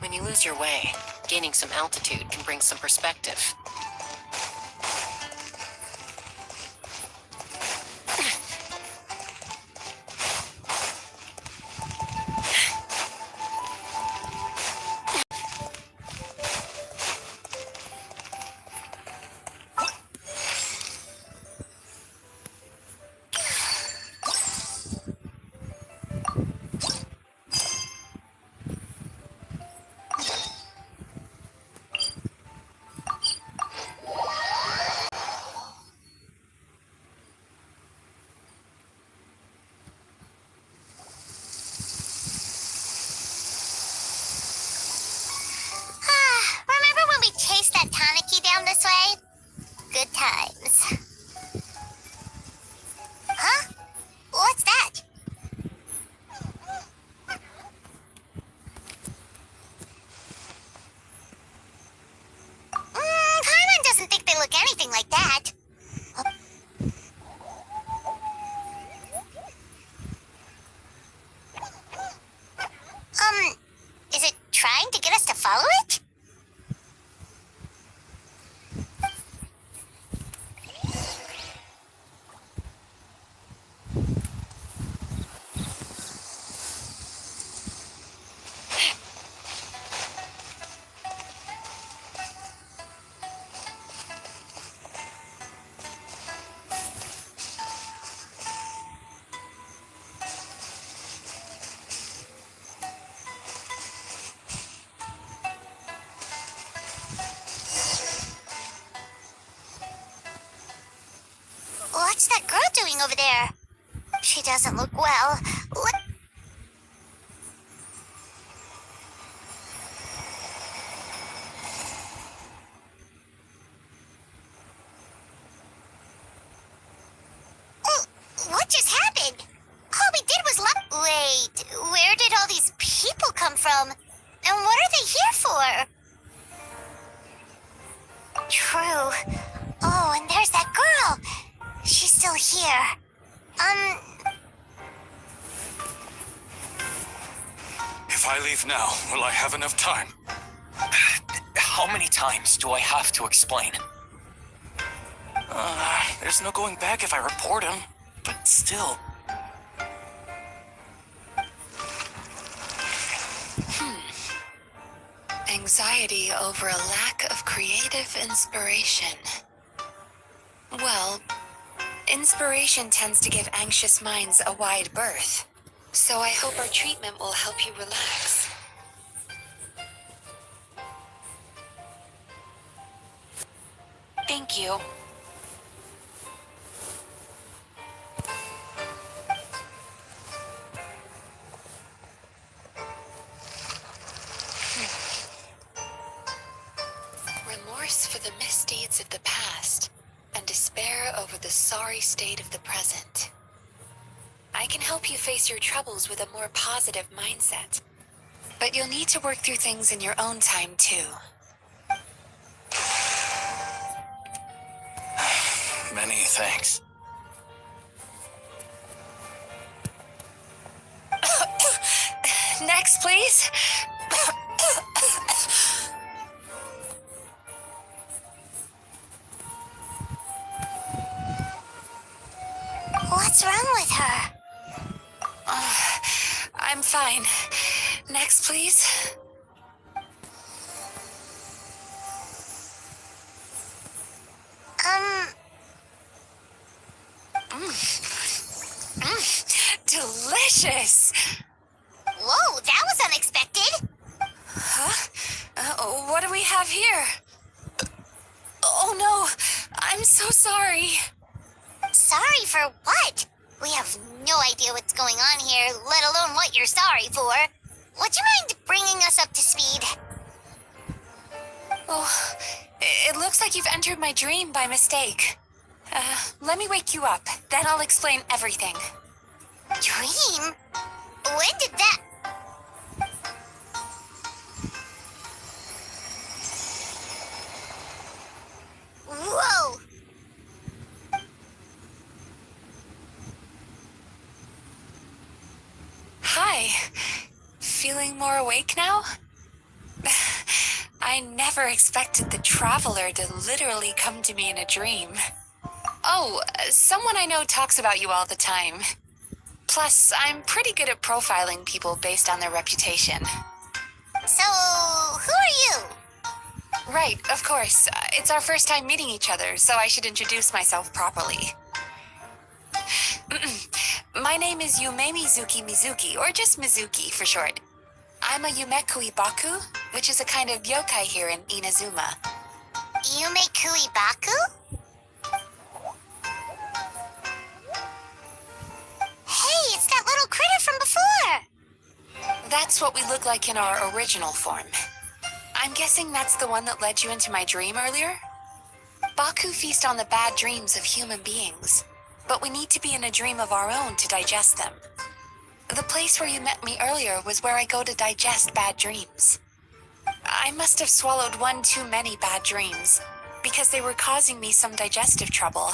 When you lose your way, gaining some altitude can bring some perspective. Down this way? Good times. Huh? What's that? Paimon doesn't think they look anything like that. Is it trying to get us to follow it? What's that girl doing over there? She doesn't look well. What? What just happened? All we did was Wait, where did all these people come from? And what are they here for? True. Oh, and there's that girl. She's still here. If I leave now, will I have enough time? How many times do I have to explain? There's no going back if I report him, but still. Anxiety over a lack of creative inspiration. Well, inspiration tends to give anxious minds a wide berth, so I hope our treatment will help you relax. Thank you. Remorse for the misdeeds of the past, and despair over the sorry state of the present. I can help you face your troubles with a more positive mindset, but you'll need to work through things in your own time too. Many thanks. Next, please. What's wrong with her? I'm fine. Next, please. Delicious. Whoa, that was unexpected. Huh? What do we have here? Oh no, I'm so sorry. Sorry for what? We have no idea what's going on here, let alone what you're sorry for. Would you mind bringing us up to speed? Oh, it looks like you've entered my dream by mistake. Let me wake you up, then I'll explain everything. Dream? When did that... Whoa! Hi. Feeling more awake now? I never expected the traveler to literally come to me in a dream. Oh, someone I know talks about you all the time. Plus, I'm pretty good at profiling people based on their reputation. So, who are you? Right, of course. It's our first time meeting each other, so I should introduce myself properly. My name is Yume Mizuki, or just Mizuki for short. I'm a Yume Baku, which is a kind of yokai here in Inazuma. Yume Kuibaku? Hey, it's that little critter from before! That's what we look like in our original form. I'm guessing that's the one that led you into my dream earlier? Baku feast on the bad dreams of human beings, but we need to be in a dream of our own to digest them. The place where you met me earlier was where I go to digest bad dreams. I must have swallowed one too many bad dreams, because they were causing me some digestive trouble.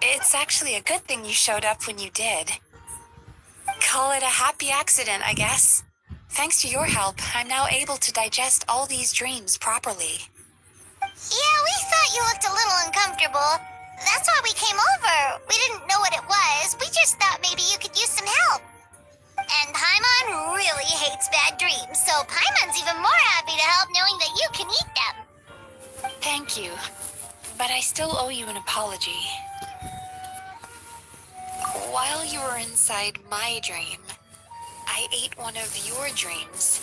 It's actually a good thing you showed up when you did. Call it a happy accident, I guess. Thanks to your help, I'm now able to digest all these dreams properly. Yeah, we thought you looked a little uncomfortable. That's why we came over. We didn't know what it was. We just thought maybe you could use some help. And Paimon really hates bad dreams, so Paimon's even more happy to help knowing that you can eat them. Thank you, but I still owe you an apology. While you were inside my dream, I ate one of your dreams,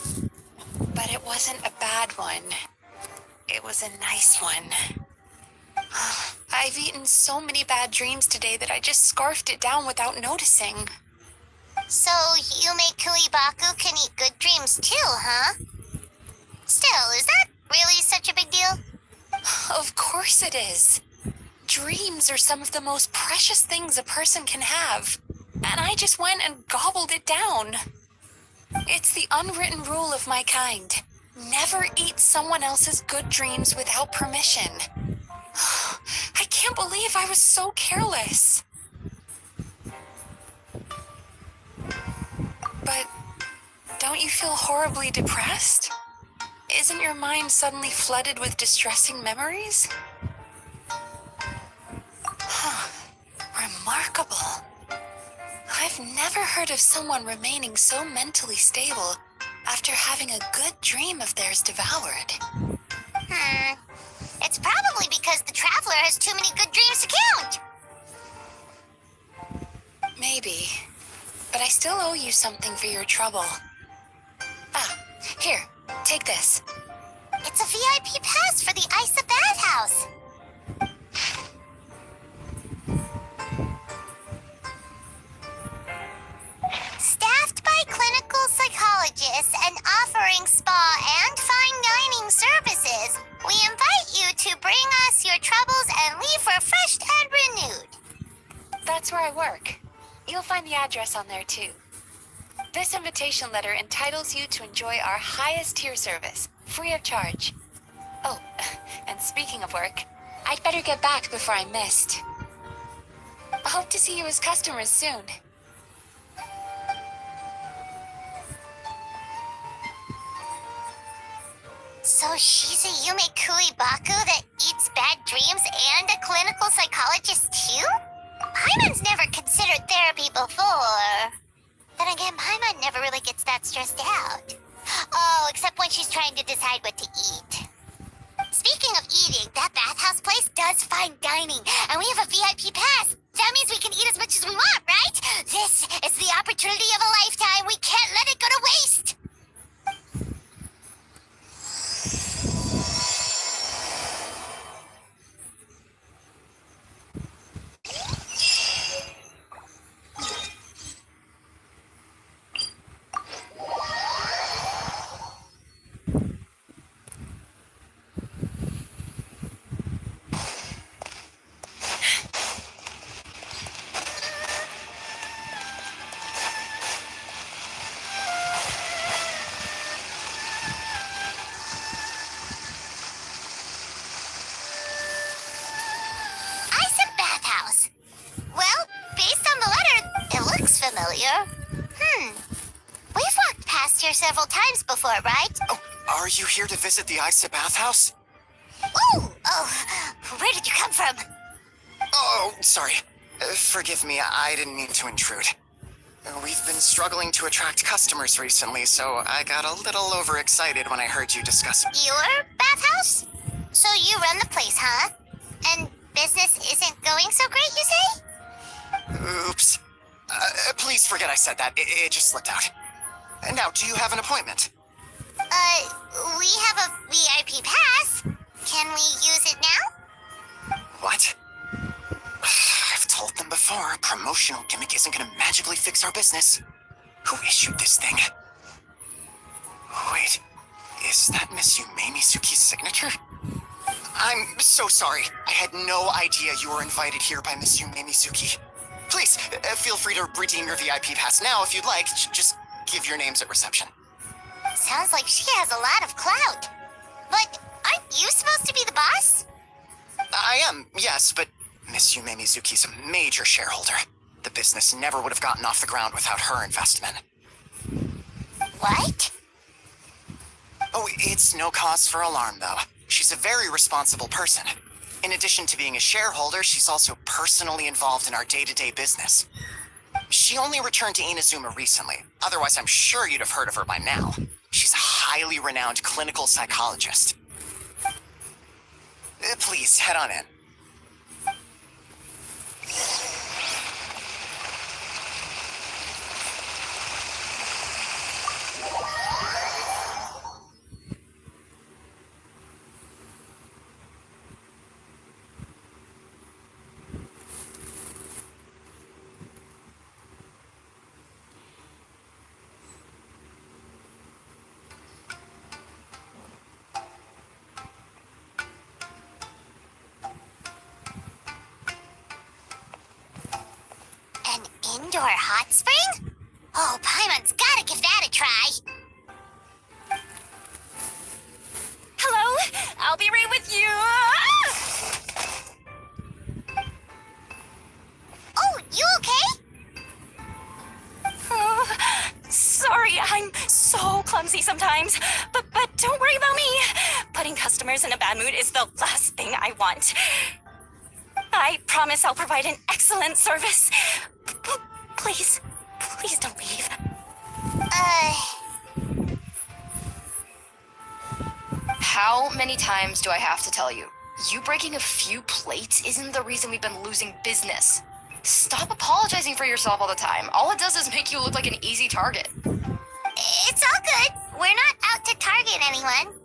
but it wasn't a bad one. It was a nice one. I've eaten so many bad dreams today that I just scarfed it down without noticing. So, Yume Kuibaku can eat good dreams too, huh? Still, is that really such a big deal? Of course it is. Dreams are some of the most precious things a person can have, and I just went and gobbled it down. It's the unwritten rule of my kind. Never eat someone else's good dreams without permission. I can't believe I was so careless. But don't you feel horribly depressed? Isn't your mind suddenly flooded with distressing memories? Remarkable. I've never heard of someone remaining so mentally stable after having a good dream of theirs devoured. It's probably because the traveler has too many good dreams to count. Maybe. But I still owe you something for your trouble. Ah, here, take this. It's a VIP pass for the Isa bathhouse. Staffed by clinical psychologists and offering spa and fine dining services, we invite you to bring us your troubles and leave refreshed and renewed. That's where I work. You'll find the address on there too. This invitation letter entitles you to enjoy our highest tier service, free of charge. Oh, and speaking of work, I'd better get back before I'm missed. I hope to see you as customers soon. So she's a Yume Baku that eats bad dreams and a clinical psychologist too? Paimon's never considered therapy before. Then again, Paimon never really gets that stressed out. Oh, except when she's trying to decide what to eat. Speaking of eating, that bathhouse place does fine dining, and we have a VIP pass. That means we can eat as much as we want, right? This is the opportunity of a lifetime. We can't let it go to waste. Familiar. We've walked past here several times before, right? Oh, are you here to visit the Isa bathhouse? Ooh! Oh, where did you come from? Oh, sorry. Forgive me, I didn't mean to intrude. We've been struggling to attract customers recently, so I got a little overexcited when I heard you discuss it. Your bathhouse? So you run the place, huh? And business isn't going so great, you say? Oops. Please forget I said that. It just slipped out. Now, do you have an appointment? We have a VIP pass. Can we use it now? What? I've told them before, a promotional gimmick isn't gonna magically fix our business. Who issued this thing? Wait, is that Miss Yume Mizuki's signature? I'm so sorry. I had no idea you were invited here by Miss Yume Mizuki. Please, feel free to redeem your VIP pass now if you'd like. Just give your names at reception. Sounds like she has a lot of clout. But aren't you supposed to be the boss? I am, yes, but Miss Yume Mizuki's a major shareholder. The business never would have gotten off the ground without her investment. What? Oh, it's no cause for alarm, though. She's a very responsible person. In addition to being a shareholder, she's also personally involved in our day-to-day business. She only returned to Inazuma recently. Otherwise, I'm sure you'd have heard of her by now. She's a highly renowned clinical psychologist. Please, head on in. An indoor hot spring? Oh, Paimon's gotta give that a try. Hello? I'll be right with you. Oh, you okay? Oh, sorry, I'm so clumsy sometimes. But don't worry about me. Putting customers in a bad mood is the last thing I want. I promise I'll provide an excellent service. Please don't leave. How many times do I have to tell you? You breaking a few plates isn't the reason we've been losing business. Stop apologizing for yourself all the time. All it does is make you look like an easy target. It's all good. We're not out to target anyone.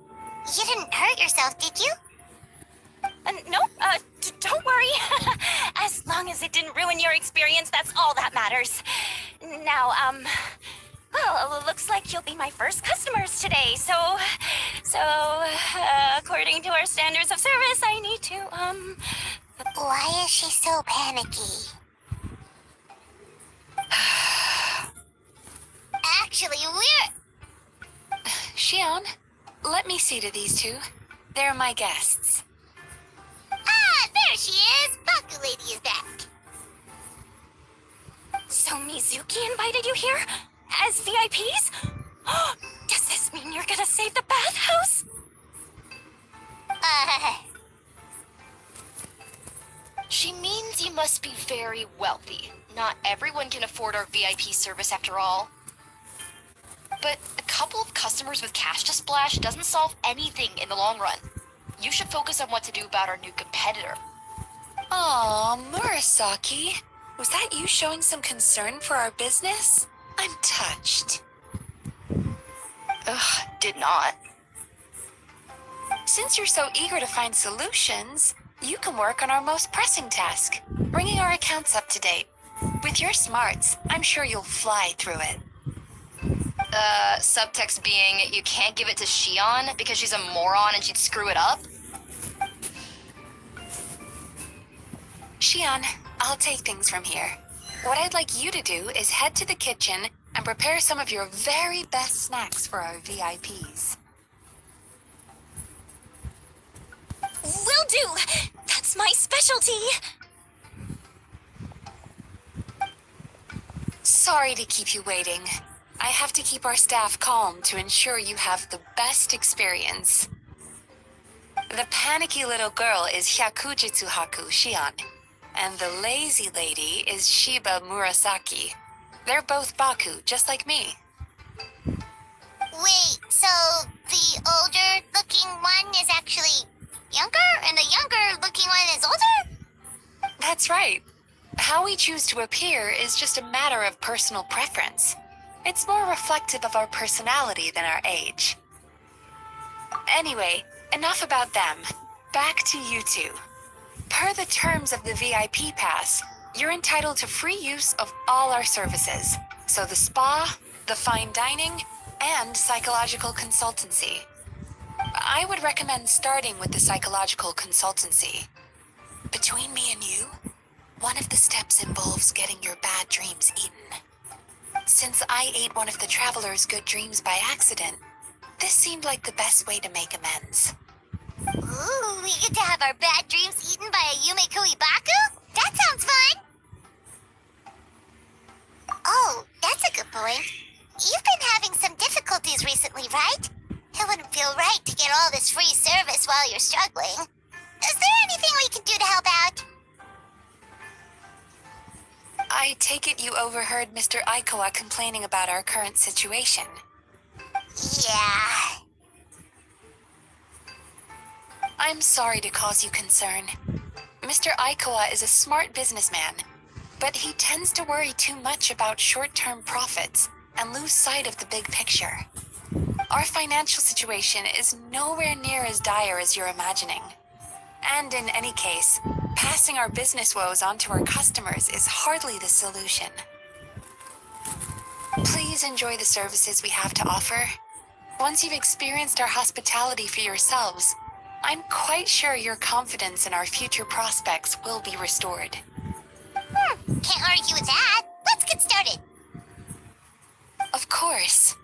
You didn't hurt yourself, did you? No, don't worry. As long as it didn't ruin your experience, that's all that matters. Now, well, it looks like you'll be my first customers today, so, according to our standards of service, I need to, Why is she so panicky? Actually, we're... Shion, let me see to these two. They're my guests. Ah, there she is! Baku Lady is back. So Mizuki invited you here? As VIPs? Does this mean you're gonna save the bathhouse? She means you must be very wealthy. Not everyone can afford our VIP service after all. But a couple of customers with cash to splash doesn't solve anything in the long run. You should focus on what to do about our new competitor. Aw, Murasaki. Was that you showing some concern for our business? I'm touched. Ugh, did not. Since you're so eager to find solutions, you can work on our most pressing task, bringing our accounts up to date. With your smarts, I'm sure you'll fly through it. Subtext being, you can't give it to Shion because she's a moron and she'd screw it up? Shion, I'll take things from here. What I'd like you to do is head to the kitchen and prepare some of your very best snacks for our VIPs. Will do! That's my specialty! Sorry to keep you waiting. I have to keep our staff calm to ensure you have the best experience. The panicky little girl is Hyakujitsu Haku Shion, and the lazy lady is Shiba Murasaki. They're both Baku, just like me. Wait, so the older-looking one is actually younger, and the younger-looking one is older? That's right. How we choose to appear is just a matter of personal preference. It's more reflective of our personality than our age. Anyway, enough about them. Back to you two. Per the terms of the VIP pass, you're entitled to free use of all our services. So the spa, the fine dining, and psychological consultancy. I would recommend starting with the psychological consultancy. Between me and you, one of the steps involves getting your bad dreams eaten. Since I ate one of the traveler's good dreams by accident, this seemed like the best way to make amends. Ooh, we get to have our bad dreams eaten by a Yume Baku? That sounds fun! Oh, that's a good point. You've been having some difficulties recently, right? It wouldn't feel right to get all this free service while you're struggling. Is there anything we can do to help out? I take it you overheard Mr. Aikawa complaining about our current situation. Yeah. I'm sorry to cause you concern. Mr. Aikawa is a smart businessman, but he tends to worry too much about short-term profits and lose sight of the big picture. Our financial situation is nowhere near as dire as you're imagining. And in any case, passing our business woes on to our customers is hardly the solution. Please enjoy the services we have to offer. Once you've experienced our hospitality for yourselves, I'm quite sure your confidence in our future prospects will be restored. Can't argue with that. Let's get started. Of course.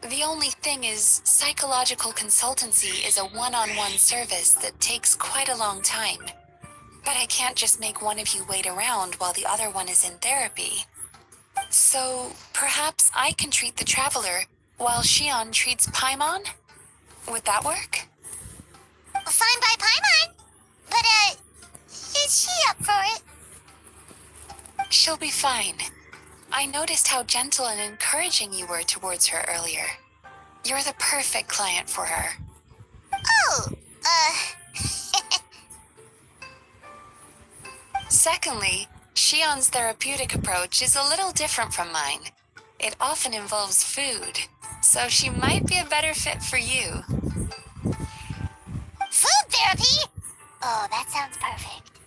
The only thing is, psychological consultancy is a one-on-one service that takes quite a long time. But I can't just make one of you wait around while the other one is in therapy. So, perhaps I can treat the traveler while Shion treats Paimon? Would that work? Fine by Paimon. But, is she up for it? She'll be fine. I noticed how gentle and encouraging you were towards her earlier. You're the perfect client for her. Secondly, Shion's therapeutic approach is a little different from mine. It often involves food, so she might be a better fit for you. Food therapy? Oh, that sounds perfect.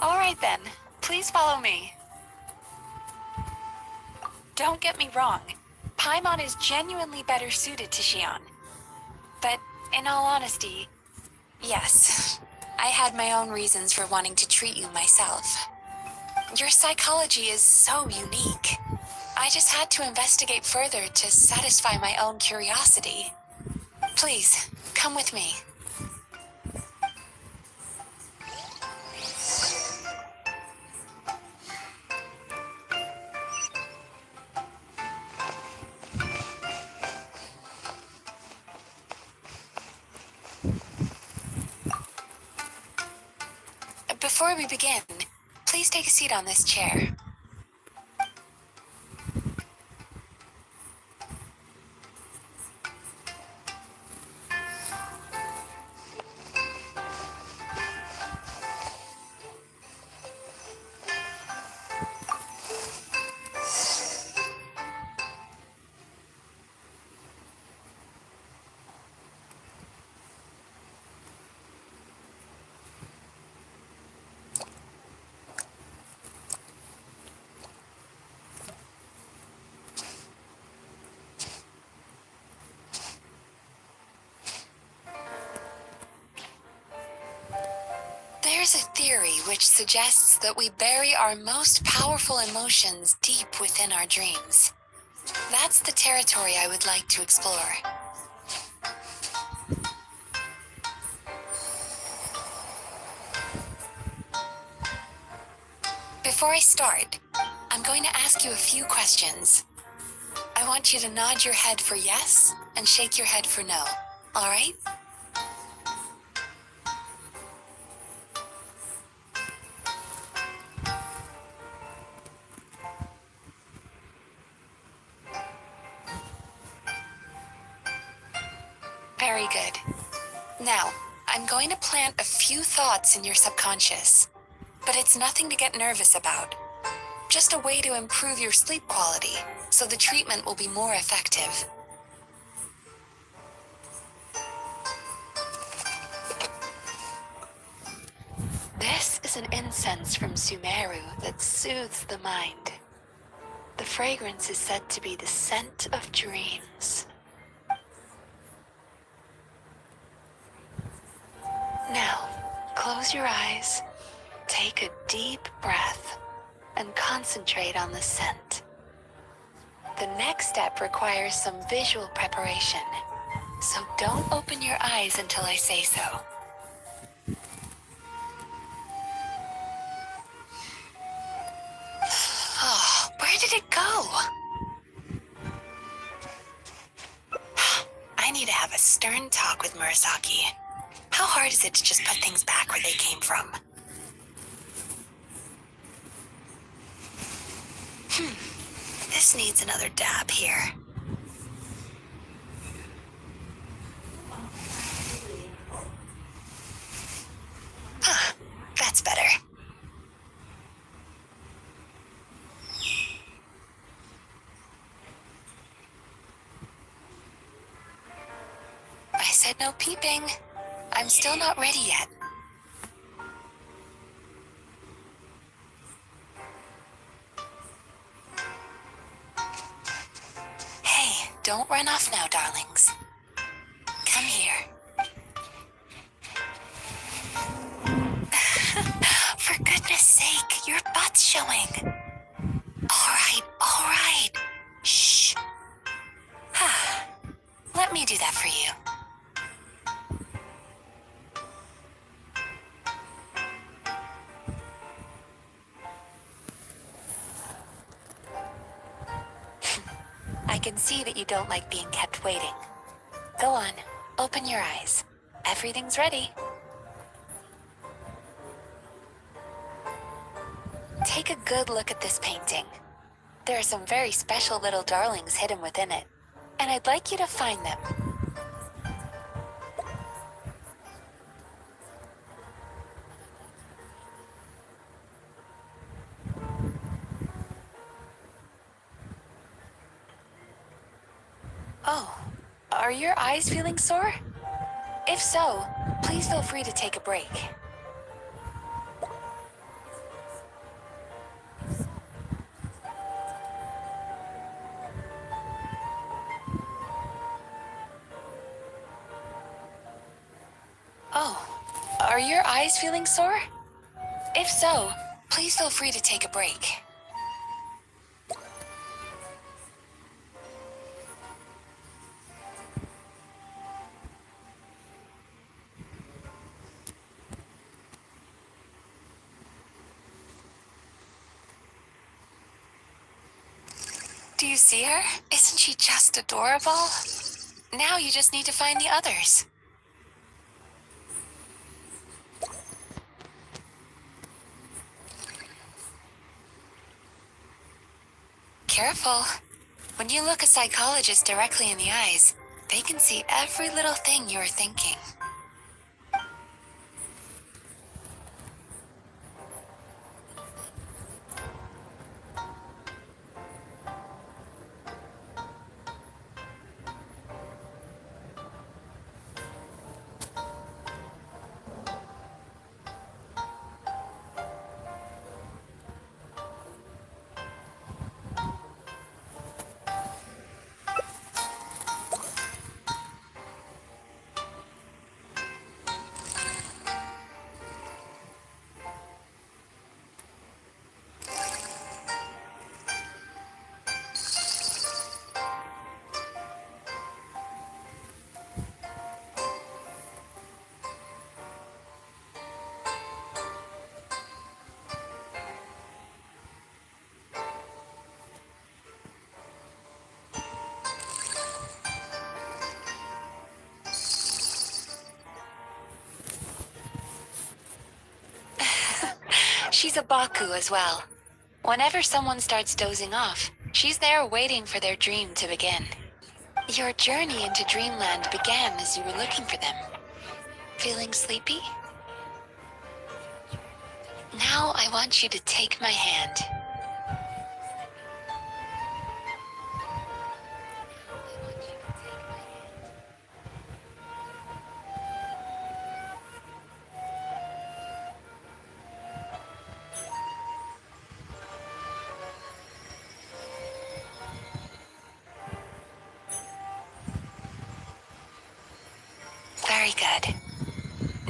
All right then, please follow me. Don't get me wrong, Paimon is genuinely better suited to Shion. But in all honesty, yes, I had my own reasons for wanting to treat you myself. Your psychology is so unique. I just had to investigate further to satisfy my own curiosity. Please, come with me. Before we begin, please take a seat on this chair. There's a theory which suggests that we bury our most powerful emotions deep within our dreams. That's the territory I would like to explore. Before I start, I'm going to ask you a few questions. I want you to nod your head for yes and shake your head for no. All right? Very good. Now, I'm going to plant a few thoughts in your subconscious, but it's nothing to get nervous about. Just a way to improve your sleep quality, so the treatment will be more effective. This is an incense from Sumeru that soothes the mind. The fragrance is said to be the scent of dreams. Now, close your eyes, take a deep breath, and concentrate on the scent. The next step requires some visual preparation, so don't open your eyes until I say so. Oh, where did it go? I need to have a stern talk with Murasaki. How hard is it to just put things back where they came from? This needs another dab here. That's better. I said no peeping. I'm still not ready yet. Hey, don't run off now, darlings. Come here. For goodness sake, your butt's showing. All right. Shh. Let me do that for you. I can see that you don't like being kept waiting. Go on, open your eyes. Everything's ready. Take a good look at this painting. There are some very special little darlings hidden within it, and I'd like you to find them. Oh, are your eyes feeling sore? If so, please feel free to take a break. Oh, are your eyes feeling sore? If so, please feel free to take a break. Do you see her? Isn't she just adorable? Now you just need to find the others. Careful. When you look a psychologist directly in the eyes, they can see every little thing you're thinking. She's a Baku as well. Whenever someone starts dozing off, she's there waiting for their dream to begin. Your journey into Dreamland began as you were looking for them. Feeling sleepy? Now I want you to take my hand. Very good.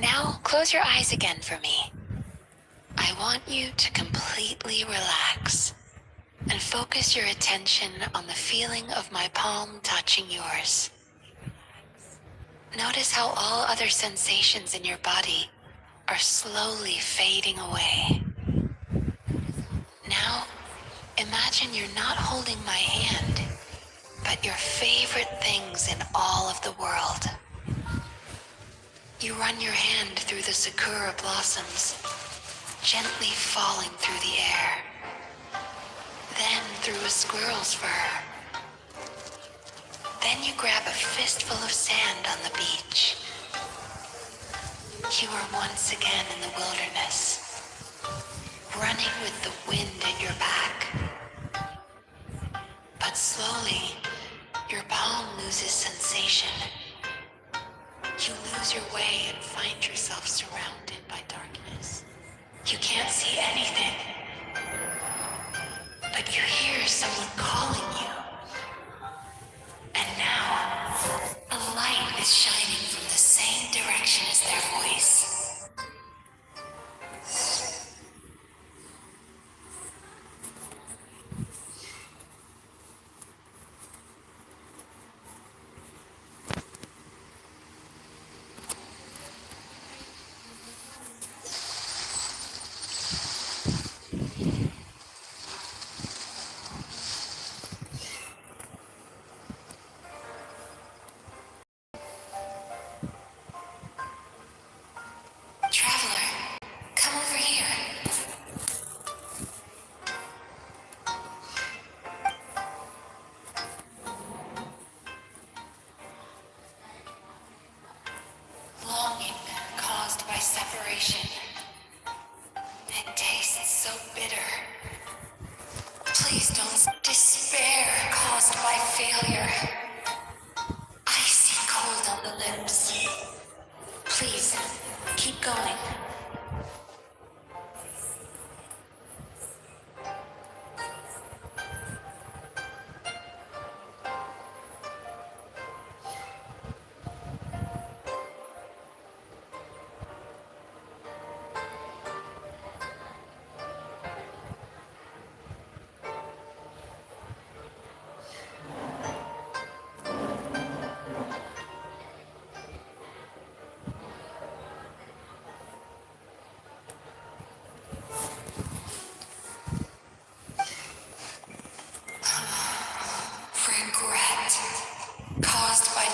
Now close your eyes again for me. I want you to completely relax and focus your attention on the feeling of my palm touching yours. Notice how all other sensations in your body are slowly fading away. Now, imagine you're not holding my hand, but your favorite things in all of the world. You run your hand through the sakura blossoms, gently falling through the air. Then through a squirrel's fur. Then you grab a fistful of sand on the beach. You are once again in the wilderness, running with the wind at your back. But slowly, your palm loses sensation. You lose your way and find yourself surrounded by darkness. You can't see anything, but you hear someone calling you. And now, a light is shining from the same direction as their voice. lips. Please, keep going. Regret caused by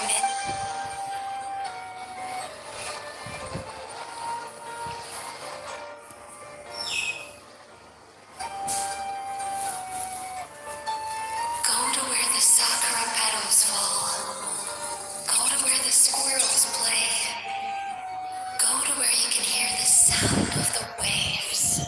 Go to where the sakura petals fall. Go to where the squirrels play. Go to where you can hear the sound of the waves.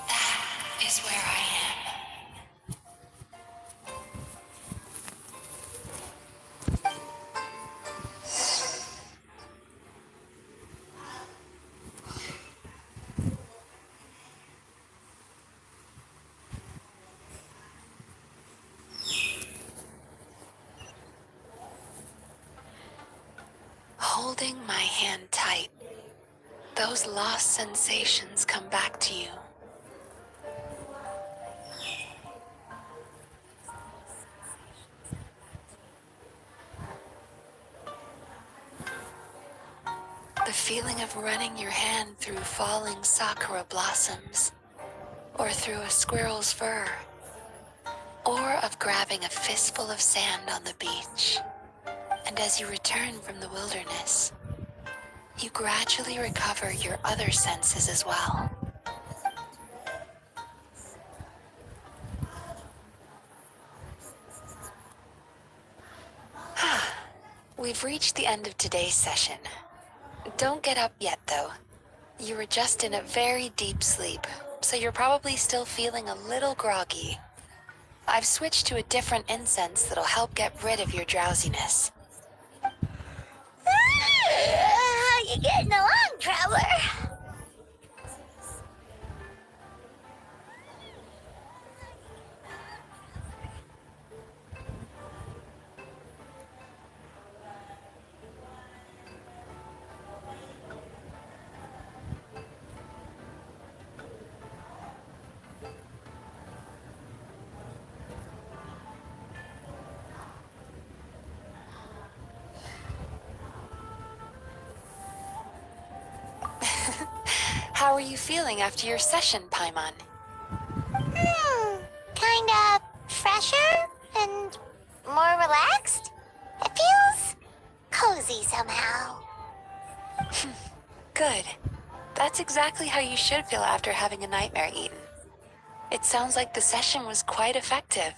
That is where I am. Holding my hand tight, those lost sensations come back to you. The feeling of running your hand through falling sakura blossoms, or through a squirrel's fur, or of grabbing a fistful of sand on the beach. And as you return from the wilderness, you gradually recover your other senses as well. We've reached the end of today's session. Don't get up yet, though. You were just in a very deep sleep, so you're probably still feeling a little groggy. I've switched to a different incense that'll help get rid of your drowsiness. How you getting along, traveler? How are you feeling after your session, Paimon? Kinda fresher and more relaxed. It feels cozy somehow. Good. That's exactly how you should feel after having a nightmare eaten. It sounds like the session was quite effective.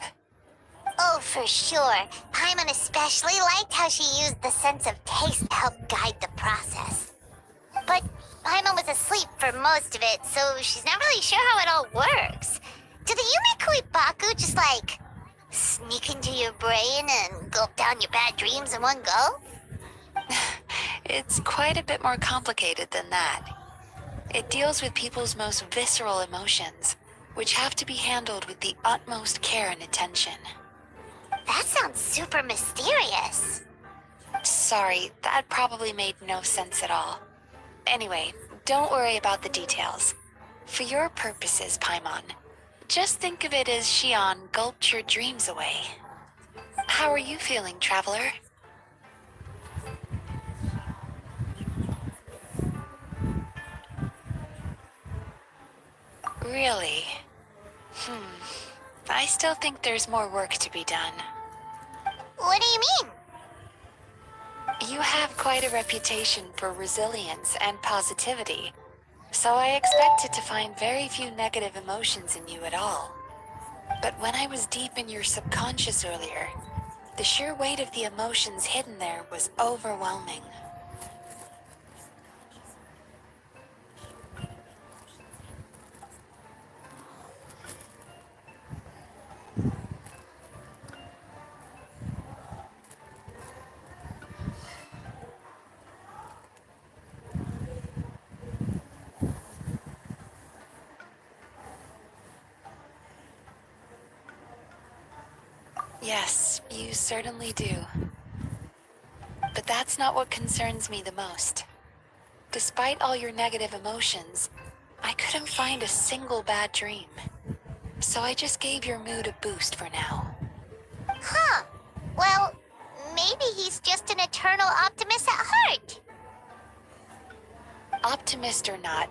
Oh, for sure. Paimon especially liked how she used the sense of taste to help guide the process. But Paimon was asleep for most of it, so she's not really sure how it all works. Do the Yumikui Baku just, like, sneak into your brain and gulp down your bad dreams in one go? It's quite a bit more complicated than that. It deals with people's most visceral emotions, which have to be handled with the utmost care and attention. That sounds super mysterious. Sorry, that probably made no sense at all. Anyway, don't worry about the details. For your purposes, Paimon, just think of it as Xion gulped your dreams away. How are you feeling, Traveler? Really? I still think there's more work to be done. What do you mean? You have quite a reputation for resilience and positivity, so I expected to find very few negative emotions in you at all. But when I was deep in your subconscious earlier, the sheer weight of the emotions hidden there was overwhelming. Yes, you certainly do. But that's not what concerns me the most. Despite all your negative emotions, I couldn't find a single bad dream. So I just gave your mood a boost for now. Huh. Well, maybe he's just an eternal optimist at heart. Optimist or not,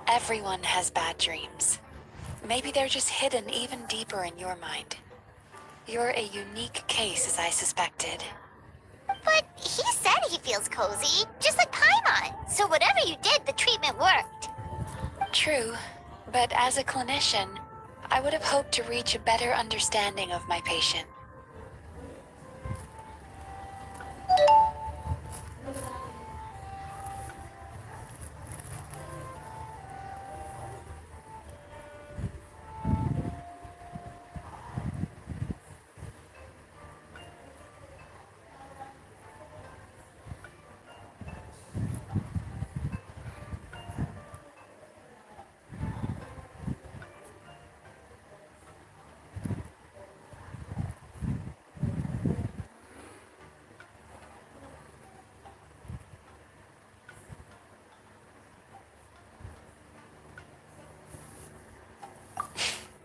everyone has bad dreams. Maybe they're just hidden even deeper in your mind. You're a unique case, as I suspected. But he said he feels cozy, just like Paimon. So whatever you did, the treatment worked. True, but as a clinician, I would have hoped to reach a better understanding of my patient.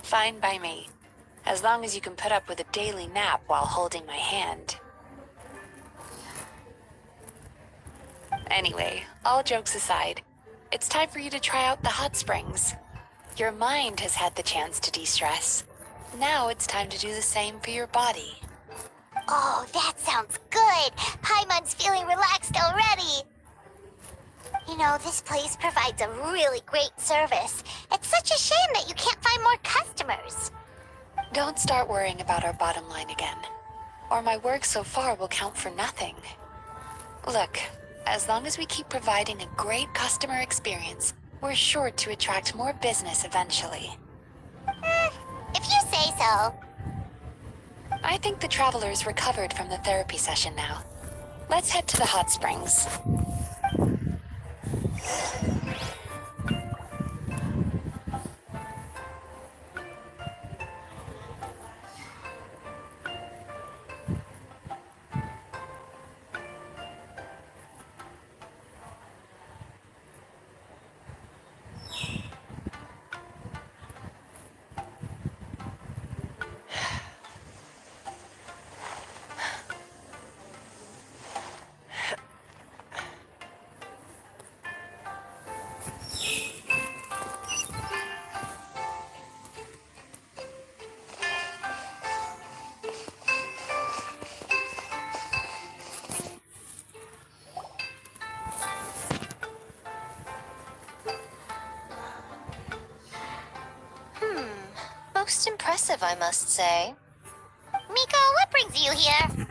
Fine by me, as long as you can put up with a daily nap while holding my hand. Anyway, all jokes aside, it's time for you to try out the hot springs. Your mind has had the chance to de-stress. Now it's time to do the same for your body. Oh, that sounds good. Paimon's feeling relaxed already. You know, this place provides a really great service. It's such a shame that you can't find more customers. Don't start worrying about our bottom line again, or my work so far will count for nothing. Look, as long as we keep providing a great customer experience, we're sure to attract more business eventually. If you say so. I think the traveler's recovered from the therapy session now. Let's head to the hot springs. Most impressive, I must say. Miko, what brings you here?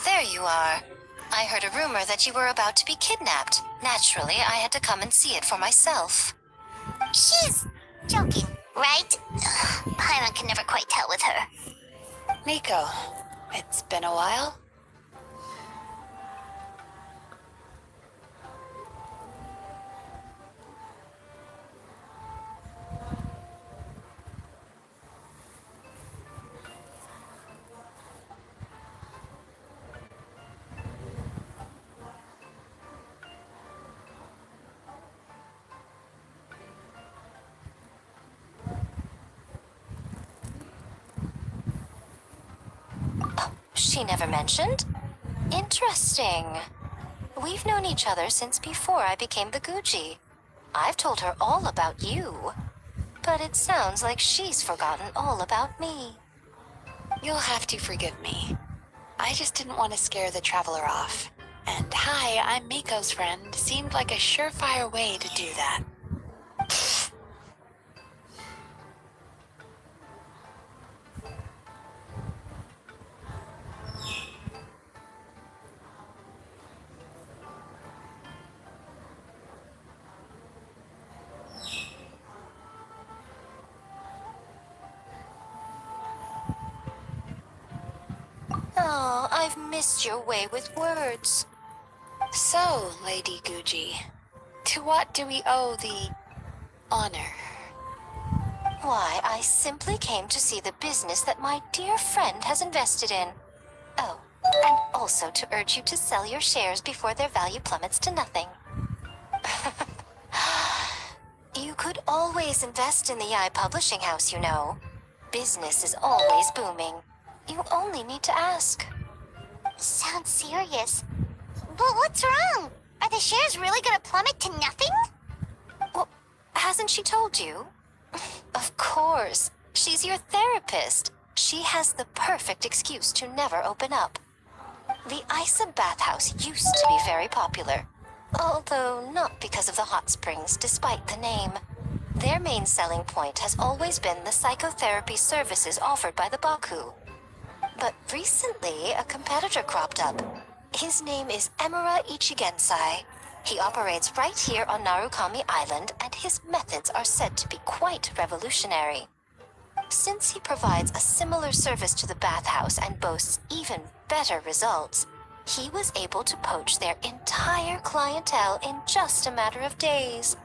There you are. I heard a rumor that you were about to be kidnapped. Naturally, I had to come and see it for myself. She's joking, right? Paimon can never quite Miko, it's been a while. She never mentioned? Interesting. We've known each other since before I became the Gucci. I've told her all about you. But it sounds like she's forgotten all about me. You'll have to forgive me. I just didn't want to scare the traveler off. And hi, I'm Miko's friend seemed like a surefire way to do that. Oh, I've missed your way with words. So, Lady Gucci, to what do we owe the honor? Why, I simply came to see the business that my dear friend has invested in. Oh, and also to urge you to sell your shares before their value plummets to nothing. You could always invest in the publishing house, you know. Business is always booming. You only need to ask. Sounds serious. But what's wrong? Are the shares really gonna plummet to nothing? Well, hasn't she told you? Of course. She's your therapist. She has the perfect excuse to never open up. The Isa bathhouse used to be very popular. Although not because of the hot springs, despite the name. Their main selling point has always been the psychotherapy services offered by the Baku. But recently, a competitor cropped up. His name is Emura Ichigensai. He operates right here on Narukami Island, and his methods are said to be quite revolutionary. Since he provides a similar service to the bathhouse and boasts even better results, he was able to poach their entire clientele in just a matter of days.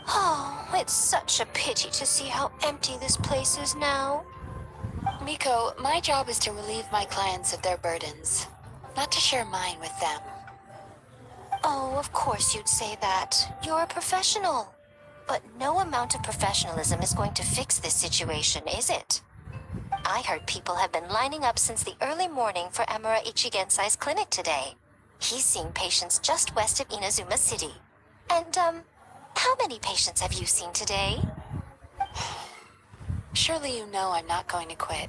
Oh, it's such a pity to see how empty this place is now. Miko, my job is to relieve my clients of their burdens, not to share mine with them. Oh, of course you'd say that. You're a professional. But no amount of professionalism is going to fix this situation, is it? I heard people have been lining up since the early morning for Emura Ichigensai's clinic today. He's seeing patients just west of Inazuma City. And, how many patients have you seen today? Surely you know I'm not going to quit.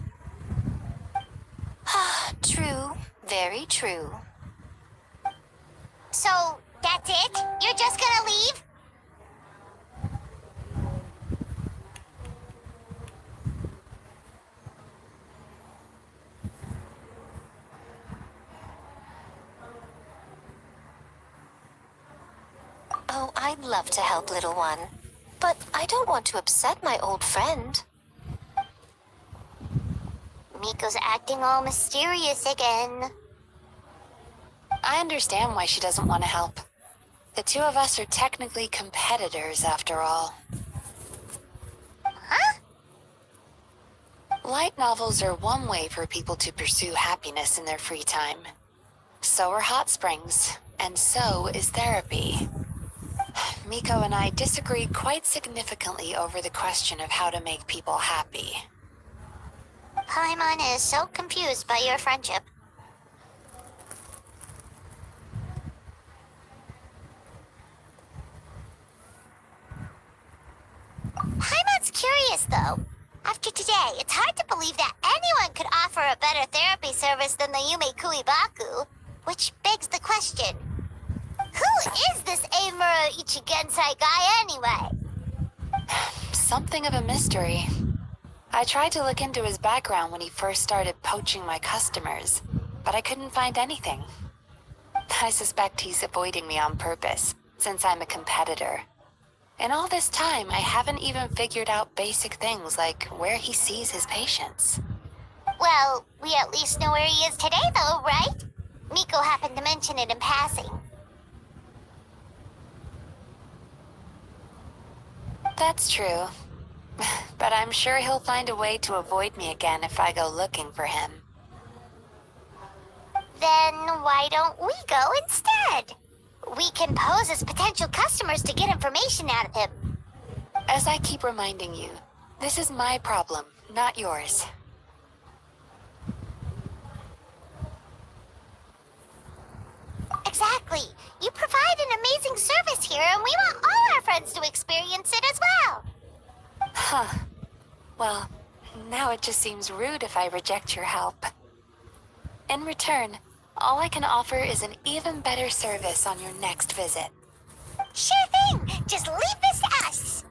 True. Very true. So, that's it? You're just gonna leave? Oh, I'd love to help, little one. But I don't want to upset my old friend. Miko's acting all mysterious again. I understand why she doesn't want to help. The two of us are technically competitors, after all. Huh? Light novels are one way for people to pursue happiness in their free time. So are hot springs, and so is therapy. Miko and I disagreed quite significantly over the question of how to make people happy. Paimon is so confused by your friendship. Paimon's curious, though. After today, it's hard to believe that anyone could offer a better therapy service than the Yume Kuibaku. Which begs the question, who is this Emura Ichigensai guy anyway? Something of a mystery. I tried to look into his background when he first started poaching my customers, but I couldn't find anything. I suspect he's avoiding me on purpose, since I'm a competitor. In all this time, I haven't even figured out basic things like where he sees his patients. Well, we at least know where he is today, though, right? Miko happened to mention it in passing. That's true. But I'm sure he'll find a way to avoid me again if I go looking for him. Then why don't we go instead? We can pose as potential customers to get information out of him. As I keep reminding you, this is my problem, not yours. Exactly. You provide an amazing service here, and we want all our friends to experience it as well. Huh. Well, now it just seems rude if I reject your help. In return, all I can offer is an even better service on your next visit. Sure thing. Just leave this to us.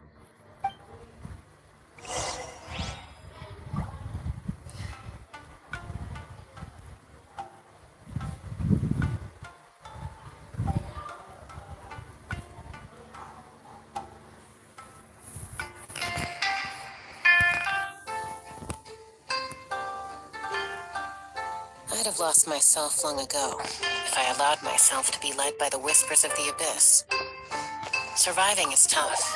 I'd have lost myself long ago if I allowed myself to be led by the whispers of the abyss. Surviving is tough.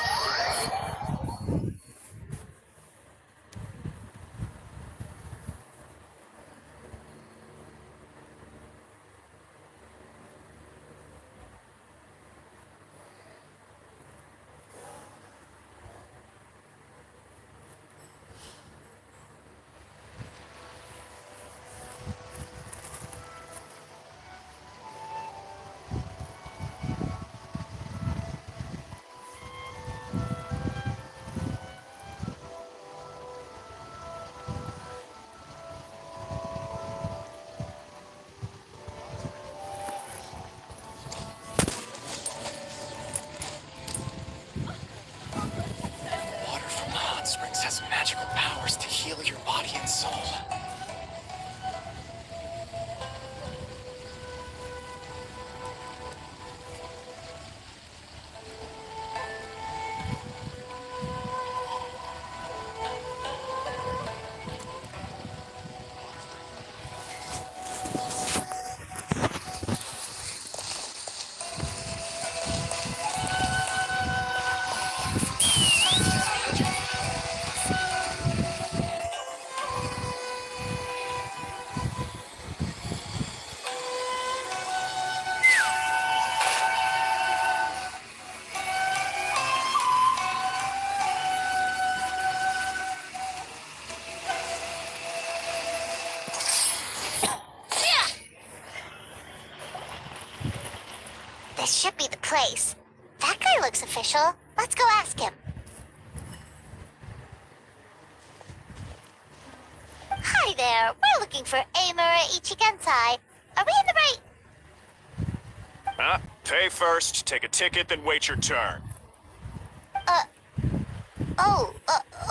Water from the hot springs has magical powers to heal your body and soul. This should be the place. That guy looks official. Let's go ask him. Hi there. We're looking for Amura Ichigensai. Are we in the right... Pay first, take a ticket, then wait your turn.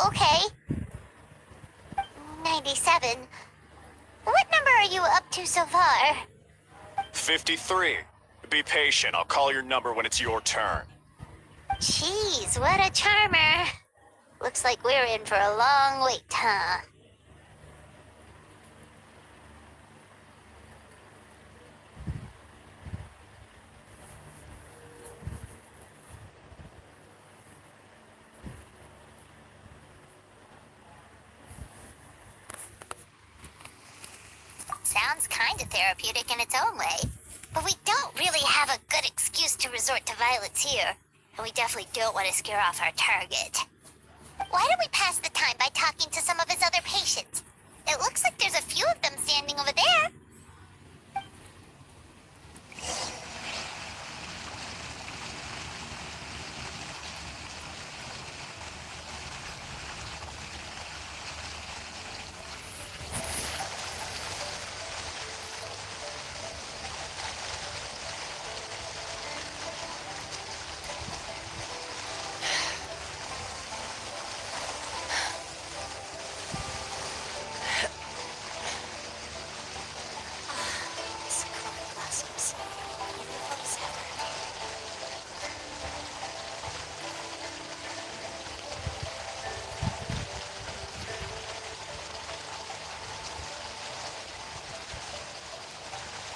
Okay. 97. What number are you up to so far? 53. Be patient, I'll call your number when it's your turn. Jeez, what a charmer. Looks like we're in for a long wait, huh? Sounds kinda therapeutic in its own way. But we don't really have a good excuse to resort to violence here. And we definitely don't want to scare off our target. Why don't we pass the time by talking to some of his other patients? It looks like there's a few of them standing over there.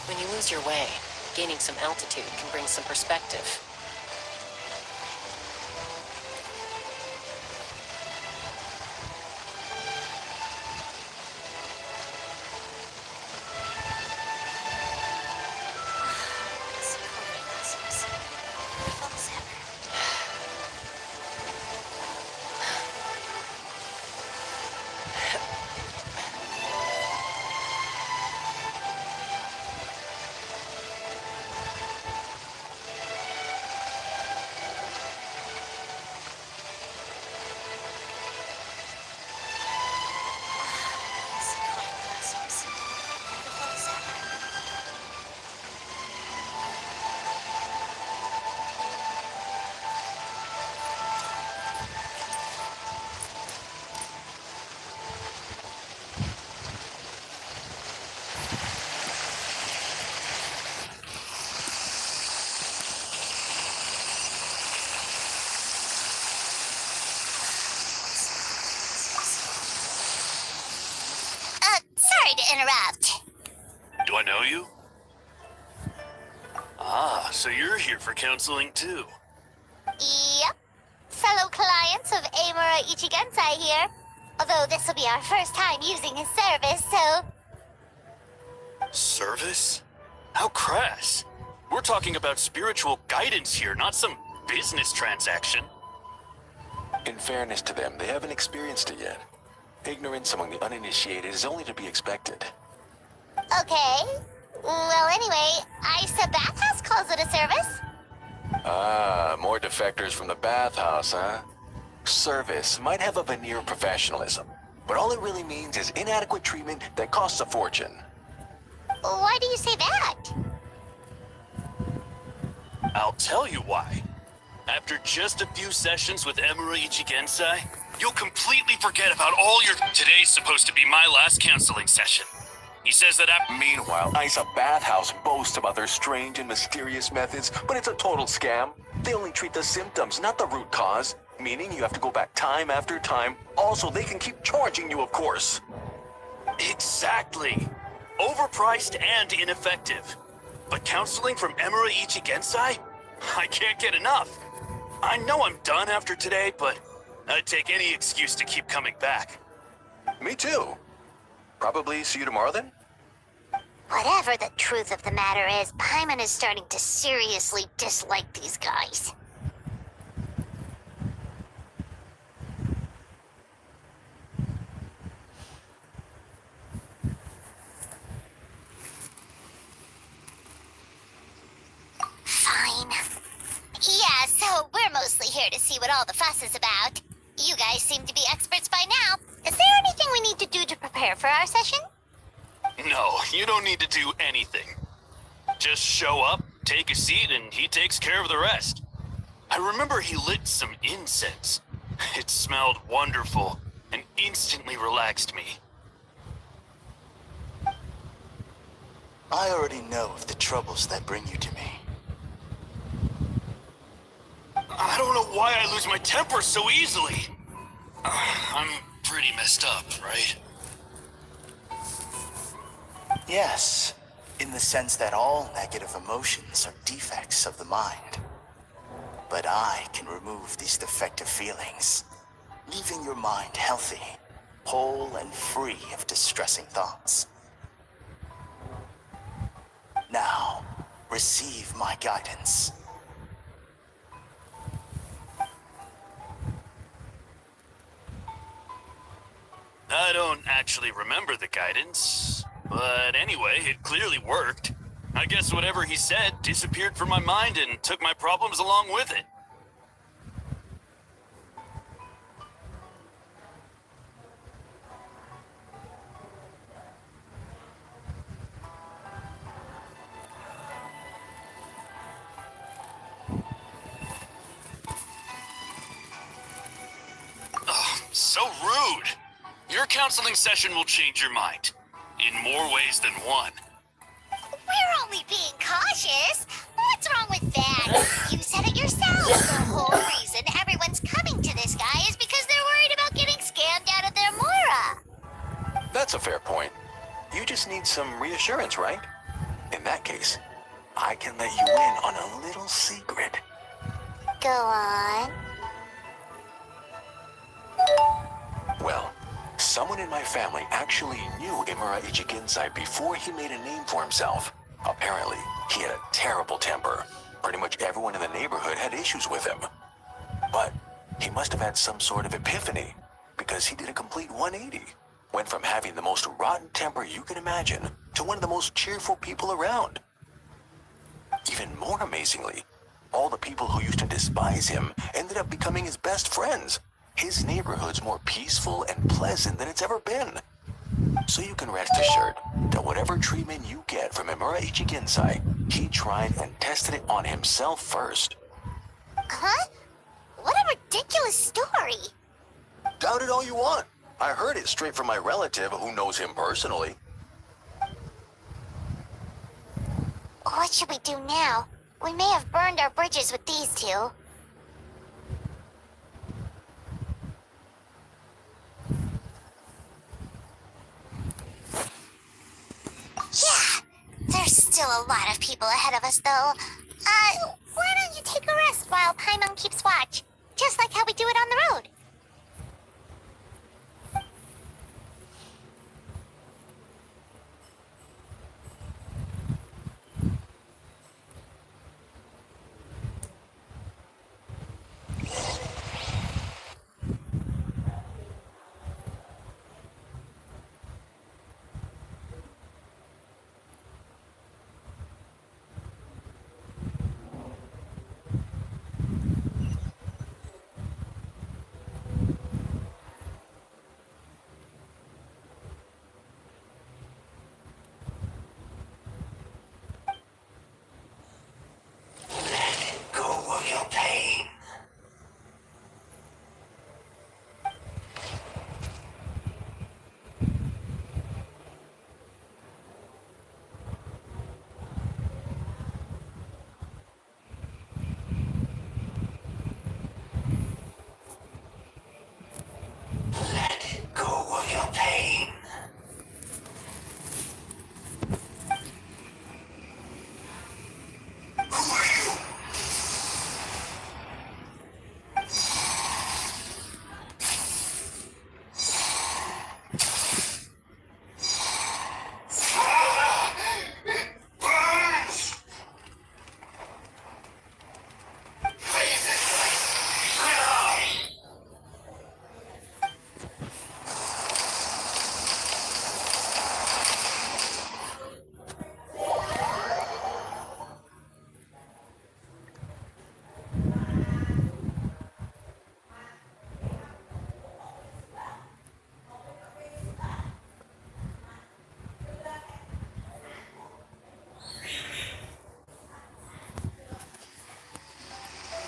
When you lose your way, gaining some altitude can bring some perspective. Sorry to interrupt. Do I know you? Ah, so you're here for counseling too. Yep. Fellow clients of Amura Ichigensai here. Although this will be our first time using his service, so... Service? How crass. We're talking about spiritual guidance here, not some business transaction. In fairness to them, they haven't experienced it yet. Ignorance among the uninitiated is only to be expected. Okay. Well, anyway, Isa Bathhouse calls it a service. Ah, more defectors from the bathhouse, huh? Service might have a veneer of professionalism, but all it really means is inadequate treatment that costs a fortune. Why do you say that? I'll tell you why. After just a few sessions with Emura Ichigensai, you'll completely forget about all your... Today's supposed to be my last counseling session. He says that after... Meanwhile, Isa Bathhouse boasts about their strange and mysterious methods, but it's a total scam. They only treat the symptoms, not the root cause, meaning you have to go back time after time. Also, they can keep charging you, of course. Exactly. Overpriced and ineffective. But counseling from Emura Ichigensai? I can't get enough. I know I'm done after today, but I'd take any excuse to keep coming back. Me too. Probably see you tomorrow then? Whatever the truth of the matter is, Paimon is starting to seriously dislike these guys. Fine. Yeah, so we're mostly here to see what all the fuss is about. You guys seem to be experts by now. Is there anything we need to do to prepare for our session? No, you don't need to do anything. Just show up, take a seat, and he takes care of the rest. I remember he lit some incense. It smelled wonderful and instantly relaxed me. I already know of the troubles that bring you to me. I don't know why I lose my temper so easily. I'm pretty messed up, right? Yes, in the sense that all negative emotions are defects of the mind. But I can remove these defective feelings, leaving your mind healthy, whole and free of distressing thoughts. Now, receive my guidance. I don't actually remember the guidance, but anyway, it clearly worked. I guess whatever he said disappeared from my mind and took my problems along with it. Oh, so rude. Your counseling session will change your mind. In more ways than one. We're only being cautious. What's wrong with that? You said it yourself. The whole reason everyone's coming to this guy is because they're worried about getting scammed out of their Mora. That's a fair point. You just need some reassurance, right? In that case, I can let you in on a little secret. Go on. Well, someone in my family actually knew Imura Ichigensai before he made a name for himself. Apparently, he had a terrible temper. Pretty much everyone in the neighborhood had issues with him. But he must have had some sort of epiphany, because he did a complete 180. Went from having the most rotten temper you can imagine to one of the most cheerful people around. Even more amazingly, all the people who used to despise him ended up becoming his best friends. His neighborhood's more peaceful and pleasant than it's ever been. So you can rest assured that whatever treatment you get from Imura Ichigensai, he tried and tested it on himself first. Huh? What a ridiculous story. Doubt it all you want. I heard it straight from my relative who knows him personally. What should we do now? We may have burned our bridges with these two. Yeah, there's still a lot of people ahead of us, though. Why don't you take a rest while Paimon keeps watch? Just like how we do it on the road. Go of your pain. Let go of your pain. Who are you?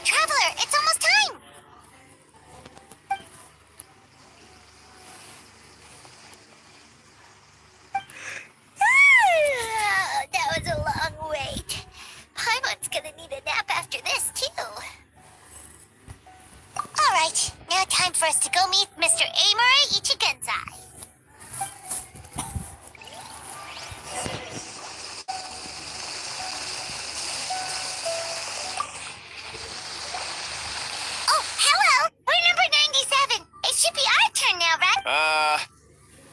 Traveler, it's almost time! That was a long wait. Paimon's gonna need a nap after this, too. Alright, now time for us to go meet Mr. Amura Ichigensai. Oh, hello! We're number 97. It should be our turn now, right?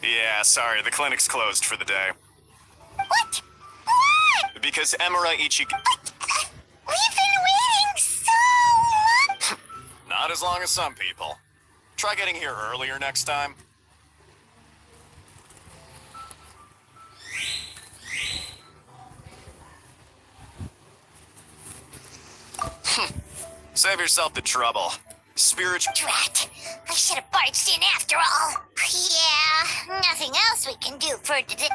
Yeah, sorry, the clinic's closed for the day. What? What? Because Emura Ichig... We've been waiting so long! Not as long as some people. Try getting here earlier next time. Save yourself the trouble. Spiritual... Drat. I should have barged in after all. Yeah, nothing else we can do for today.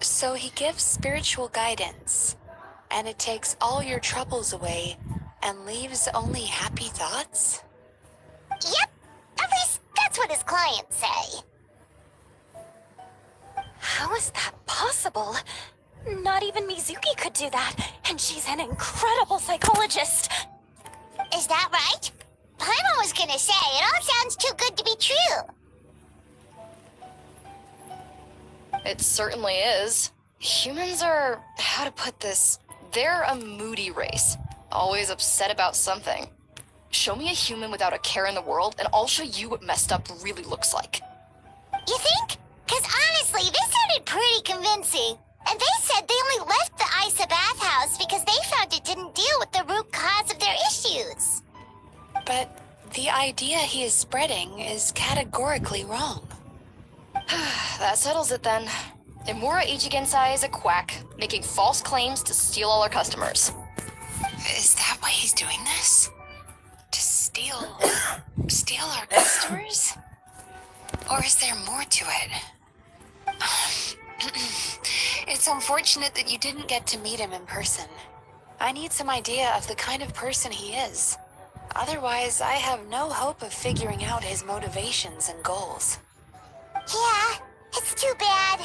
So he gives spiritual guidance, and it takes all your troubles away and leaves only happy thoughts? Yep, at least that's what his clients say. How is that possible? Not even Mizuki could do that, and she's an incredible psychologist. Is that right? Paimon was gonna say, it all sounds too good to be true. It certainly is. Humans are, how to put this, they're a moody race. Always upset about something. Show me a human without a care in the world, and I'll show you what messed up really looks like. You think? Because honestly, this sounded pretty convincing. And they said they only left the Isa bathhouse because they found it didn't deal with the root cause of their issues. But the idea he is spreading is categorically wrong. That settles it then. Imura Ichigensai is a quack, making false claims to steal all our customers. Is that why he's doing this? To steal our customers? Or is there more to it? It's unfortunate that you didn't get to meet him in person. I need some idea of the kind of person he is. Otherwise, I have no hope of figuring out his motivations and goals. Yeah, it's too bad.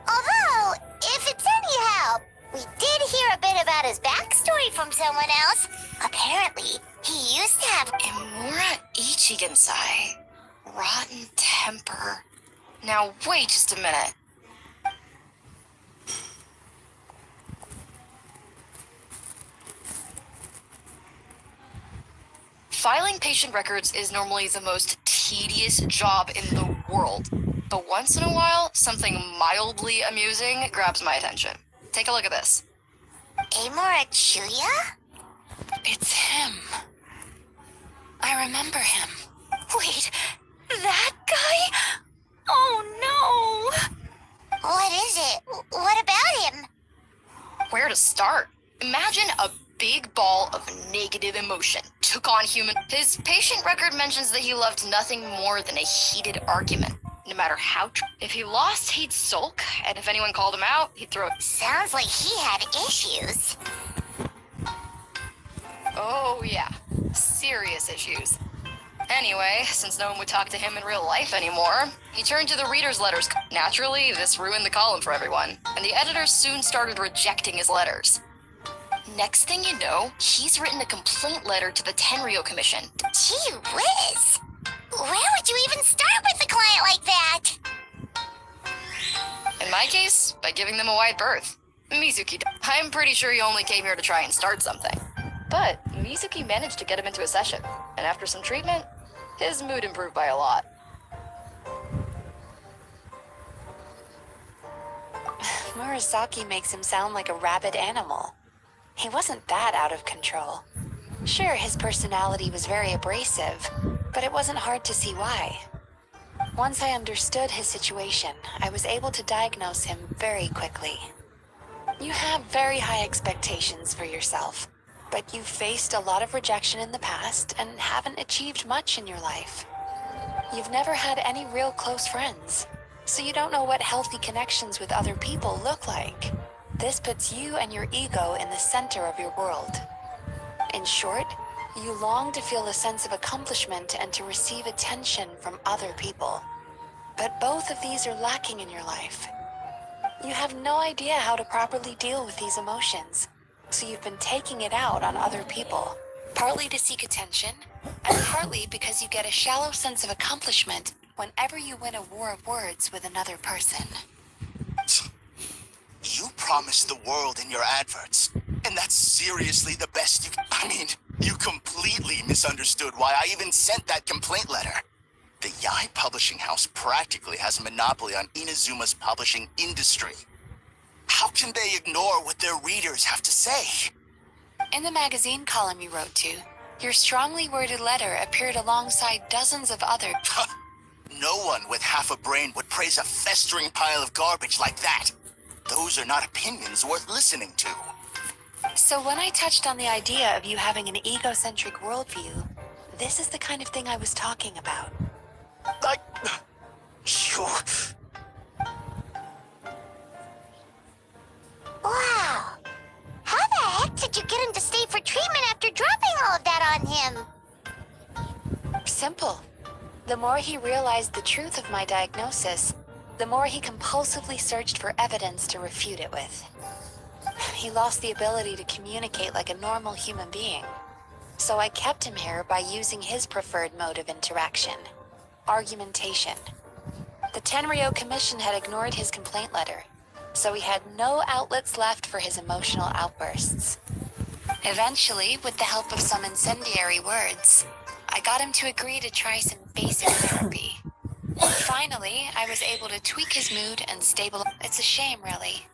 Although, if it's any help, we did hear a bit about his backstory from someone else. Apparently, he used to have... Imura Ichigensai. Rotten temper. Now wait just a minute. Filing patient records is normally the most tedious job in the world. But once in a while, something mildly amusing grabs my attention. Take a look at this. Amora Chuya? It's him. I remember him. Wait, that guy? Oh no! What is it? What about him? Where to start? Imagine a big ball of negative emotion took on human. His patient record mentions that he loved nothing more than a heated argument. No matter how if he lost, he'd sulk, and if anyone called him out, he'd throw it. Sounds like he had issues. Oh yeah, serious issues. Anyway, since no one would talk to him in real life anymore, he turned to the readers' letters. Naturally, this ruined the column for everyone, and the editors soon started rejecting his letters. Next thing you know, he's written a complaint letter to the Tenryo Commission. Gee whiz! Where would you even start with a client like that? In my case, by giving them a wide berth. Mizuki, I'm pretty sure he only came here to try and start something. But Mizuki managed to get him into a session, and after some treatment, his mood improved by a lot. Murasaki makes him sound like a rabid animal. He wasn't that out of control. Sure, his personality was very abrasive, but it wasn't hard to see why. Once I understood his situation, I was able to diagnose him very quickly. You have very high expectations for yourself, but you've faced a lot of rejection in the past and haven't achieved much in your life. You've never had any real close friends, so you don't know what healthy connections with other people look like. This puts you and your ego in the center of your world. In short, you long to feel a sense of accomplishment and to receive attention from other people. But both of these are lacking in your life. You have no idea how to properly deal with these emotions, so you've been taking it out on other people, partly to seek attention, and partly because you get a shallow sense of accomplishment whenever you win a war of words with another person. You promised the world in your adverts, and that's seriously the best you can. I mean, you completely misunderstood why I even sent that complaint letter. The Yai publishing house practically has a monopoly on Inazuma's publishing industry. How can they ignore what their readers have to say? In the magazine column you wrote to, your strongly worded letter appeared alongside dozens of other... No one with half a brain would praise a festering pile of garbage like that. Those are not opinions worth listening to. So when I touched on the idea of you having an egocentric worldview, this is the kind of thing I was talking about. simple. The more he realized the truth of my diagnosis, the more he compulsively searched for evidence to refute it with. He lost the ability to communicate like a normal human being. So I kept him here by using his preferred mode of interaction: argumentation. The Tenryo Commission had ignored his complaint letter, so he had no outlets left for his emotional outbursts. Eventually, with the help of some incendiary words, I got him to agree to try some basic therapy. Finally, I was able to tweak his mood and stabilize. It's a shame, really.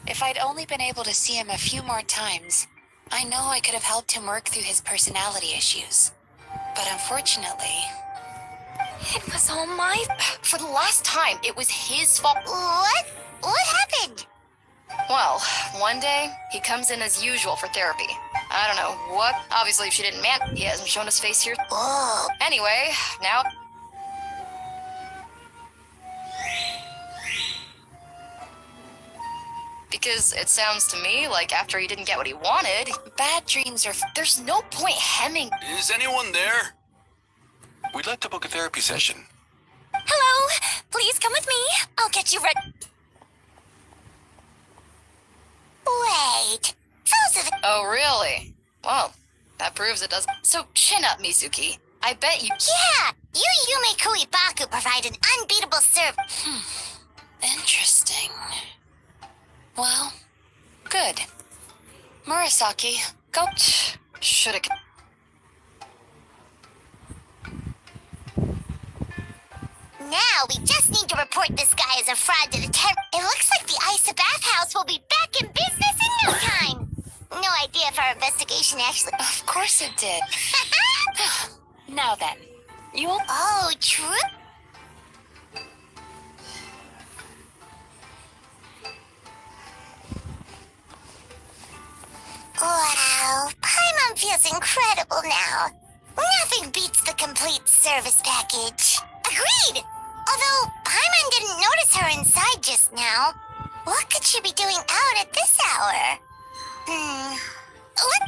If I'd only been able to see him a few more times, I know I could have helped him work through his personality issues. But unfortunately... It was all my... For the last time, it was his fault. What? What happened? Well, one day, he comes in as usual for therapy. I don't know what. Obviously, if she didn't he hasn't shown his face here. Oh. Anyway, now... Because it sounds to me like after he didn't get what he wanted, Bad dreams are... there's no point hemming. Is anyone there? We'd like to book a therapy session. Hello! Please come with me. I'll get you ready. Wait. Those are the... Oh, really? Well, that proves it doesn't. So chin up, Mizuki. I bet you... Yeah! You Yume Kuibaku provide an unbeatable service. Interesting. Well, good. Murasaki, go... Should've... Now we just need to report this guy as a fraud to the It looks like the Isa Bathhouse will be back in business in no time. No idea if our investigation actually... Of course it did. Now then, you won't... Oh, true? Wow, Paimon feels incredible now. Nothing beats the complete service package. Agreed! Although Paimon didn't notice her inside just now. What could she be doing out at this hour? What?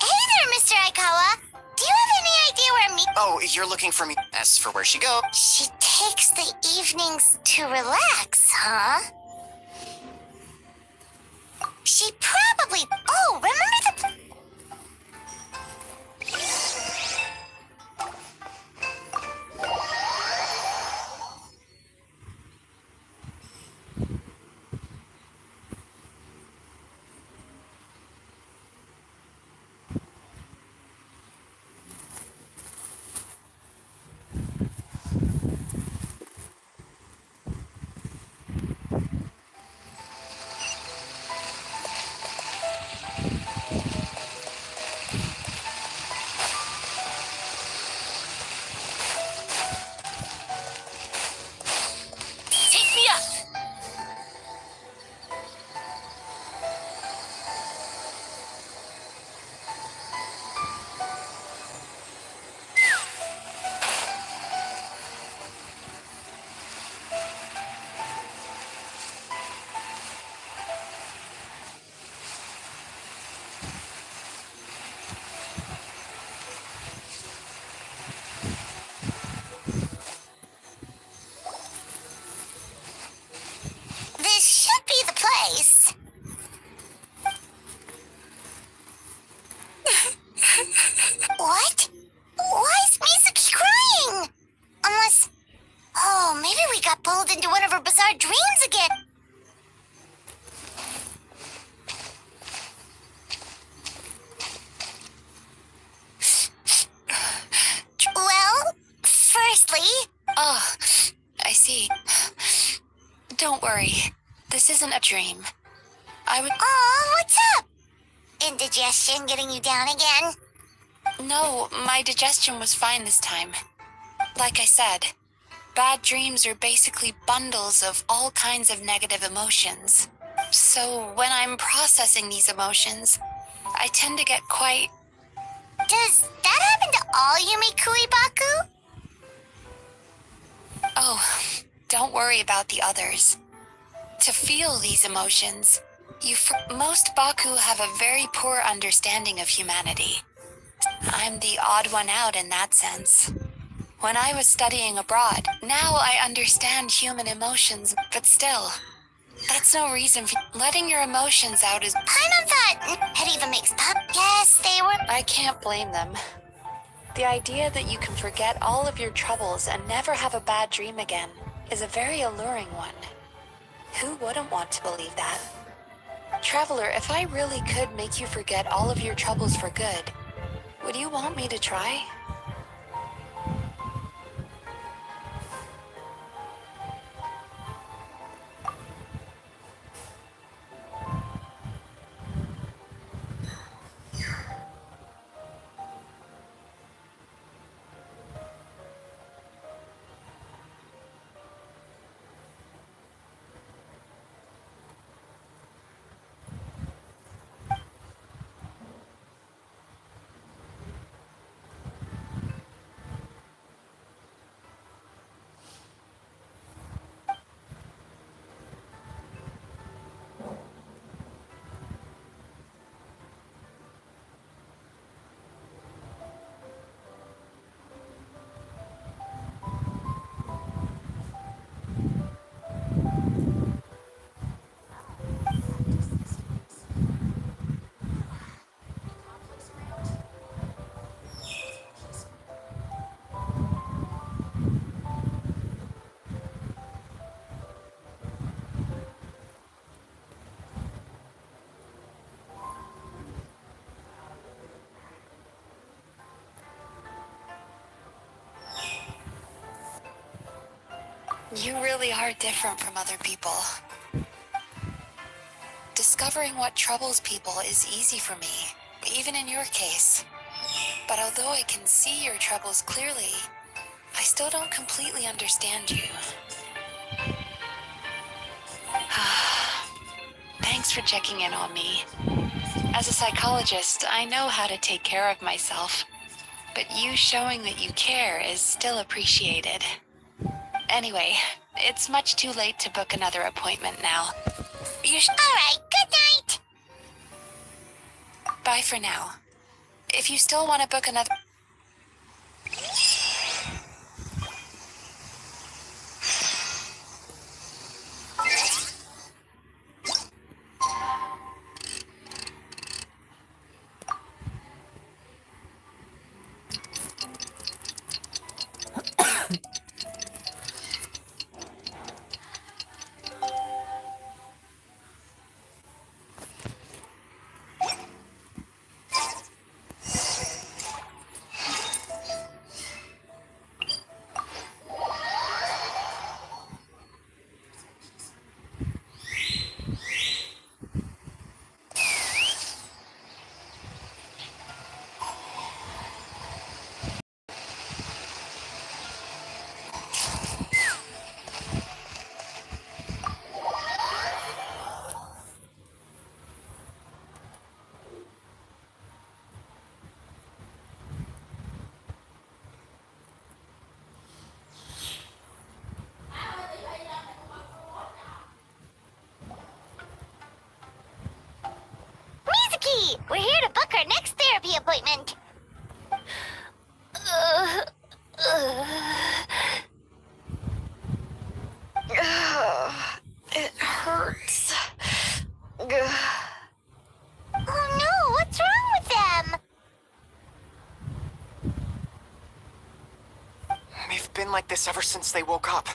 Hey there, Mr. Aikawa. Do you have any idea where me... Oh, you're looking for me. As for where she goes. She takes the evenings to relax, huh? She probably... Oh, remember the... Take me up! This should be the place. What? Why is Mizuki crying? Unless... Oh, maybe we got pulled into one of her bizarre dreams again. Well, firstly... Oh, I see. Don't worry. This isn't a dream. I would... Oh, what's up? Indigestion getting you down again? No, my digestion was fine this time. Like I said, bad dreams are basically bundles of all kinds of negative emotions. So when I'm processing these emotions, I tend to get quite... Does that happen to all Yume Kuibaku? Oh, don't worry about the others. To feel these emotions, most Baku have a very poor understanding of humanity. I'm the odd one out in that sense. When I was studying abroad, now I understand human emotions, but still, that's no reason for letting your emotions out is. Paimon thought it even makes pop. Yes, they were. I can't blame them. The idea that you can forget all of your troubles and never have a bad dream again is a very alluring one. Who wouldn't want to believe that? Traveler, if I really could make you forget all of your troubles for good, would you want me to try? You really are different from other people. Discovering what troubles people is easy for me, even in your case. But although I can see your troubles clearly, I still don't completely understand you. Thanks for checking in on me. As a psychologist, I know how to take care of myself, but you showing that you care is still appreciated. Anyway, it's much too late to book another appointment now. All right, good night. Bye for now. If you still want to book another... Mizuki, we're here to book our next therapy appointment. It hurts. Oh no, what's wrong with them? They've been like this ever since they woke up.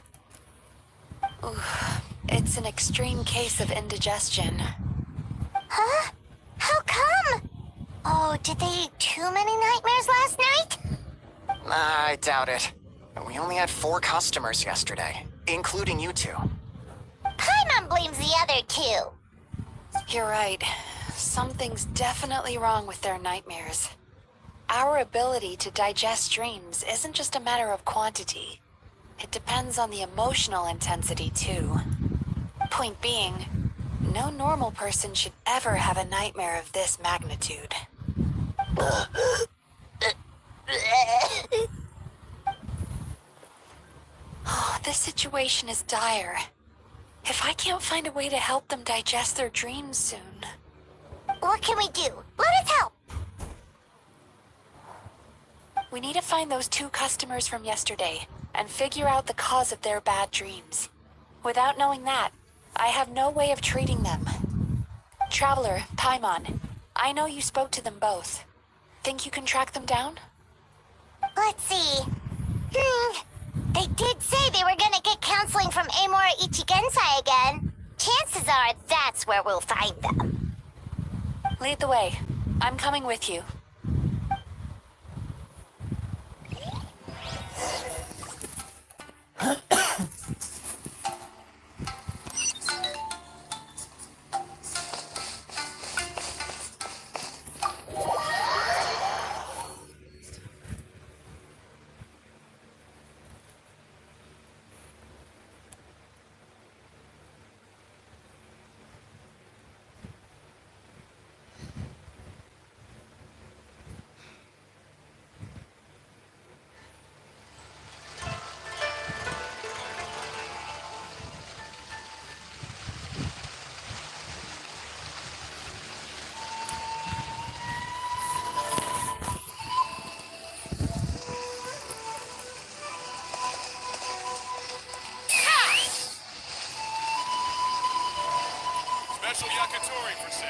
It's an extreme case of indigestion. Huh? How come? Oh, did they eat too many nightmares last night? I doubt it. We only had 4 customers yesterday, including you two. Paimon blames the other 2. You're right. Something's definitely wrong with their nightmares. Our ability to digest dreams isn't just a matter of quantity. It depends on the emotional intensity, too. Point being, no normal person should ever have a nightmare of this magnitude. Oh, this situation is dire. If I can't find a way to help them digest their dreams soon... What can we do? Let us help. We need to find those 2 customers from yesterday and figure out the cause of their bad dreams. Without knowing that, I have no way of treating them. Traveler, Paimon, I know you spoke to them both. Think you can track them down? Let's see. They did say they were gonna get counseling from Amora Ichigensai again. Chances are that's where we'll find them. Lead the way. I'm coming with you. Special yakitori for sale.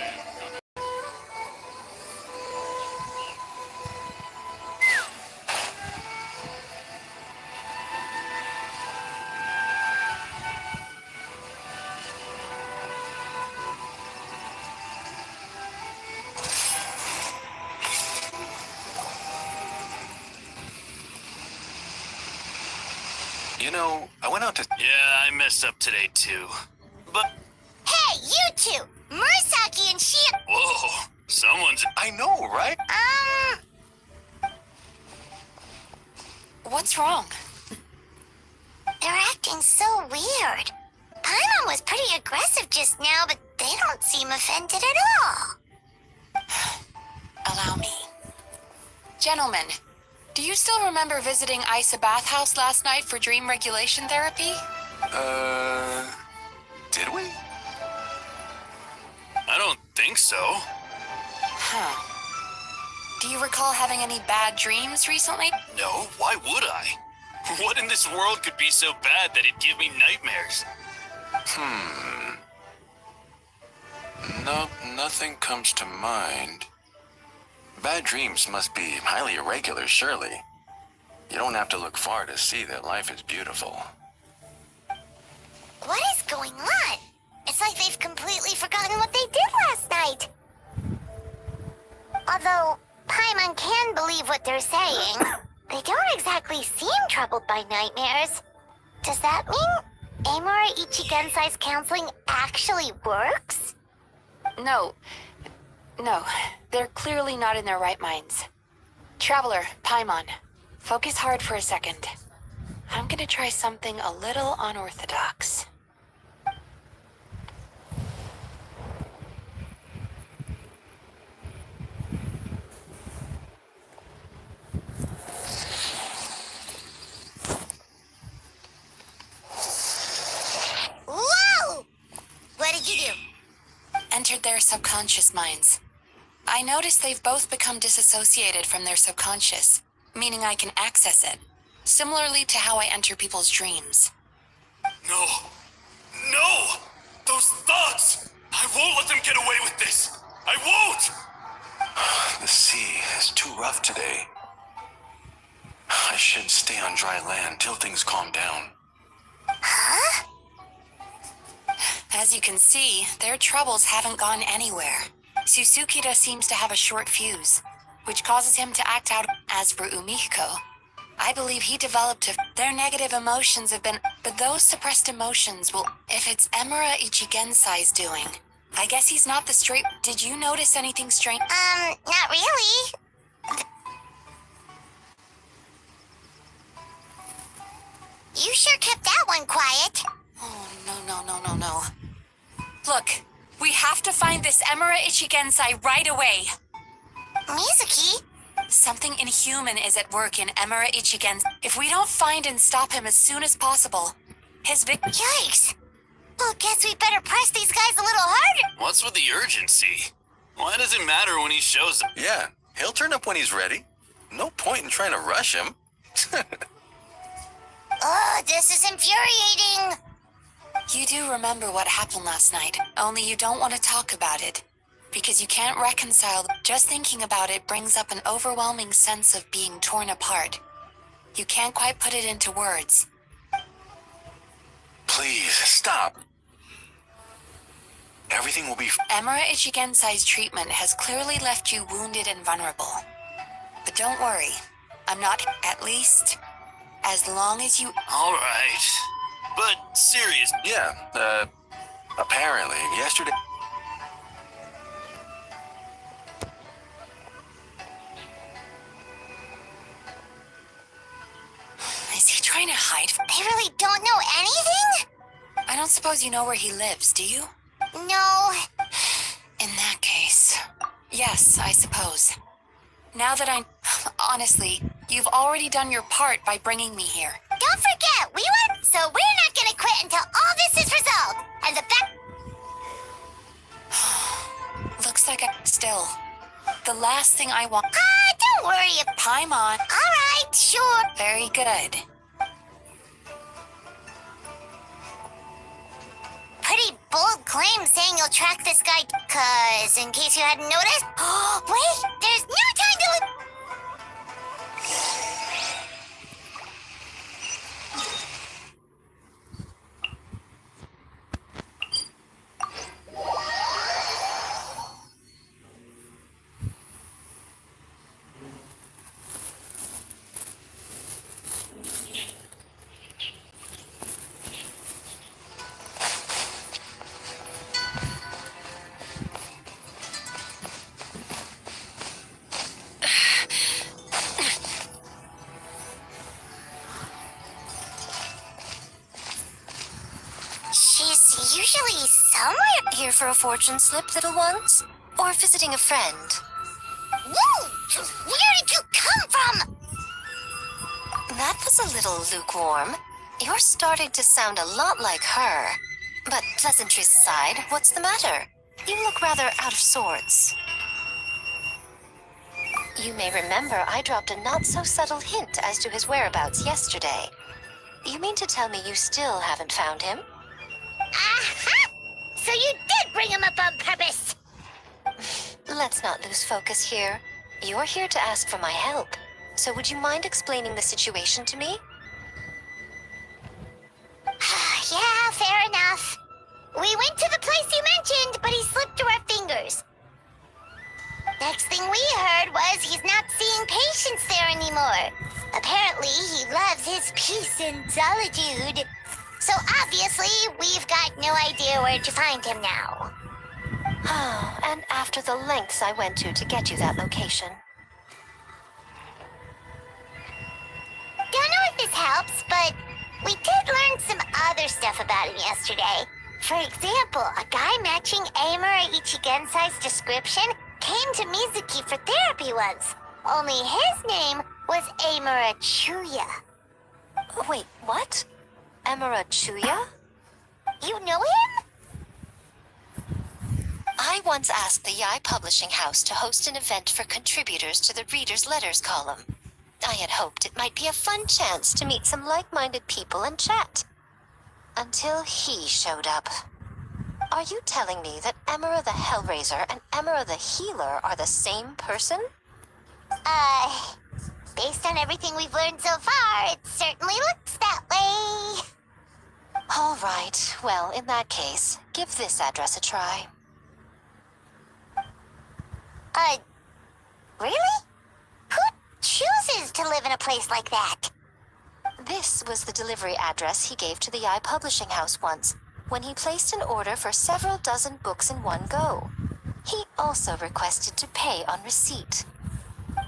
You know, I went out to... Yeah, I messed up today too. But, Hey, you two! Murasaki and she... whoa, someone's... I know, right? What's wrong? They're acting so weird. Paimon was pretty aggressive just now, but they don't seem offended at all. Allow me. Gentlemen, do you still remember visiting Isa Bathhouse last night for dream regulation therapy? Did we? I don't think so. Huh. Do you recall having any bad dreams recently? No, why would I? What in this world could be so bad that it'd give me nightmares? Nope, nothing comes to mind. Bad dreams must be highly irregular, surely. You don't have to look far to see that life is beautiful. What is going on? It's like they've completely forgotten what they did last night. Although, Paimon can believe what they're saying, they don't exactly seem troubled by nightmares. Does that mean Amora Ichigensai's counseling actually works? No. No, they're clearly not in their right minds. Traveler, Paimon, focus hard for a second. I'm gonna try something a little unorthodox. Whoa! What did you do? Entered their subconscious minds. I noticed they've both become disassociated from their subconscious, meaning I can access it, similarly to how I enter people's dreams. No. No! Those thoughts! I won't let them get away with this! I won't! The sea is too rough today. I should stay on dry land till things calm down. Huh? As you can see, their troubles haven't gone anywhere. Susukida seems to have a short fuse, which causes him to act out. As for Umihiko, I believe he developed their negative emotions have been, but those suppressed emotions will, if it's Emura Ichigensai's doing. I guess he's not the straight. Did you notice anything strange? Not really. You sure kept that one quiet. Oh, no. Look, we have to find this Emura Ichigensai right away. Mizuki? Something inhuman is at work in Emura Ichigensai. If we don't find and stop him as soon as possible, his victim... Yikes. Well, guess we better press these guys a little harder. What's with the urgency? Why does it matter when he shows up? Yeah, he'll turn up when he's ready. No point in trying to rush him. Ugh, this is infuriating. You do remember what happened last night, only you don't want to talk about it. Because you can't reconcile. Just thinking about it brings up an overwhelming sense of being torn apart. You can't quite put it into words. Please, stop. Everything will be Emira Ichigensai's treatment has clearly left you wounded and vulnerable. But don't worry, I'm not, at least, as long as you... All right. But serious. Yeah, apparently, yesterday... Is he trying to hide? They really don't know anything? I don't suppose you know where he lives, do you? No. In that case, yes, I suppose. Now that I'm... Honestly, you've already done your part by bringing me here. Don't forget, we won, so we're not gonna quit until all this is resolved. And the fact... Looks like still. The last thing I want... don't worry. Time on. All right, sure. Very good. Pretty bold claim saying you'll track this guy, 'cause in case you hadn't noticed... Wait, there's no time to... She's usually somewhere... Here for a fortune slip, little ones? Or visiting a friend? Whoa! Where did you come from? That was a little lukewarm. You're starting to sound a lot like her. But pleasantries aside, what's the matter? You look rather out of sorts. You may remember I dropped a not-so-subtle hint as to his whereabouts yesterday. You mean to tell me you still haven't found him? Aha! So you did bring him up on purpose. Let's not lose focus here. You're here to ask for my help. So would you mind explaining the situation to me? Yeah, fair enough. We went to the place you mentioned, but he slipped through our fingers. Next thing we heard was he's not seeing patients there anymore. Apparently, he loves his peace and solitude. So obviously, we've got no idea where to find him now. Oh, and after the lengths I went to get you that location. Don't know if this helps, but we did learn some other stuff about him yesterday. For example, a guy matching Amura Ichigensai's description came to Mizuki for therapy once. Only his name was Amura Chuya. Wait, what? Emira Chuya? You know him? I once asked the Yai Publishing House to host an event for contributors to the Reader's Letters column. I had hoped it might be a fun chance to meet some like-minded people and chat. Until he showed up. Are you telling me that Emira the Hellraiser and Emira the Healer are the same person? Based on everything we've learned so far, it certainly looks that way. All right. Well, in that case, give this address a try. Really? Who chooses to live in a place like that? This was the delivery address he gave to the Yai Publishing House once, when he placed an order for several dozen books in one go. He also requested to pay on receipt.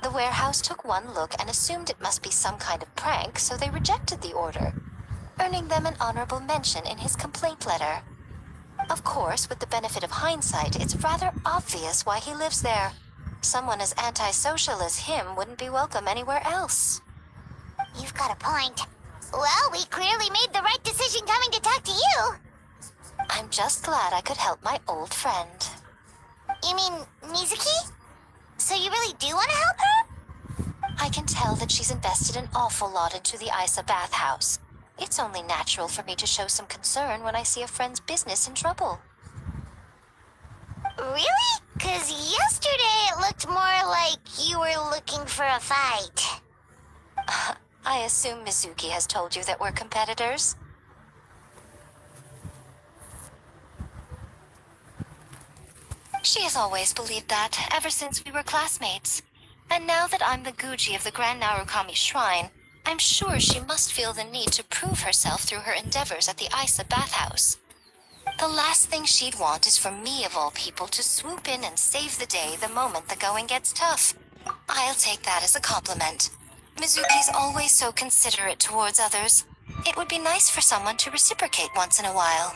The warehouse took one look and assumed it must be some kind of prank, so they rejected the order, earning them an honorable mention in his complaint letter. Of course, with the benefit of hindsight, it's rather obvious why he lives there. Someone as antisocial as him wouldn't be welcome anywhere else. You've got a point. Well, we clearly made the right decision coming to talk to you. I'm just glad I could help my old friend. You mean Mizuki? So you really do want to help her? I can tell that she's invested an awful lot into the Isa bathhouse. It's only natural for me to show some concern when I see a friend's business in trouble. Really? 'Cause yesterday it looked more like you were looking for a fight. I assume Mizuki has told you that we're competitors? She has always believed that, ever since we were classmates. And now that I'm the Guji of the Grand Narukami Shrine, I'm sure she must feel the need to prove herself through her endeavors at the Isa bathhouse. The last thing she'd want is for me, of all people, to swoop in and save the day the moment the going gets tough. I'll take that as a compliment. Mizuki's always so considerate towards others. It would be nice for someone to reciprocate once in a while.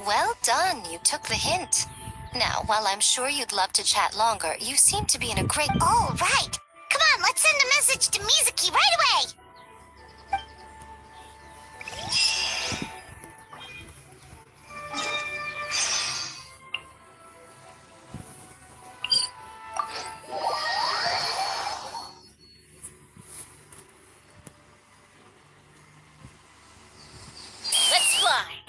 Well done, you took the hint. Now, while I'm sure you'd love to chat longer, you seem to be in a great... Oh, right. Come on, let's send a message to Mizuki right away. Let's fly.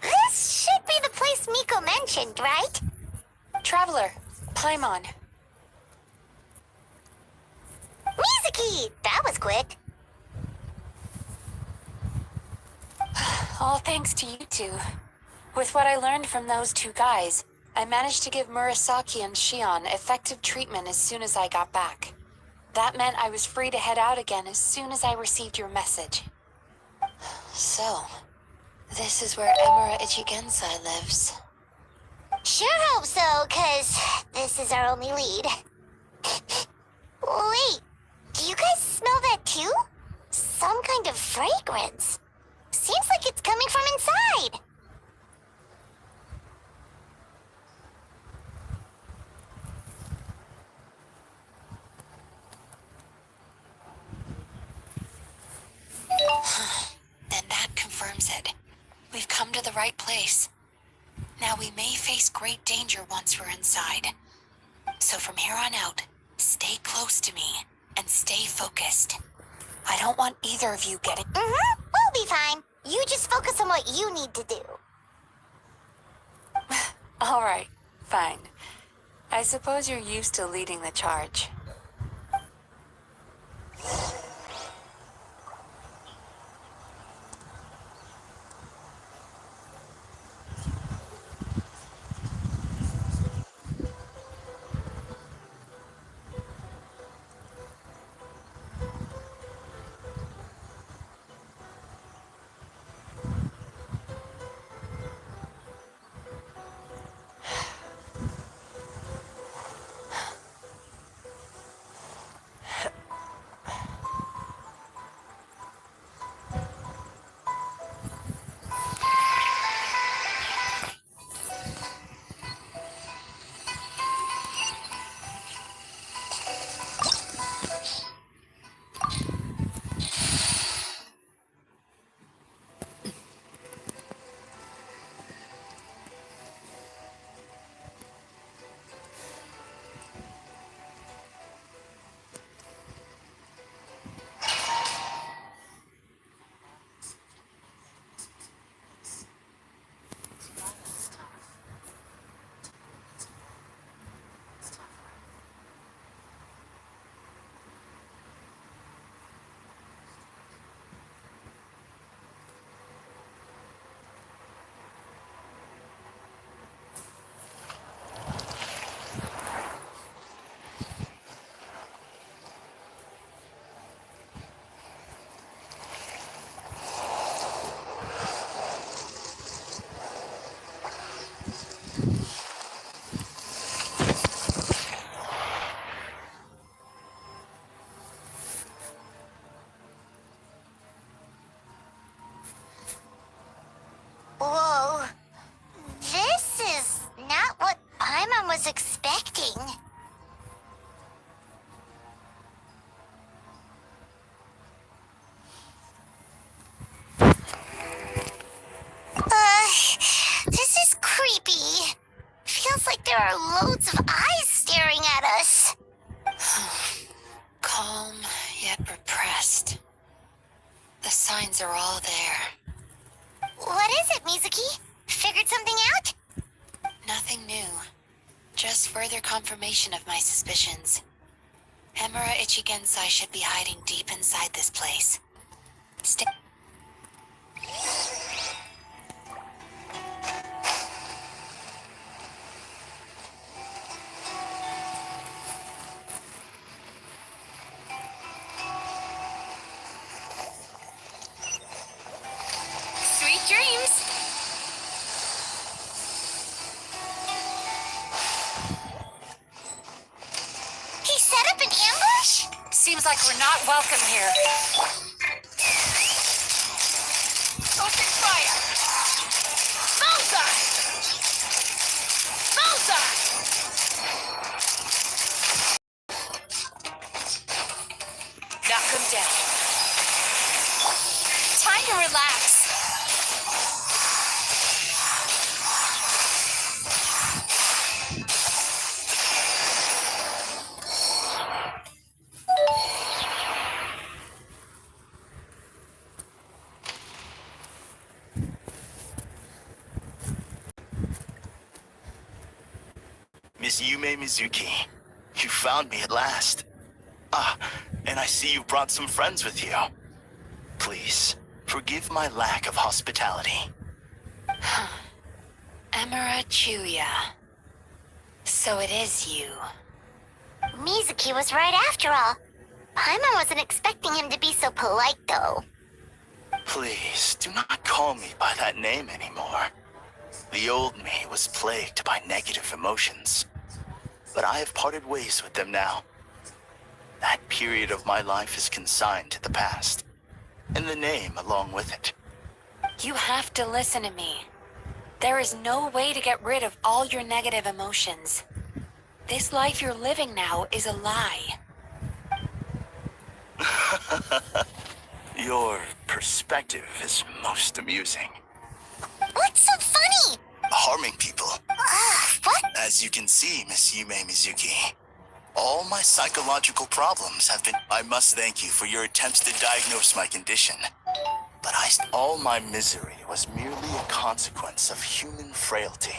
This should be the place Miko mentioned, right? Traveler, Paimon. Mizuki! That was quick. All thanks to you two. With what I learned from those two guys, I managed to give Murasaki and Shion effective treatment as soon as I got back. That meant I was free to head out again as soon as I received your message. So, this is where Emura Ichigensai lives. Sure hope so, 'cause this is our only lead. Wait, do you guys smell that too? Some kind of fragrance. Seems like it's coming from inside. Then that confirms it. We've come to the right place. Now we may face great danger once we're inside. So from here on out, stay close to me and stay focused. I don't want either of you getting... We'll be fine. You just focus on what you need to do. All right, fine. I suppose you're used to leading the charge. was expecting. This is creepy. Feels like there are loads of eyes staring at us. Calm, yet repressed. The signs are all there. What is it, Mizuki? Figured something out? Nothing new. Just further confirmation of my suspicions. Hemura Ichigensai should be hiding deep inside this place. Sweet dreams! He set up an ambush? Seems like we're not welcome here. Open fire! Bullseye! Bullseye! Knock him down. Time to relax. Miss Yume Mizuki, you found me at last. Ah, and I see you brought some friends with you. Please, forgive my lack of hospitality. Emira Chuya. So it is you. Mizuki was right after all. Paimon wasn't expecting him to be so polite, though. Please, do not call me by that name anymore. The old me was plagued by negative emotions, but I have parted ways with them now. That period of my life is consigned to the past, and the name along with it. You have to listen to me. There is no way to get rid of all your negative emotions. This life you're living now is a lie. Your perspective is most amusing. What's so funny? Harming people. What? As you can see, Miss Yume Mizuki, all my psychological problems have been... I must thank you for your attempts to diagnose my condition. But all my misery was merely a consequence of human frailty.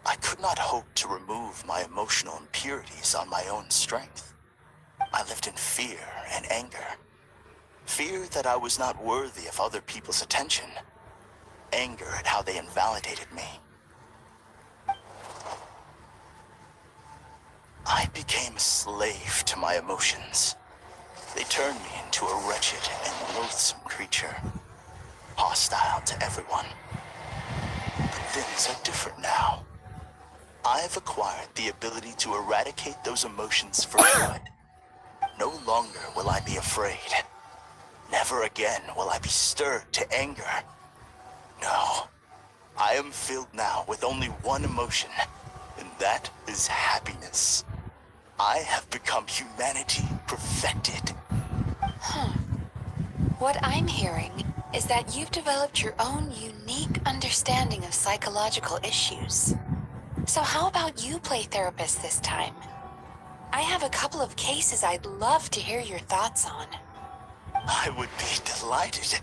I could not hope to remove my emotional impurities on my own strength. I lived in fear and anger. Fear that I was not worthy of other people's attention. Anger at how they invalidated me. I became a slave to my emotions. They turned me into a wretched and loathsome creature, hostile to everyone. But things are different now. I've acquired the ability to eradicate those emotions for good. No longer will I be afraid. Never again will I be stirred to anger. No, I am filled now with only one emotion, and that is happiness. I have become humanity perfected. What I'm hearing is that you've developed your own unique understanding of psychological issues. So how about you play therapist this time? I have a couple of cases I'd love to hear your thoughts on. I would be delighted.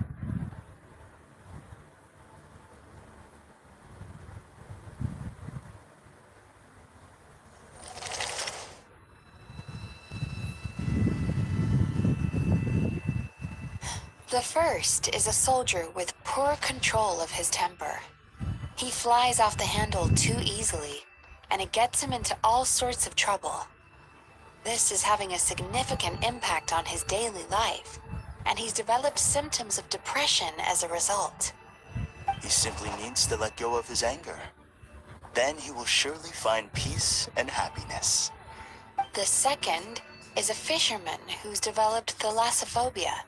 The first is a soldier with poor control of his temper. He flies off the handle too easily, and it gets him into all sorts of trouble. This is having a significant impact on his daily life, and he's developed symptoms of depression as a result. He simply needs to let go of his anger. Then he will surely find peace and happiness. The second is a fisherman who's developed thalassophobia.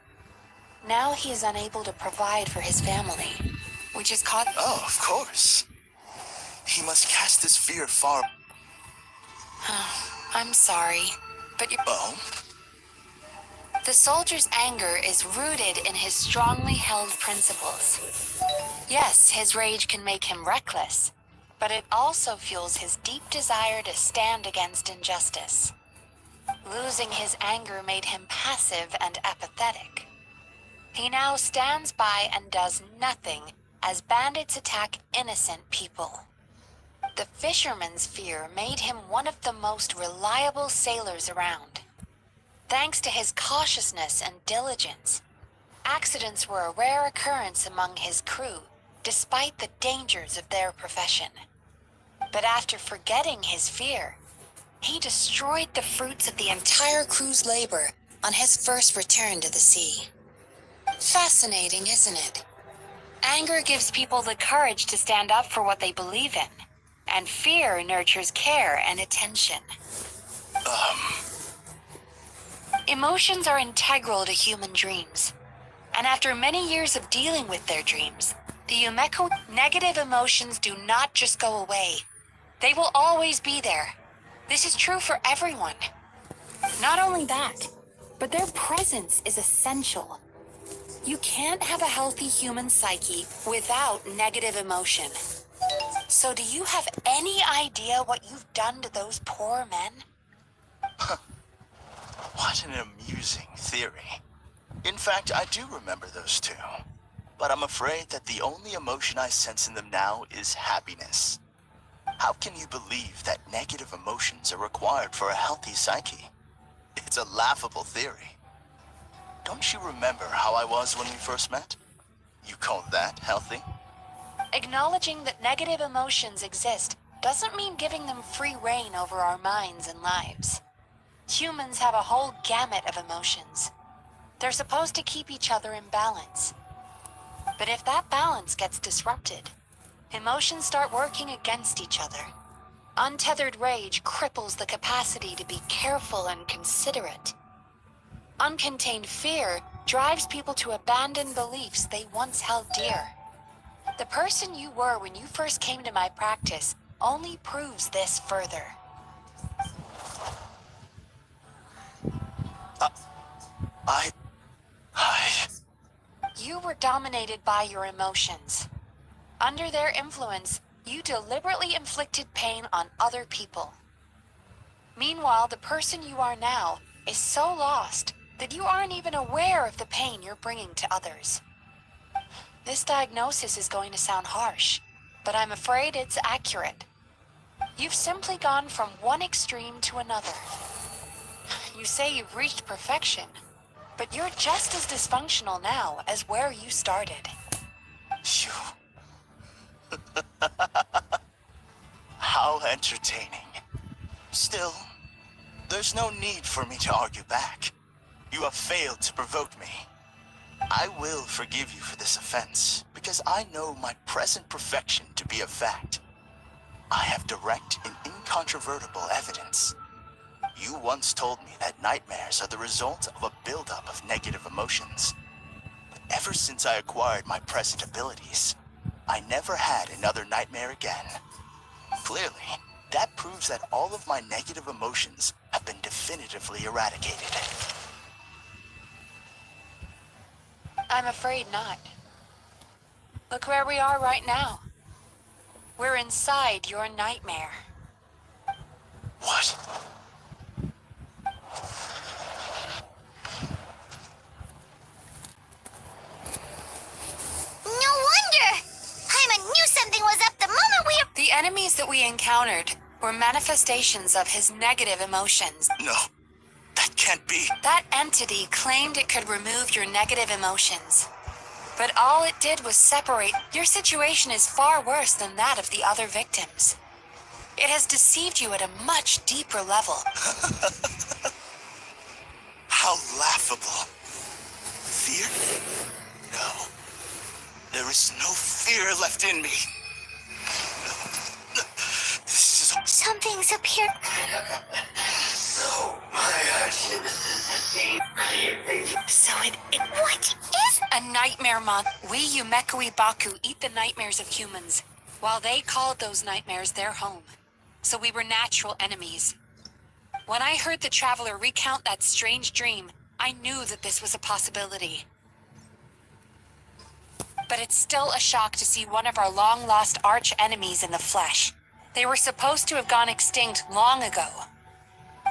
Now he is unable to provide for his family, which is caught... Oh, of course. He must cast his fear far. I'm sorry, but Oh? the soldier's anger is rooted in his strongly held principles. Yes, his rage can make him reckless, but it also fuels his deep desire to stand against injustice. Losing his anger made him passive and apathetic. He now stands by and does nothing as bandits attack innocent people. The fisherman's fear made him one of the most reliable sailors around. Thanks to his cautiousness and diligence, accidents were a rare occurrence among his crew, despite the dangers of their profession. But after forgetting his fear, he destroyed the fruits of the entire crew's labor on his first return to the sea. Fascinating, isn't it? Anger gives people the courage to stand up for what they believe in, and fear nurtures care and attention. Emotions are integral to human dreams, and after many years of dealing with their dreams, the Yumeko negative emotions do not just go away. They will always be there. This is true for everyone. Not only that, but their presence is essential. You can't have a healthy human psyche without negative emotion. So do you have any idea what you've done to those poor men? What an amusing theory. In fact, I do remember those two. But I'm afraid that the only emotion I sense in them now is happiness. How can you believe that negative emotions are required for a healthy psyche? It's a laughable theory. Don't you remember how I was when we first met? You call that healthy? Acknowledging that negative emotions exist doesn't mean giving them free rein over our minds and lives. Humans have a whole gamut of emotions. They're supposed to keep each other in balance. But if that balance gets disrupted, emotions start working against each other. Untethered rage cripples the capacity to be careful and considerate. Uncontained fear drives people to abandon beliefs they once held dear. The person you were when you first came to my practice only proves this further. You were dominated by your emotions. Under their influence, you deliberately inflicted pain on other people. Meanwhile, the person you are now is so lost that you aren't even aware of the pain you're bringing to others. This diagnosis is going to sound harsh, but I'm afraid it's accurate. You've simply gone from one extreme to another. You say you've reached perfection, but you're just as dysfunctional now as where you started. You... How entertaining. Still, there's no need for me to argue back. You have failed to provoke me. I will forgive you for this offense, because I know my present perfection to be a fact. I have direct and incontrovertible evidence. You once told me that nightmares are the result of a buildup of negative emotions. But ever since I acquired my present abilities, I never had another nightmare again. Clearly, that proves that all of my negative emotions have been definitively eradicated. I'm afraid not. Look where we are right now. We're inside your nightmare. What? No wonder! Hyman knew something was up the moment we... The enemies that we encountered were manifestations of his negative emotions. No, that can't be. That entity claimed it could remove your negative emotions. But all it did was separate. Your situation is far worse than that of the other victims. It has deceived you at a much deeper level. How laughable. Fear? No. There is no fear left in me. This is... Something's up here. So it what is a nightmare month? We Yumekoi Baku eat the nightmares of humans, while they called those nightmares their home. So we were natural enemies, When I heard the Traveler recount that strange dream, I knew that this was a possibility. But it's still a shock to see one of our long-lost arch-enemies in the flesh. They were supposed to have gone extinct long ago.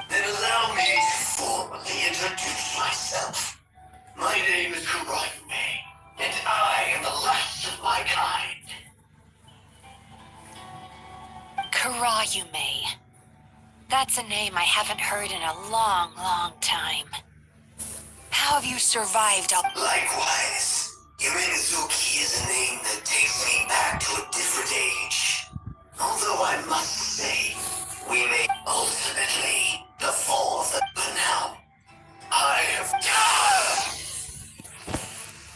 Then allow me to formally introduce myself. My name is Kurayume, and I am the last of my kind. Kurayume. That's a name I haven't heard in a long, long time. How have you survived all— Likewise, Yumezuki is a name that takes me back to a different age. Although I must say, we may ultimately the fall of the— But now, I have—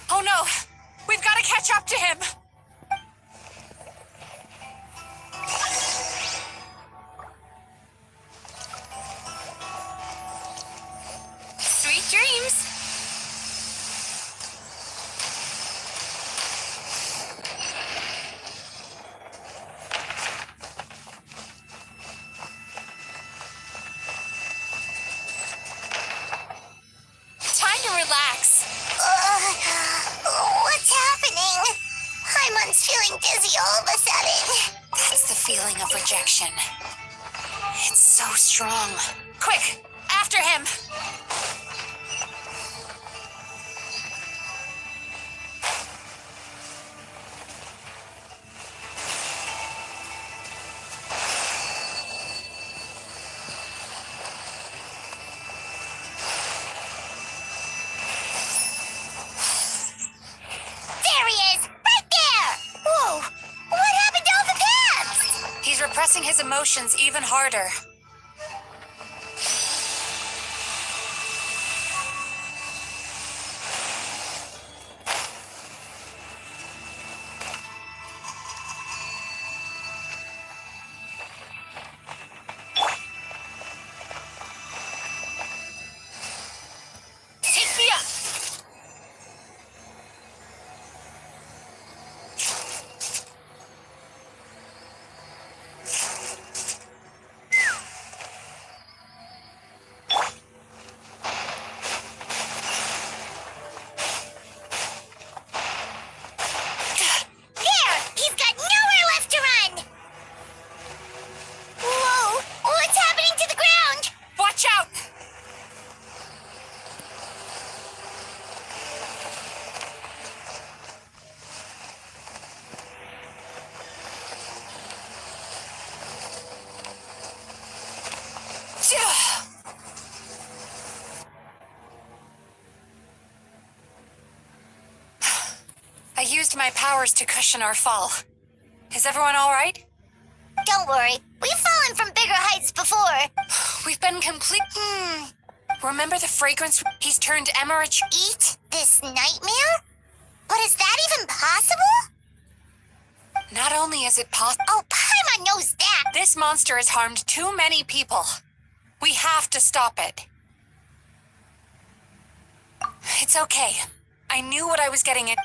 Oh no! We've got to catch up to him! Sweet dreams! Time to relax. What's happening? Paimon's feeling dizzy all of a sudden. That's the feeling of rejection. It's so strong. Quick! After him! There he is! Right there! Whoa! What happened to all the paths? He's repressing his emotions even harder. Take me up! There! He's got nowhere left to run! Whoa! What's happening to the ground? Watch out! I used my powers to cushion our fall. Is everyone all right? Don't worry. We've fallen from bigger heights before. We've been complete. Remember the fragrance? He's turned Emerich. Eat this nightmare? But is that even possible? Not only is it possible, Oh, Paimon knows that. this monster has harmed too many people. We have to stop it. It's okay. I knew what I was getting at.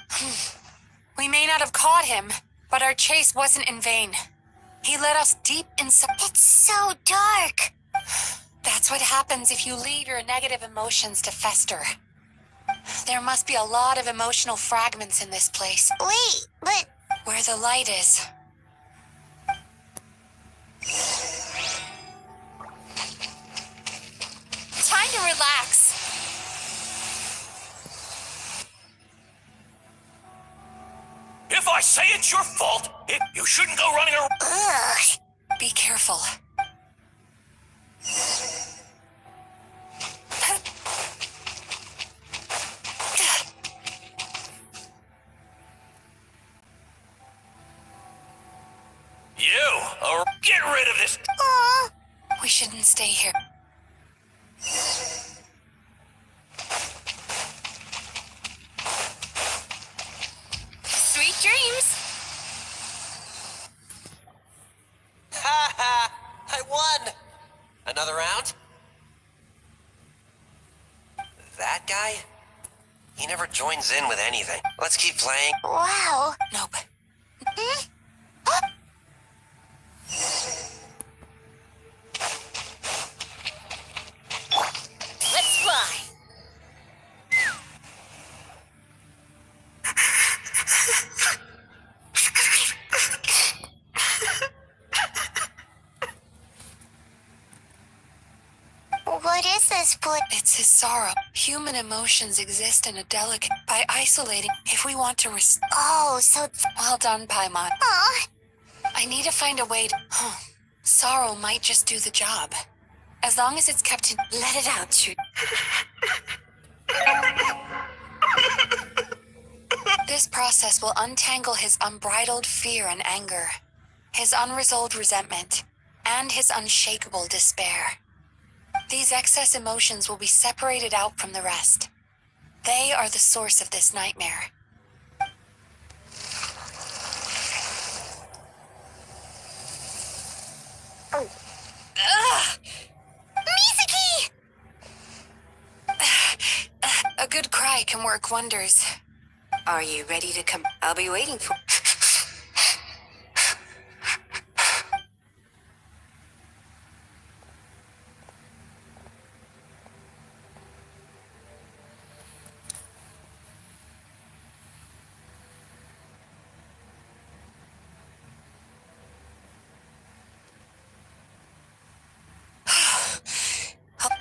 We may not have caught him, but our chase wasn't in vain. He led us deep inside. It's so dark. That's what happens if you leave your negative emotions to fester. There must be a lot of emotional fragments in this place. Wait, but Where the light is. Time to relax. If I say it's your fault, you shouldn't go running around. ugh. Be careful. You, or get rid of this. Aw. We shouldn't stay here. Sweet dreams. Ha ha! I won! Another round? That guy? He never joins in with anything. Let's keep playing. Wow. Nope. Hmm? this place? It's his sorrow. Human emotions exist in a delicate... By isolating, if we want to Oh, so... Well done, Paimon. Oh, I need to find a way to... Sorrow might just do the job. As long as it's kept in... Let it out, shoot. This process will untangle his unbridled fear and anger, his unresolved resentment, and his unshakable despair. These excess emotions will be separated out from the rest. They are the source of this nightmare. Misaki! A good cry can work wonders. Are you ready to come? I'll be waiting for...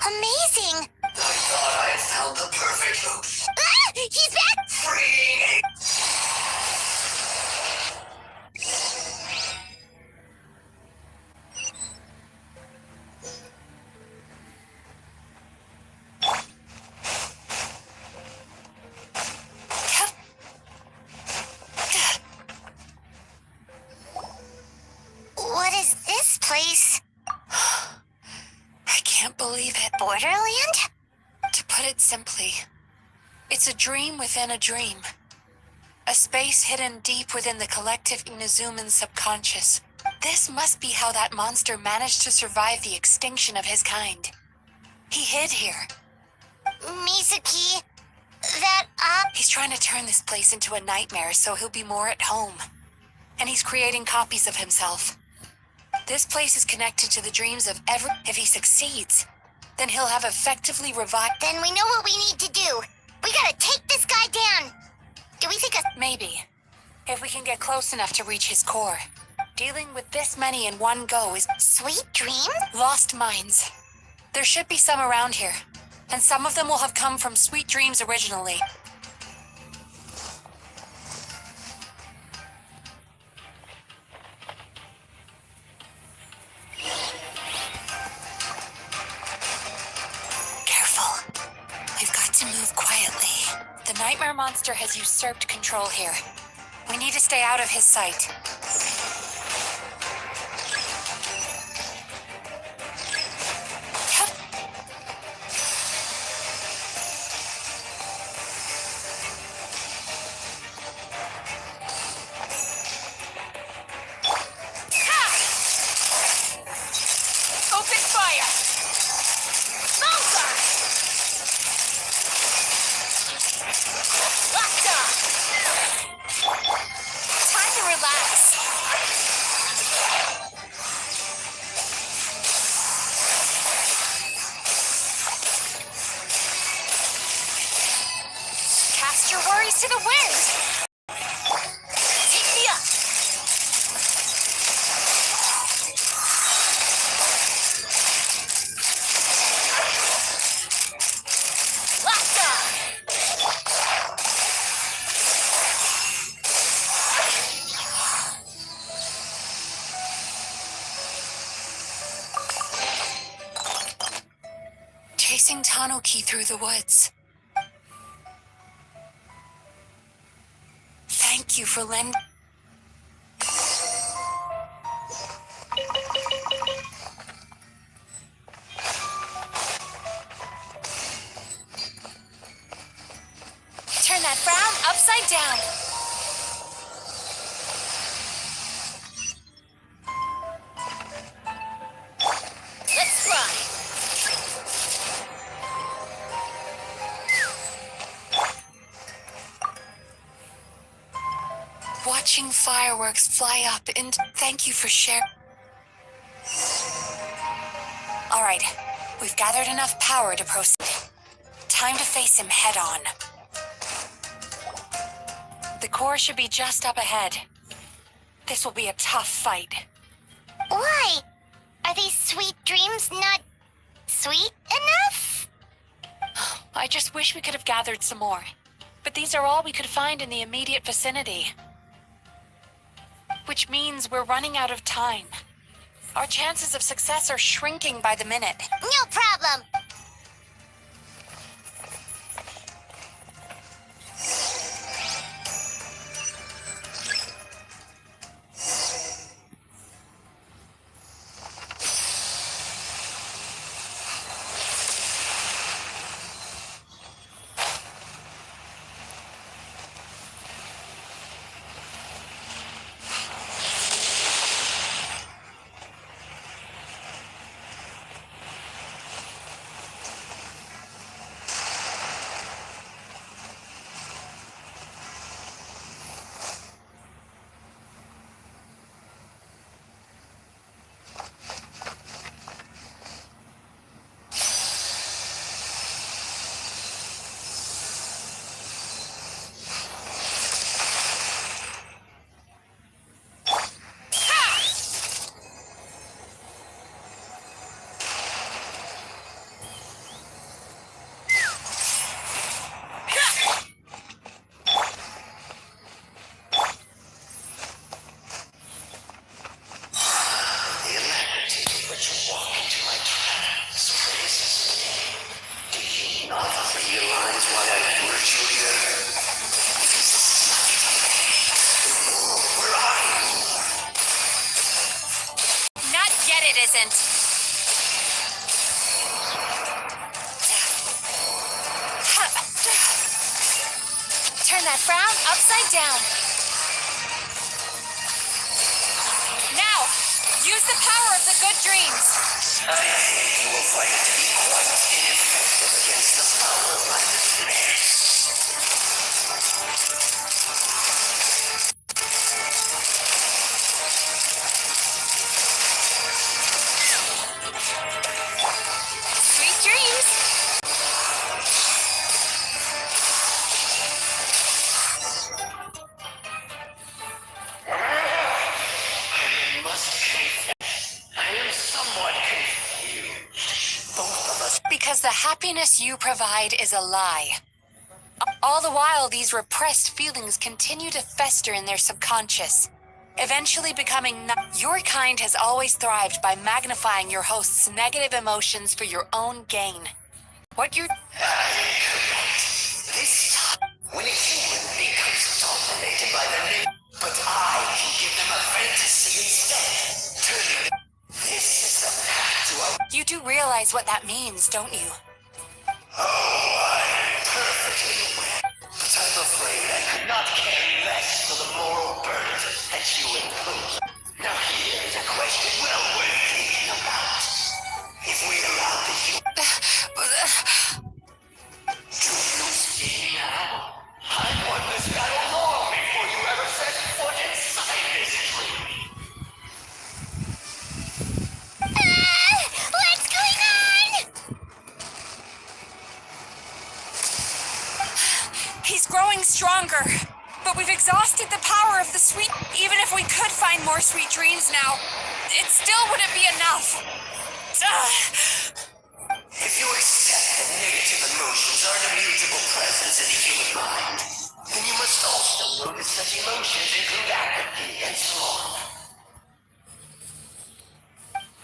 Amazing! I thought I had found the perfect host. Ah! He's back! Freeing What is this place? I can't believe it. Borderland? To put it simply, it's a dream within a dream. A space hidden deep within the collective Inazuman subconscious. This must be how that monster managed to survive the extinction of his kind. He hid here. Misaki, He's trying to turn this place into a nightmare so he'll be more at home. And he's creating copies of himself. This place is connected to the dreams of every... If he succeeds, then he'll have effectively revived... Then we know what we need to do. We gotta take this guy down. Do we think Maybe. If we can get close enough to reach his core. Dealing with this many in one go is... Sweet dreams? Lost minds. There should be some around here. And some of them will have come from Sweet Dreams originally. Careful. We've got to move quietly. The Nightmare Monster has usurped control here. We need to stay out of his sight. Open fire! Bullseye! Lockdown! Time to relax. Cast your worries to the wind! Take me up! Chasing Tanuki through the woods. Thank you for Turn that frown upside down. Let's fly. Watching fireworks fly up and thank you for sharing. All right, we've gathered enough power to proceed. Time to face him head on. The core should be just up ahead. This will be a tough fight. Why? Are these sweet dreams not sweet enough? I just wish we could have gathered some more. But these are all we could find in the immediate vicinity. Which means we're running out of time. Our chances of success are shrinking by the minute. No problem. Not yet, it isn't. Turn that frown upside down. Now, use the power of the good dreams. I think you will find it to be quite ineffective against the power of my nightmares. Sweet dreams. I must confess, I am somewhat confused. Both of us. Because the happiness you provide is a lie. All the while, these repressed feelings continue to fester in their subconscious, eventually becoming your kind has always thrived by magnifying your host's negative emotions for your own gain. What you're... This time, when a human becomes dominated by the new, but I can give them a fantasy instead. Turning this is the path to a... You do realize what that means, don't you? Oh, I'm perfectly aware. But I'm afraid I could not care less for the moral burden that you impose. Now here is a question well worth thinking about. If we allow the human... Do you see now? I won this battle long before you ever set foot inside this tree. What's going on? He's growing stronger, but we've exhausted the power of the sweet... Even if we could find more sweet dreams now, it still wouldn't be enough. If you accept that negative emotions are an immutable presence in the human mind, then you must also notice such emotions include apathy and sloth.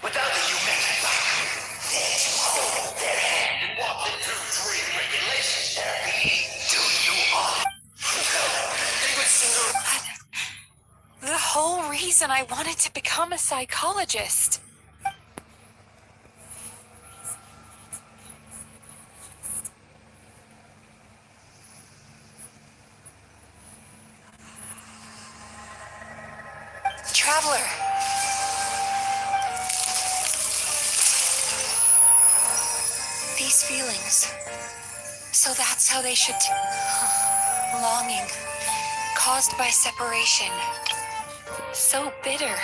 Without the humane doctor, there to hold their hand and walk them through dream regulation therapy, do you honor? They would sooner... The whole reason I wanted to become a psychologist. Traveler. These feelings. So that's how they should... Longing. Caused by separation. So bitter.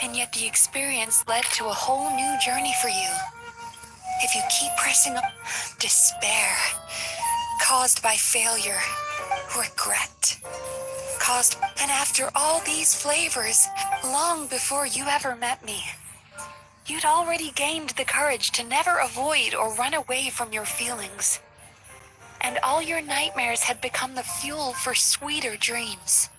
And yet the experience led to a whole new journey for you. If you keep pressing up... Despair. Caused by failure. Regret. Caused... And after all these flavors, long before you ever met me, you'd already gained the courage to never avoid or run away from your feelings. and all your nightmares had become the fuel for sweeter dreams.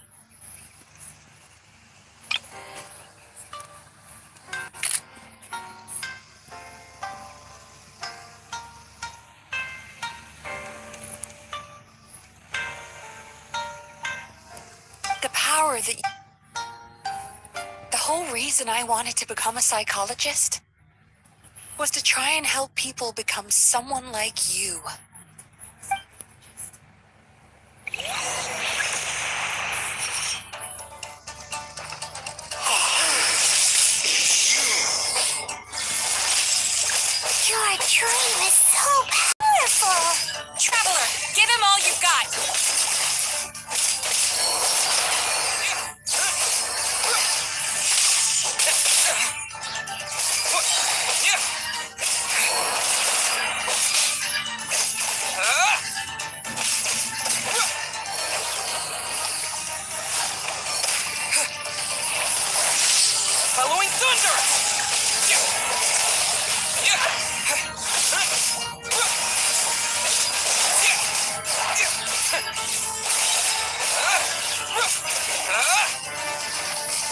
The power that... The whole reason I wanted to become a psychologist was to try and help people become someone like you. Your dream is so powerful. Traveler, give him all you've got! Following thunder!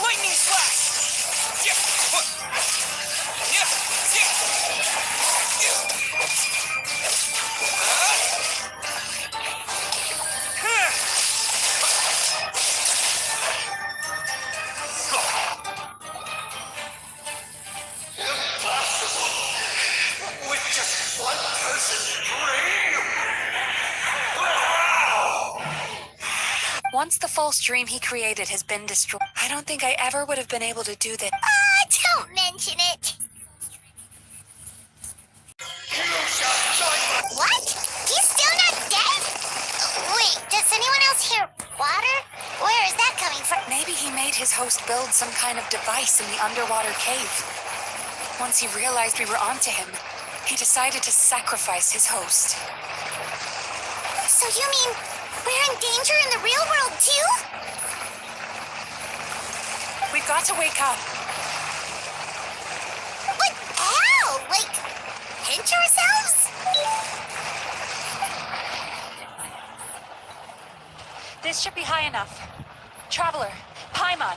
Lightning slash! With just one person's dream! Once the false dream he created has been destroyed, I don't think I ever would have been able to do that. Don't mention it. What? He's still not dead? Wait, does anyone else hear water? Where is that coming from? Maybe he made his host build some kind of device in the underwater cave. Once he realized we were onto him, he decided to sacrifice his host. So you mean we're in danger in the real world too? We've got to wake up. But how? Like, pinch ourselves? This should be high enough. Traveler, Paimon,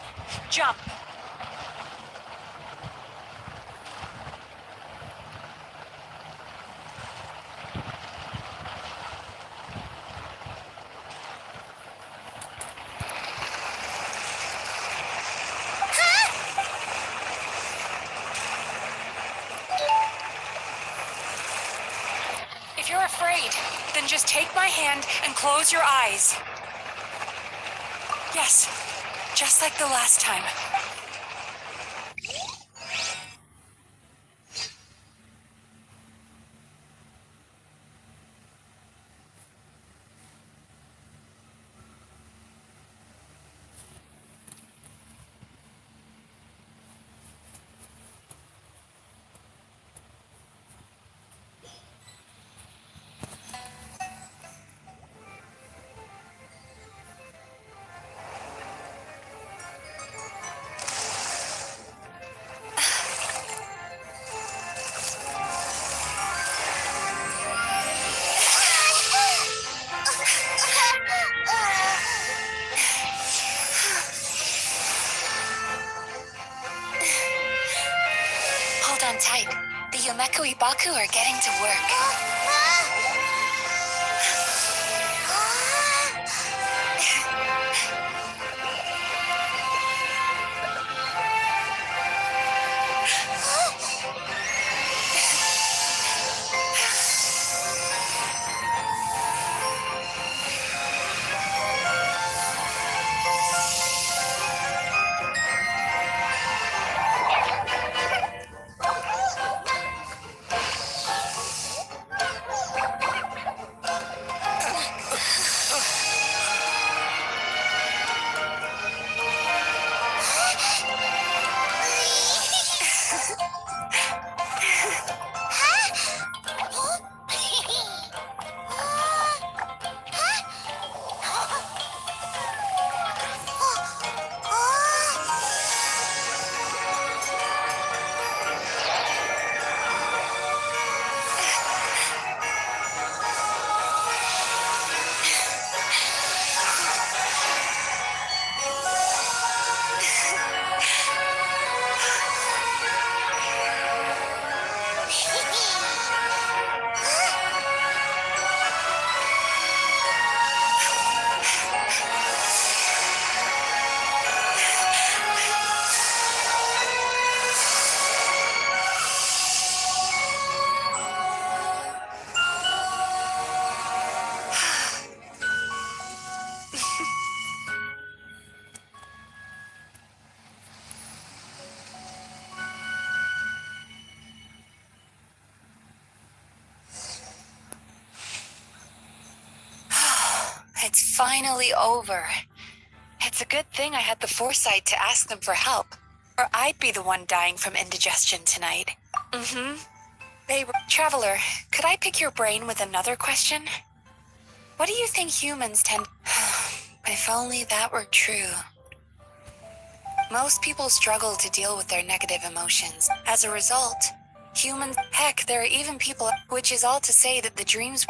jump. If you're afraid, then just take my hand and close your eyes. Yes, just like the last time. Hold on tight. The Yomeku Ibaku are getting to work. finally over. It's a good thing I had the foresight to ask them for help, or I'd be the one dying from indigestion tonight. Hey, Traveler, could I pick your brain with another question? What do you think humans tend... If only that were true. Most people struggle to deal with their negative emotions. As a result, humans... Heck, there are even people... Which is all to say that the dreams...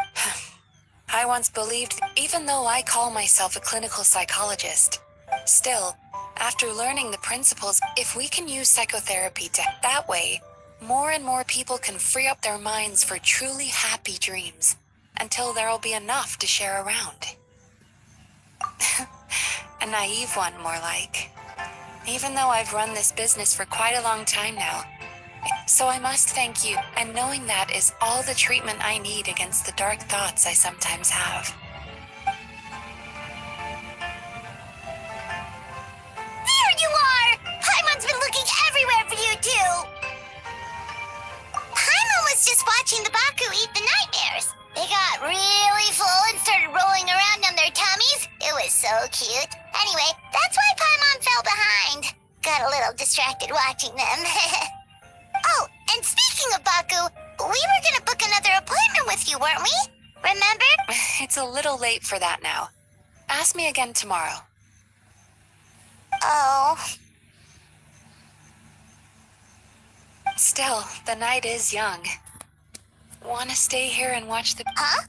I once believed, even though I call myself a clinical psychologist. Still, after learning the principles, if we can use psychotherapy to... That way, more and more people can free up their minds for truly happy dreams, until there'll be enough to share around. A naive one, more like. Even though I've run this business for quite a long time now. So I must thank you, and knowing that is all the treatment I need against the dark thoughts I sometimes have. There you are! Paimon's been looking everywhere for you, too! Paimon was just watching the Baku eat the nightmares. They got really full and started rolling around on their tummies. It was so cute. Anyway, that's why Paimon fell behind. Got a little distracted watching them. Oh, and speaking of Baku, we were gonna book another appointment with you, weren't we? Remember? It's a little late for that now. Ask me again tomorrow. Oh. Still, the night is young. Want to stay here and watch the... Huh?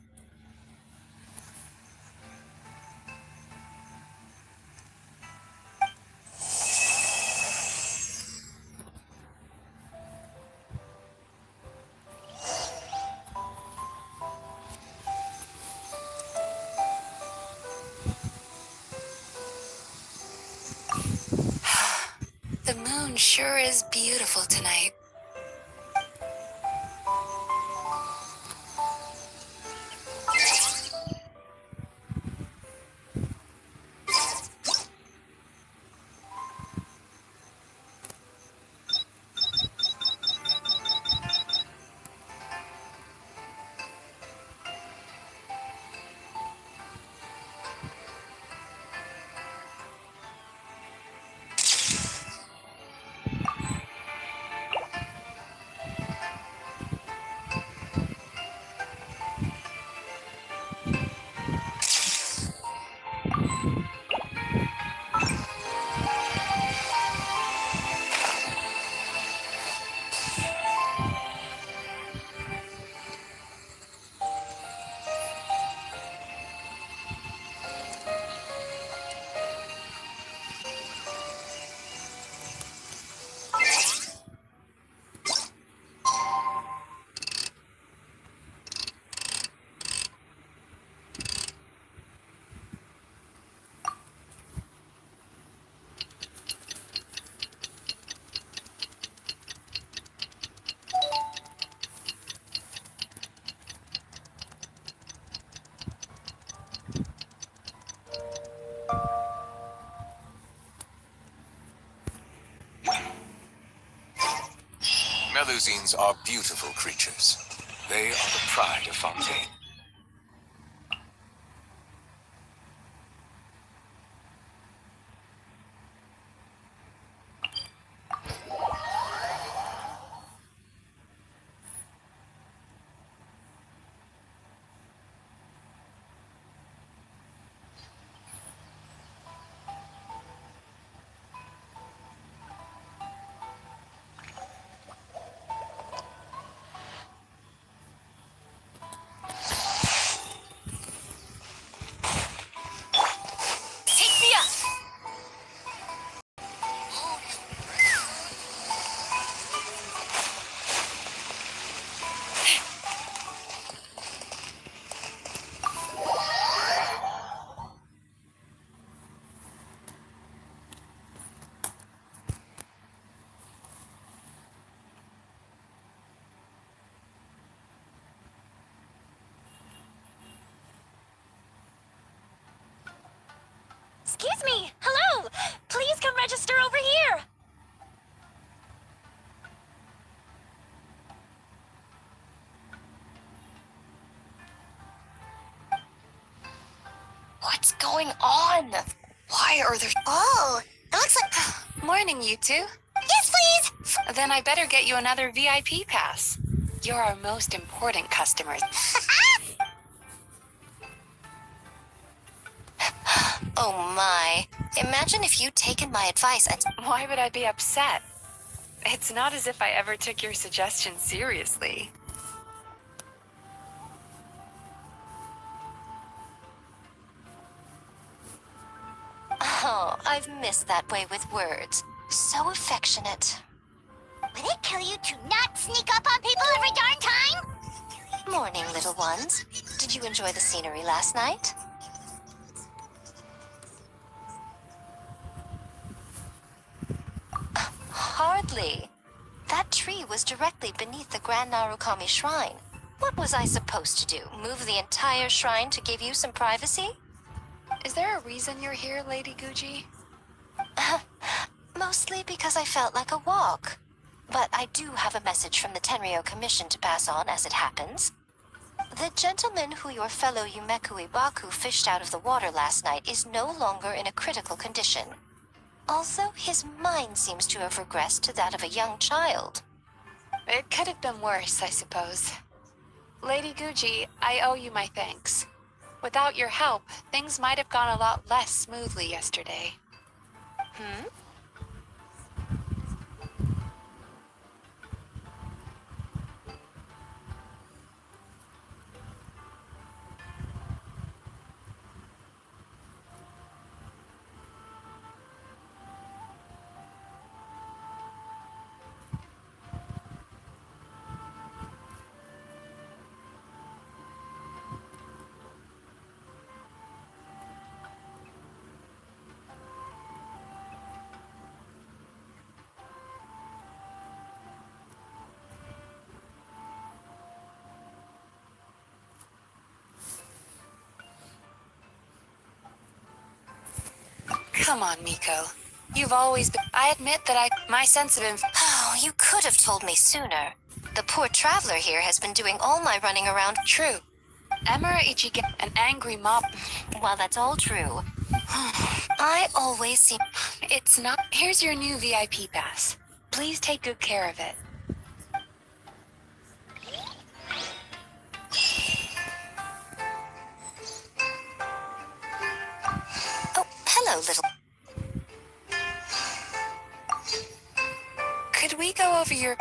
The moon sure is beautiful tonight. Melusines are beautiful creatures. They are the pride of Fontaine. going on? Why are there... Oh, it looks like... Morning, you two. Yes, please! Then I better get you another VIP pass. You're our most important customers. Oh my. Imagine if you'd taken my advice and... Why would I be upset? It's not as if I ever took your suggestion seriously. Oh, I've missed that way with words. So affectionate. Would it kill you to not sneak up on people every darn time? Morning, little ones. Did you enjoy the scenery last night? Hardly. That tree was directly beneath the Grand Narukami Shrine. What was I supposed to do? Move the entire shrine to give you some privacy? Is there a reason you're here, Lady Guji? Mostly because I felt like a walk. But I do have a message from the Tenryo Commission to pass on as it happens. The gentleman who your fellow Yumeku Ibaku fished out of the water last night is no longer in a critical condition. Also, his mind seems to have regressed to that of a young child. It could have been worse, I suppose. Lady Guji, I owe you my thanks. Without your help, things might have gone a lot less smoothly yesterday. Come on, Miko. You've always been... I admit that my sense of Oh, you could have told me sooner. The poor traveler here has been doing all my running around. True. Emira Ichige, an angry mob... While that's all true, I always seem... It's not... Here's your new VIP pass. Please take good care of it. Oh, hello, little... Could we go over your...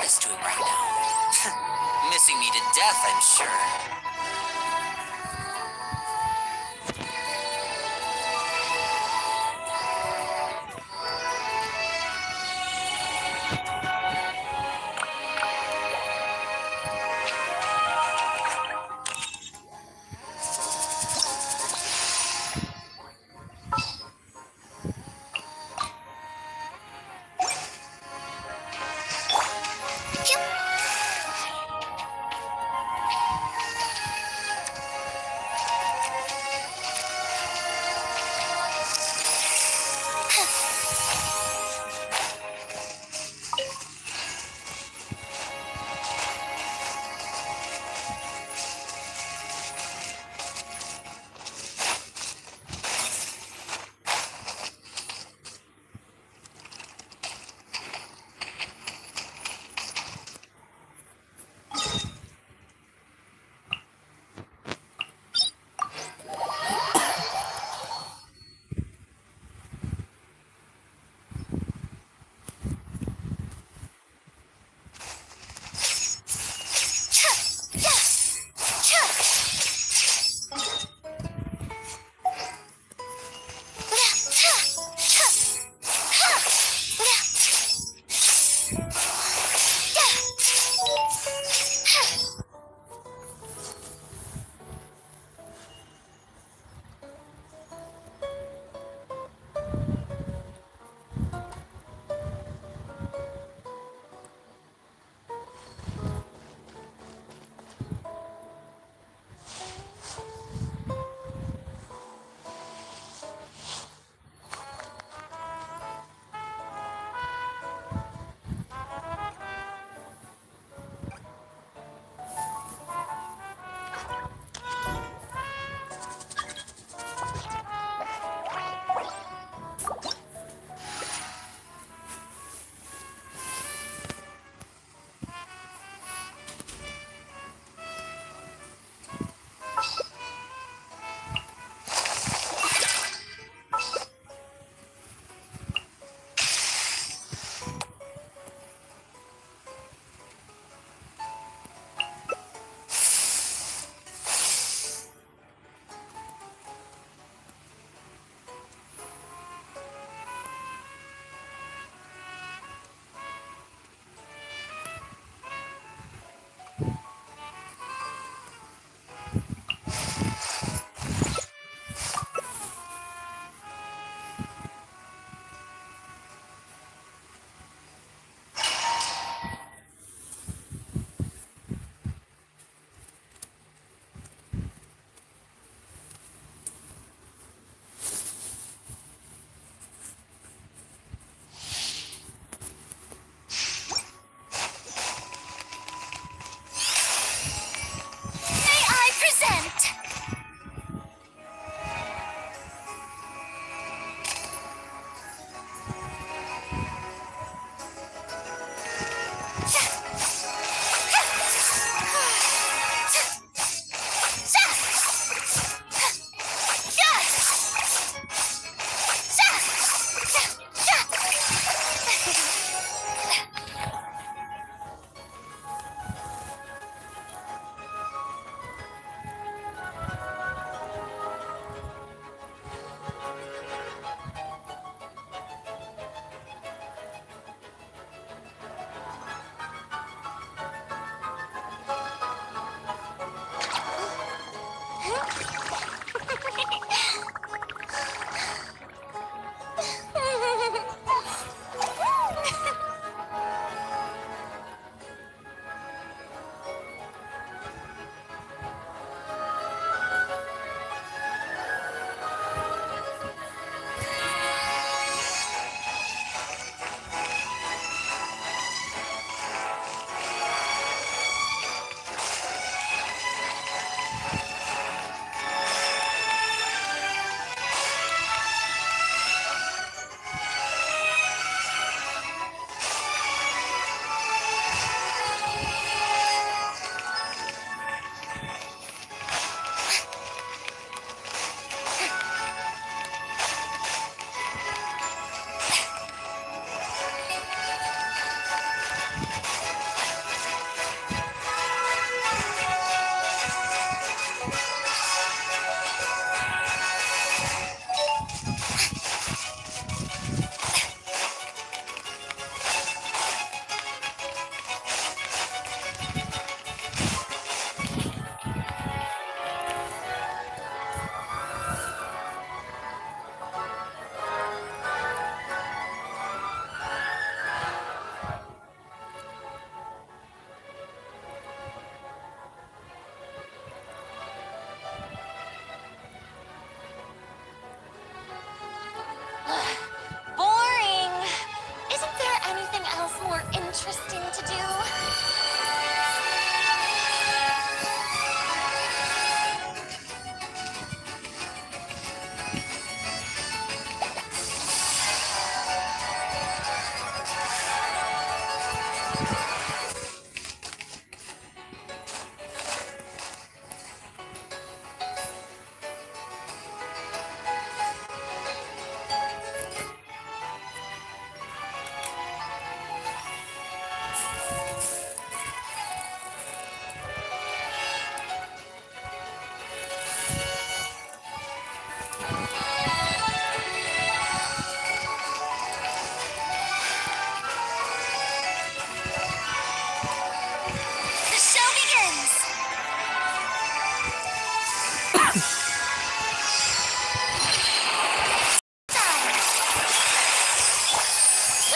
guys doing right now? Missing me to death, I'm sure.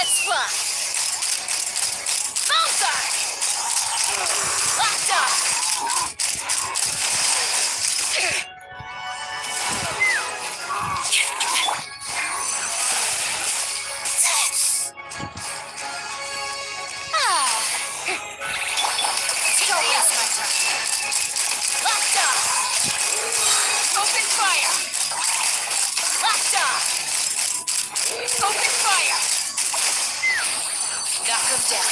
Let's fly! Bullseye! Locked on! Don't waste my time. Locked on! Open fire! Locked on! Open fire! Knock him down.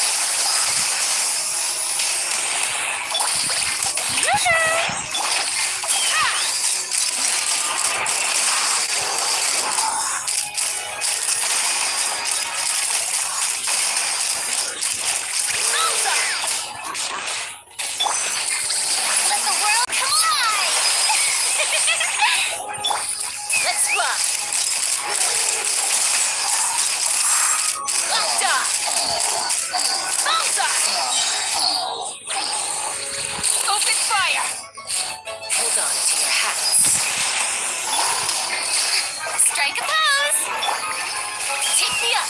Let the world collide! Let's fly! Locked on! Bullseye! Open fire! Hold on to your hats. Strike a pose! Take me up!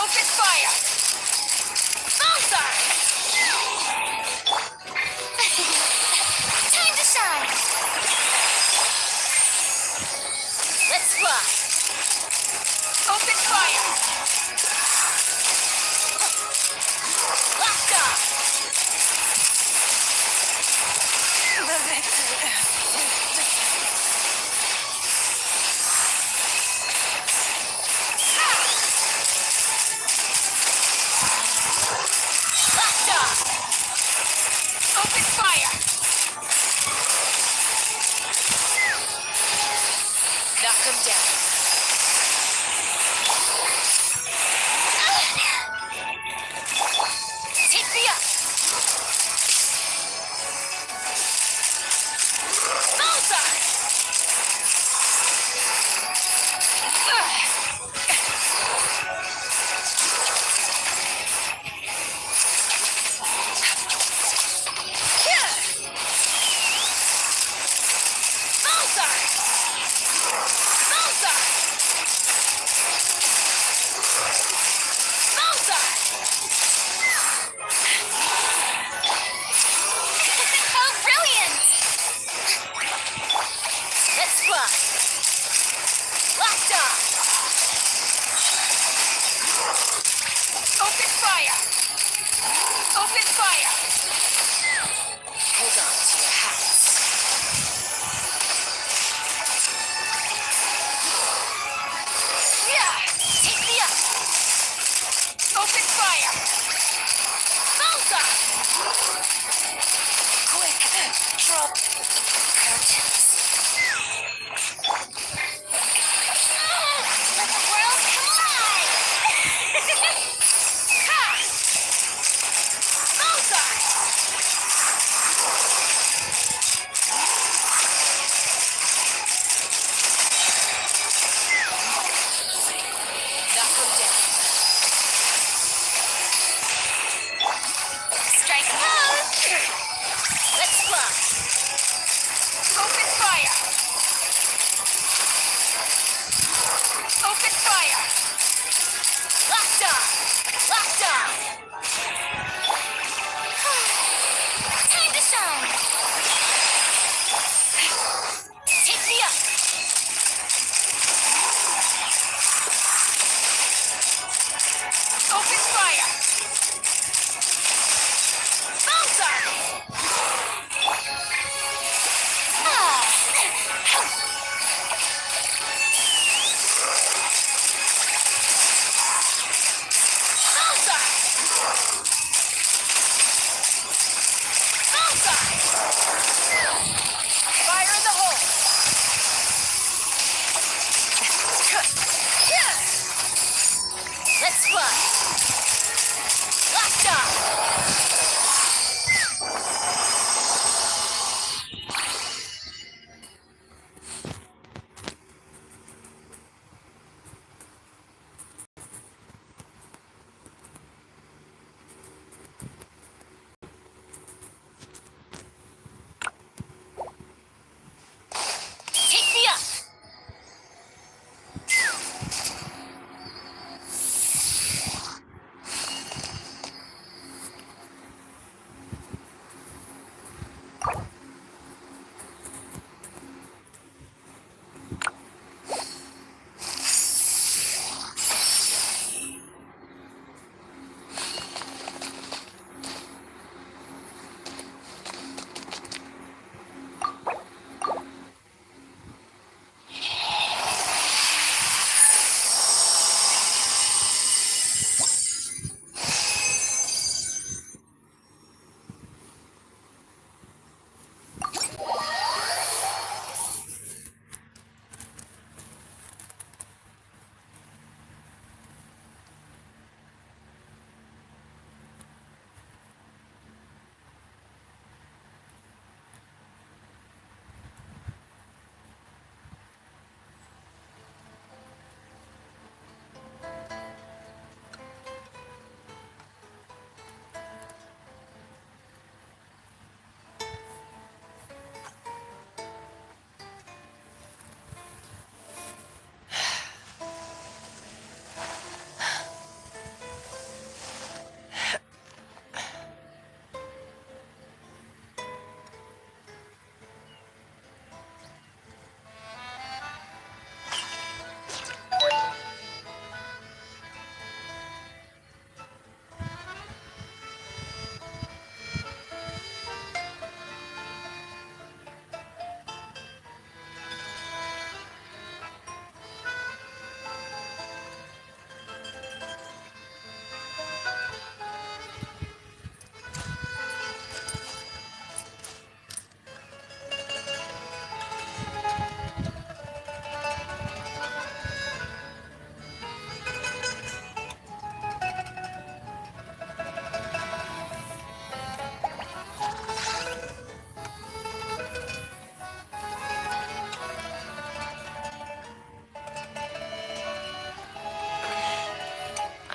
Open fire! Bullseye! Time to shine! Let's fly! Open fire! Locked on! Locked on! Open fire! Knock him down. Take me up! Bullseye! Bullseye! Bullseye! Bullseye! Oh, brilliant! Let's fly! Locked on! Open fire! Open fire! Hold on to your hats. Yeah! Take me up! Open fire! Bullseye! Quick! Drop the curtains. Let the world collide! Ha! Bullseye! Knock him down. Strike a pose! Let's fly! Open fire! Open fire! Locked on! Locked on! Time to shine! Take me up! Open fire! Bullseye! Bullseye! Bullseye! Fire in the hole! Let's fly! Locked on! Take me up!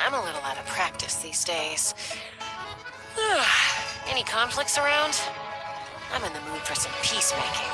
I'm a little out of practice these days. Any conflicts around? I'm in the mood for some peacemaking.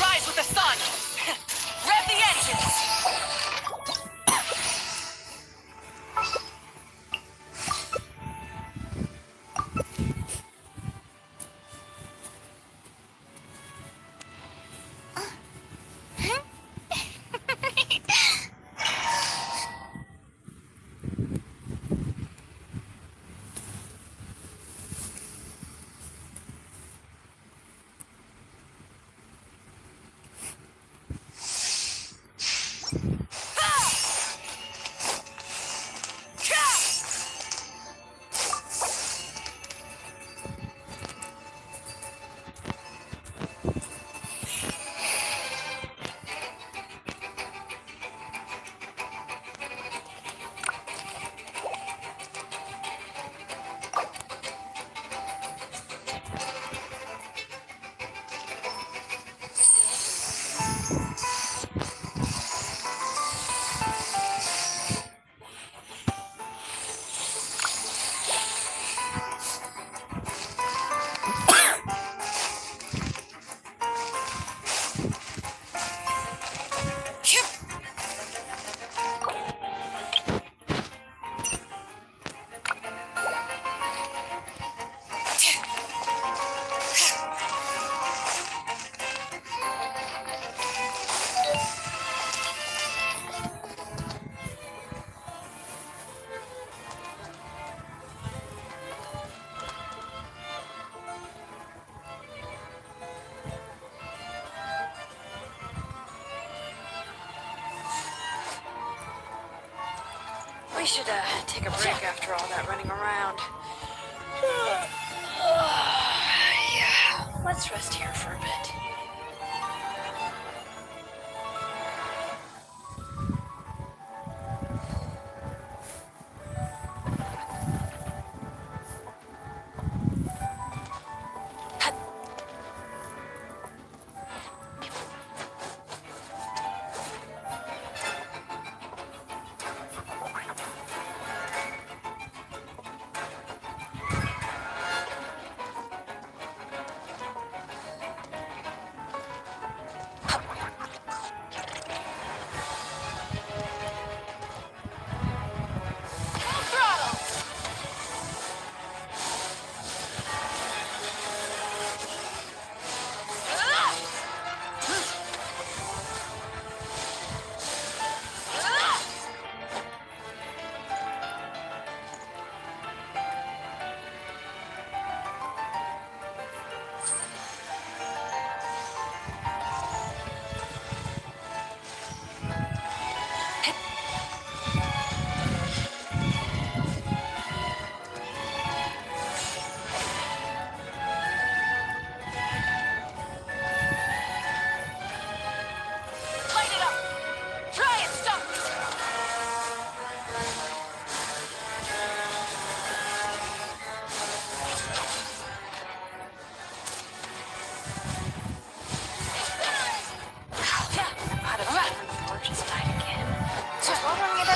Rise with the sun! Rev the engines! We should take a break after all that running around. Yeah, let's rest here for a bit.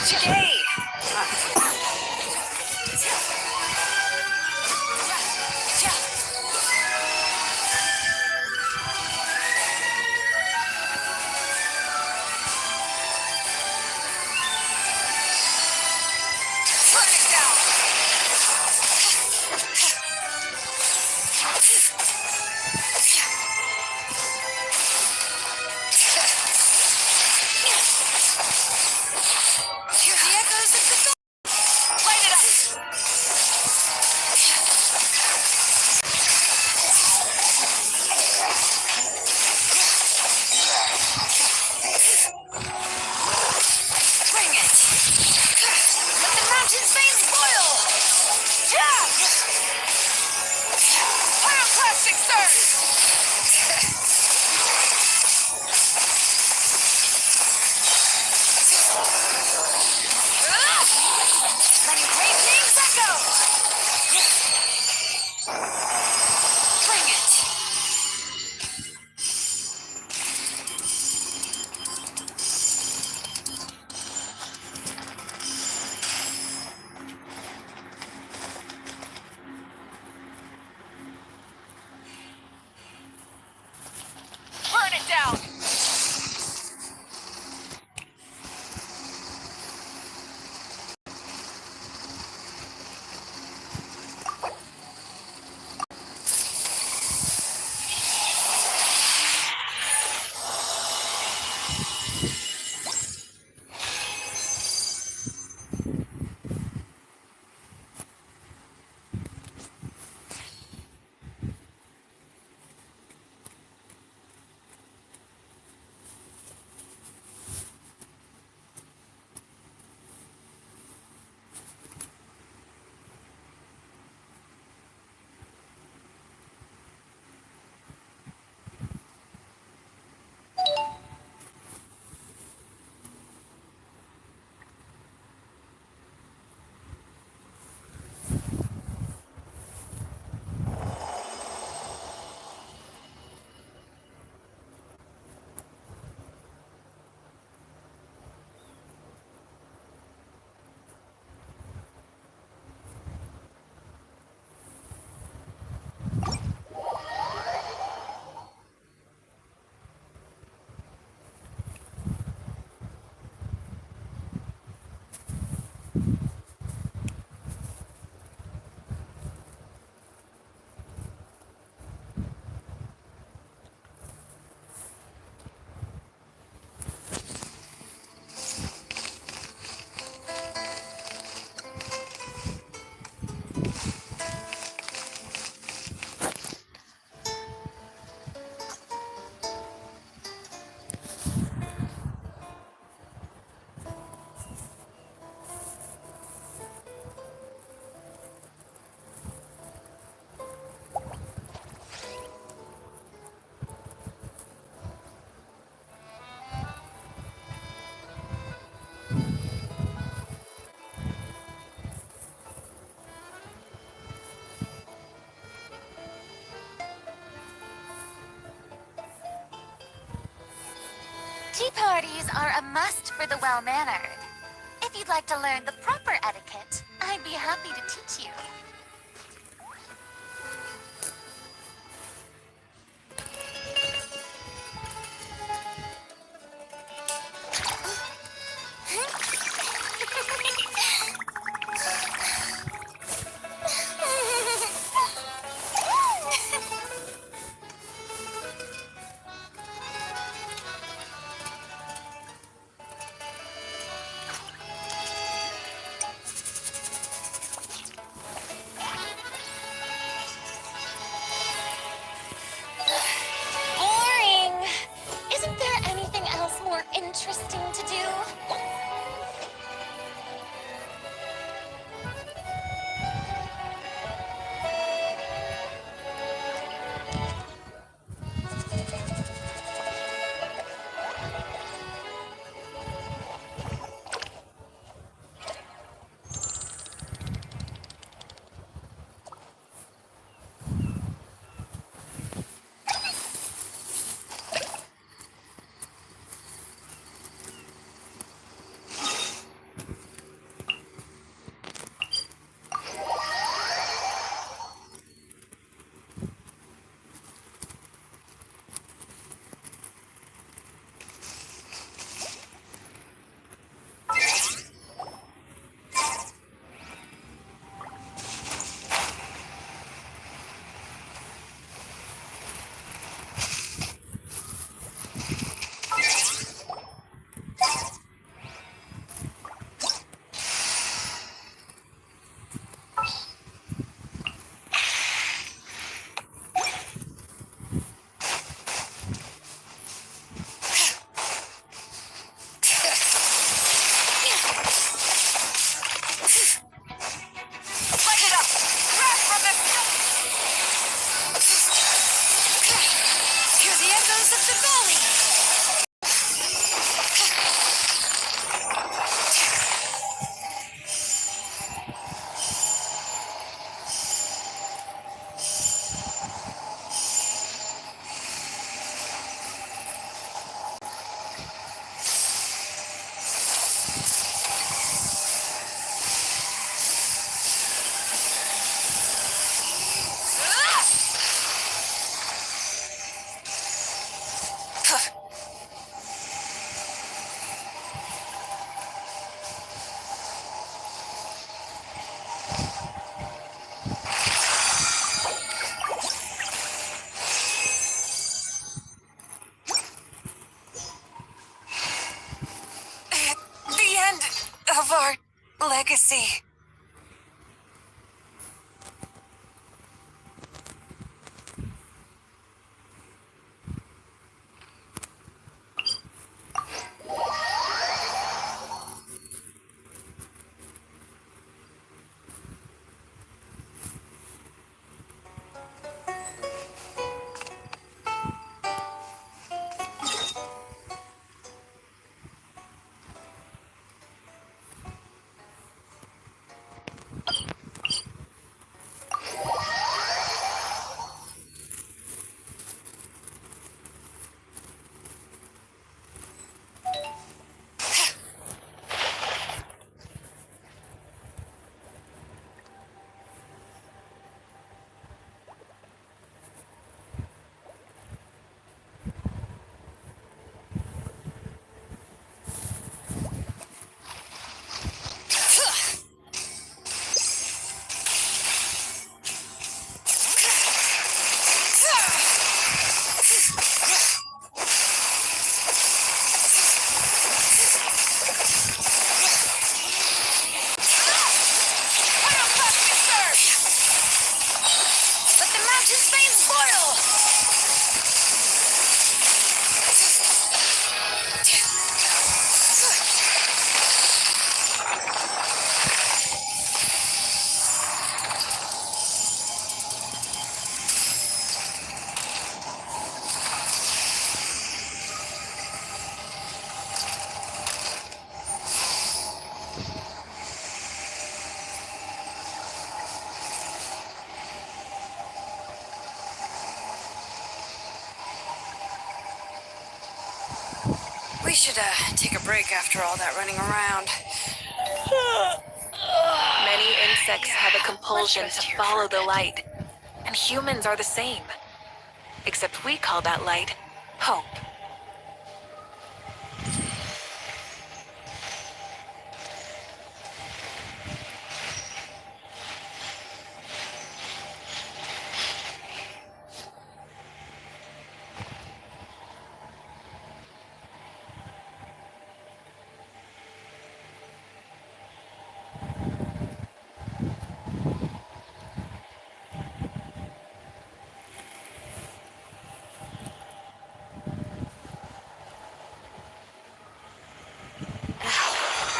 today. Burn it down. Hear the echoes of the battle. Light it up. Bring it. Let the mountain's veins boil. Yeah. Pyroclastic surge. Letting great names echo. Bring it. Burn it down. Tea parties are a must for the well-mannered. If you'd like to learn the proper etiquette, I'd be happy to teach you. Because of the valley! The end of our legacy. We should take a break after all that running around. Many insects have a compulsion to follow the light, and humans are the same. Except we call that light hope.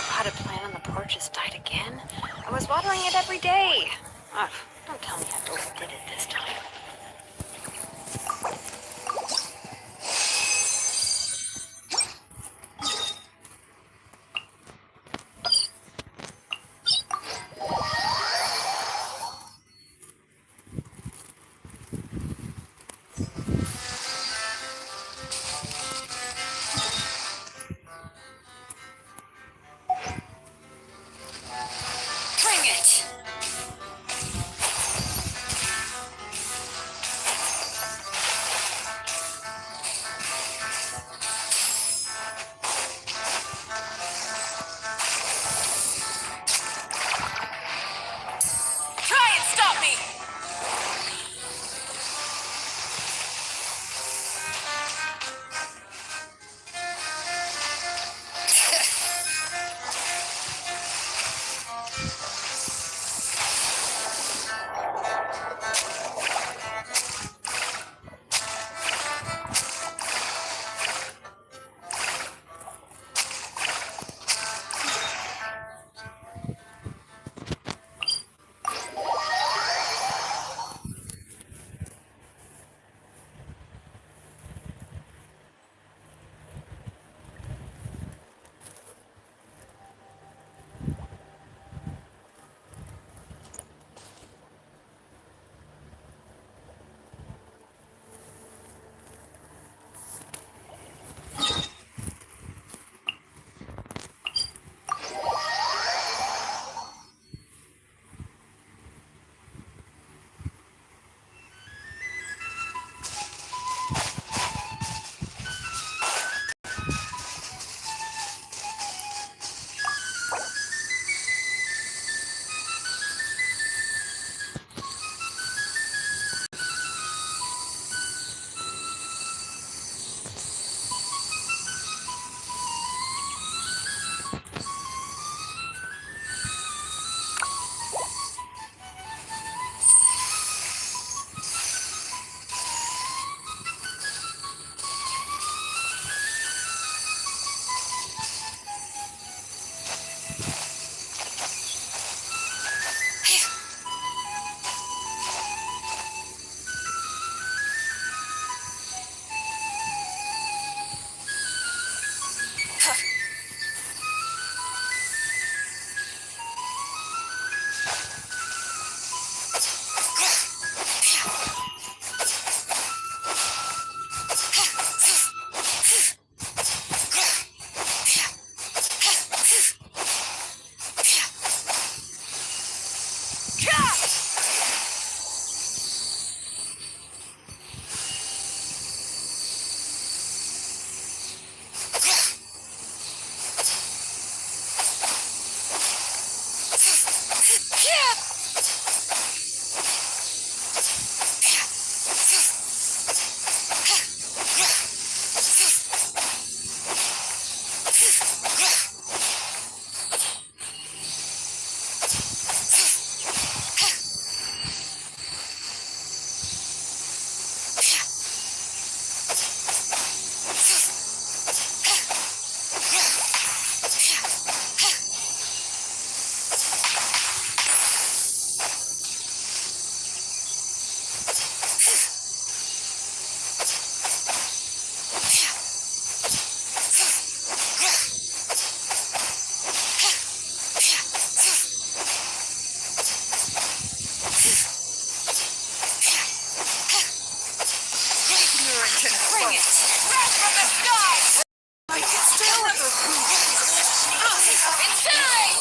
Potted plant on the porch has died again. I was watering it every day. Ugh, don't tell me I overdid it this time. Bring it! brilliant! Crash from the sky! I can still Incinerate!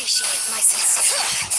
appreciate my sincerity.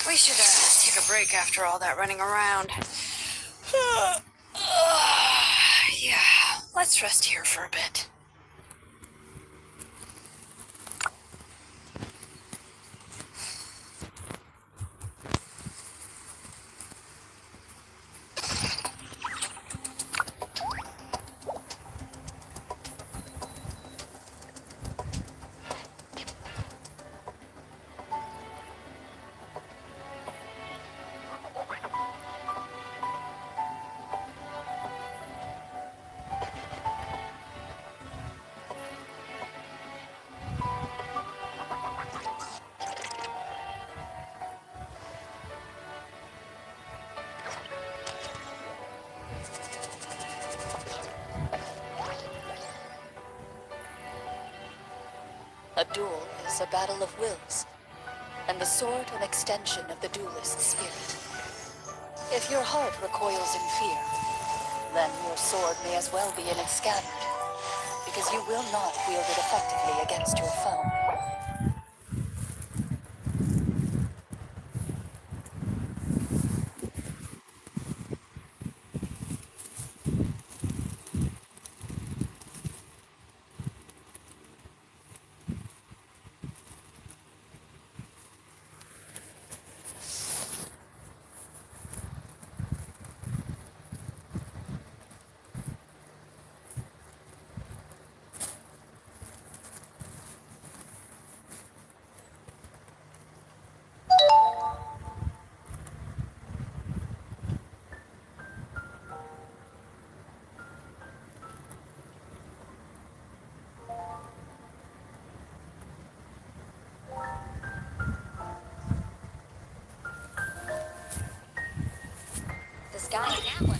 We should take a break after all that running around. Yeah, let's rest here for a bit. A duel is a battle of wills, and the sword an extension of the duelist's spirit. If your heart recoils in fear, then your sword may as well be in its scabbard, because you will not wield it effectively against your foe. The sky is that one.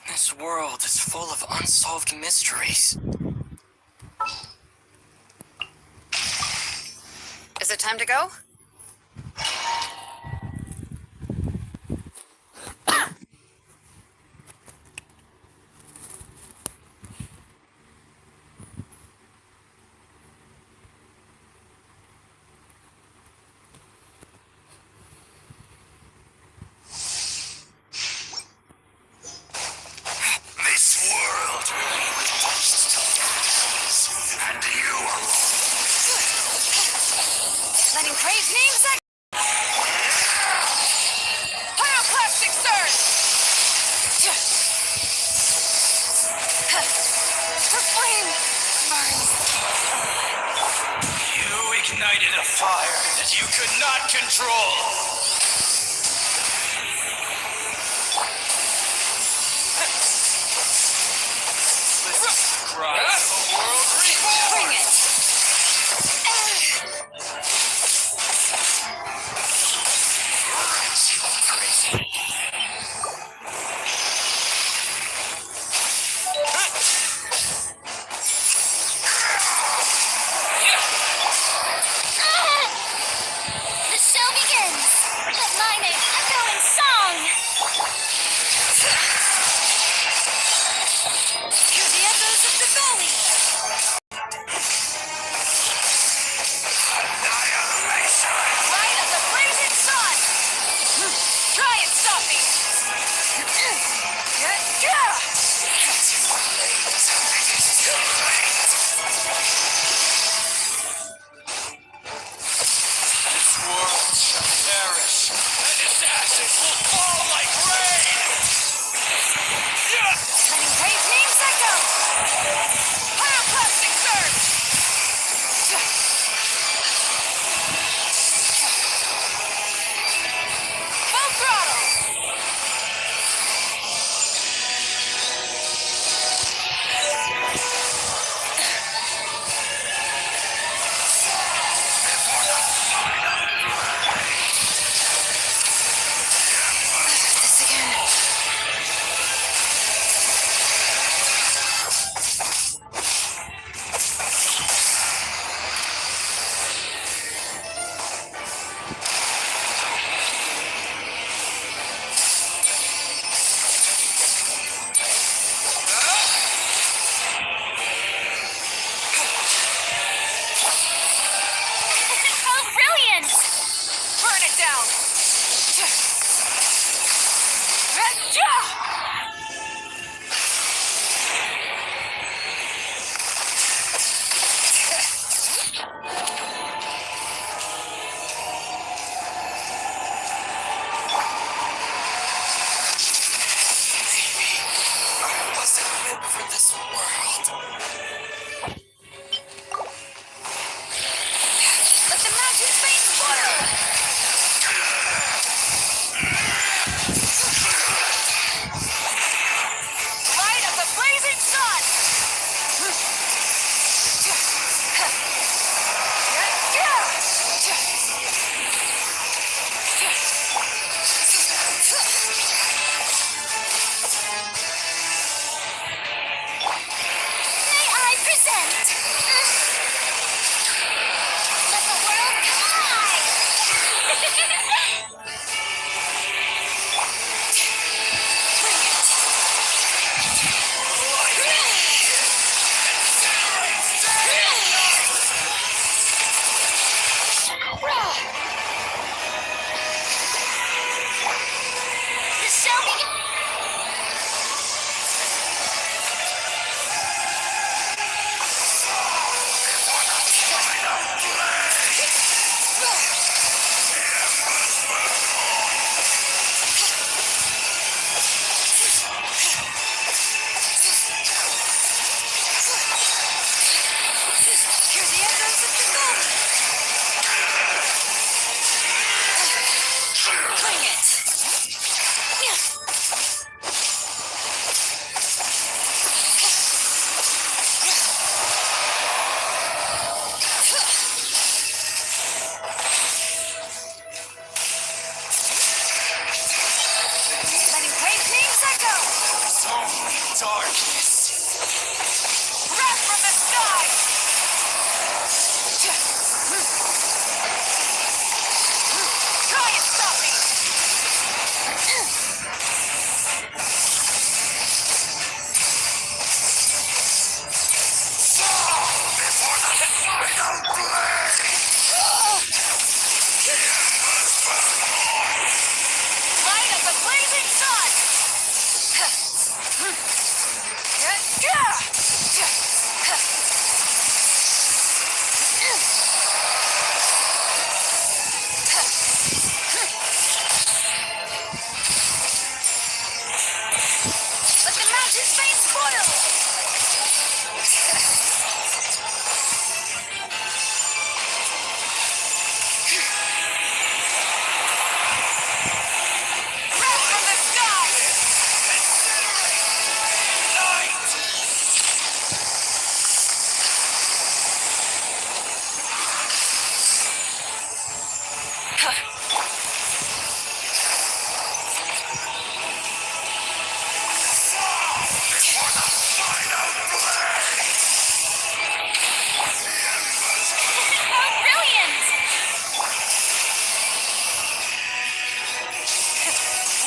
This world is full of unsolved mysteries. Is it time to go? This world wants to and you Letting Crave names that. Pyroclastic surge! Her flame burns. You ignited a fire that you could not control. Cry for world Bring it! The show begins! Let mine echo in song! Hear the echoes of the valley! Light of the blazing sun! Try and stop me! This world shall perish, and its ashes will fall like rain! Letting Crave names echo! Pyroclastic surge! Full throttle! Brilliant!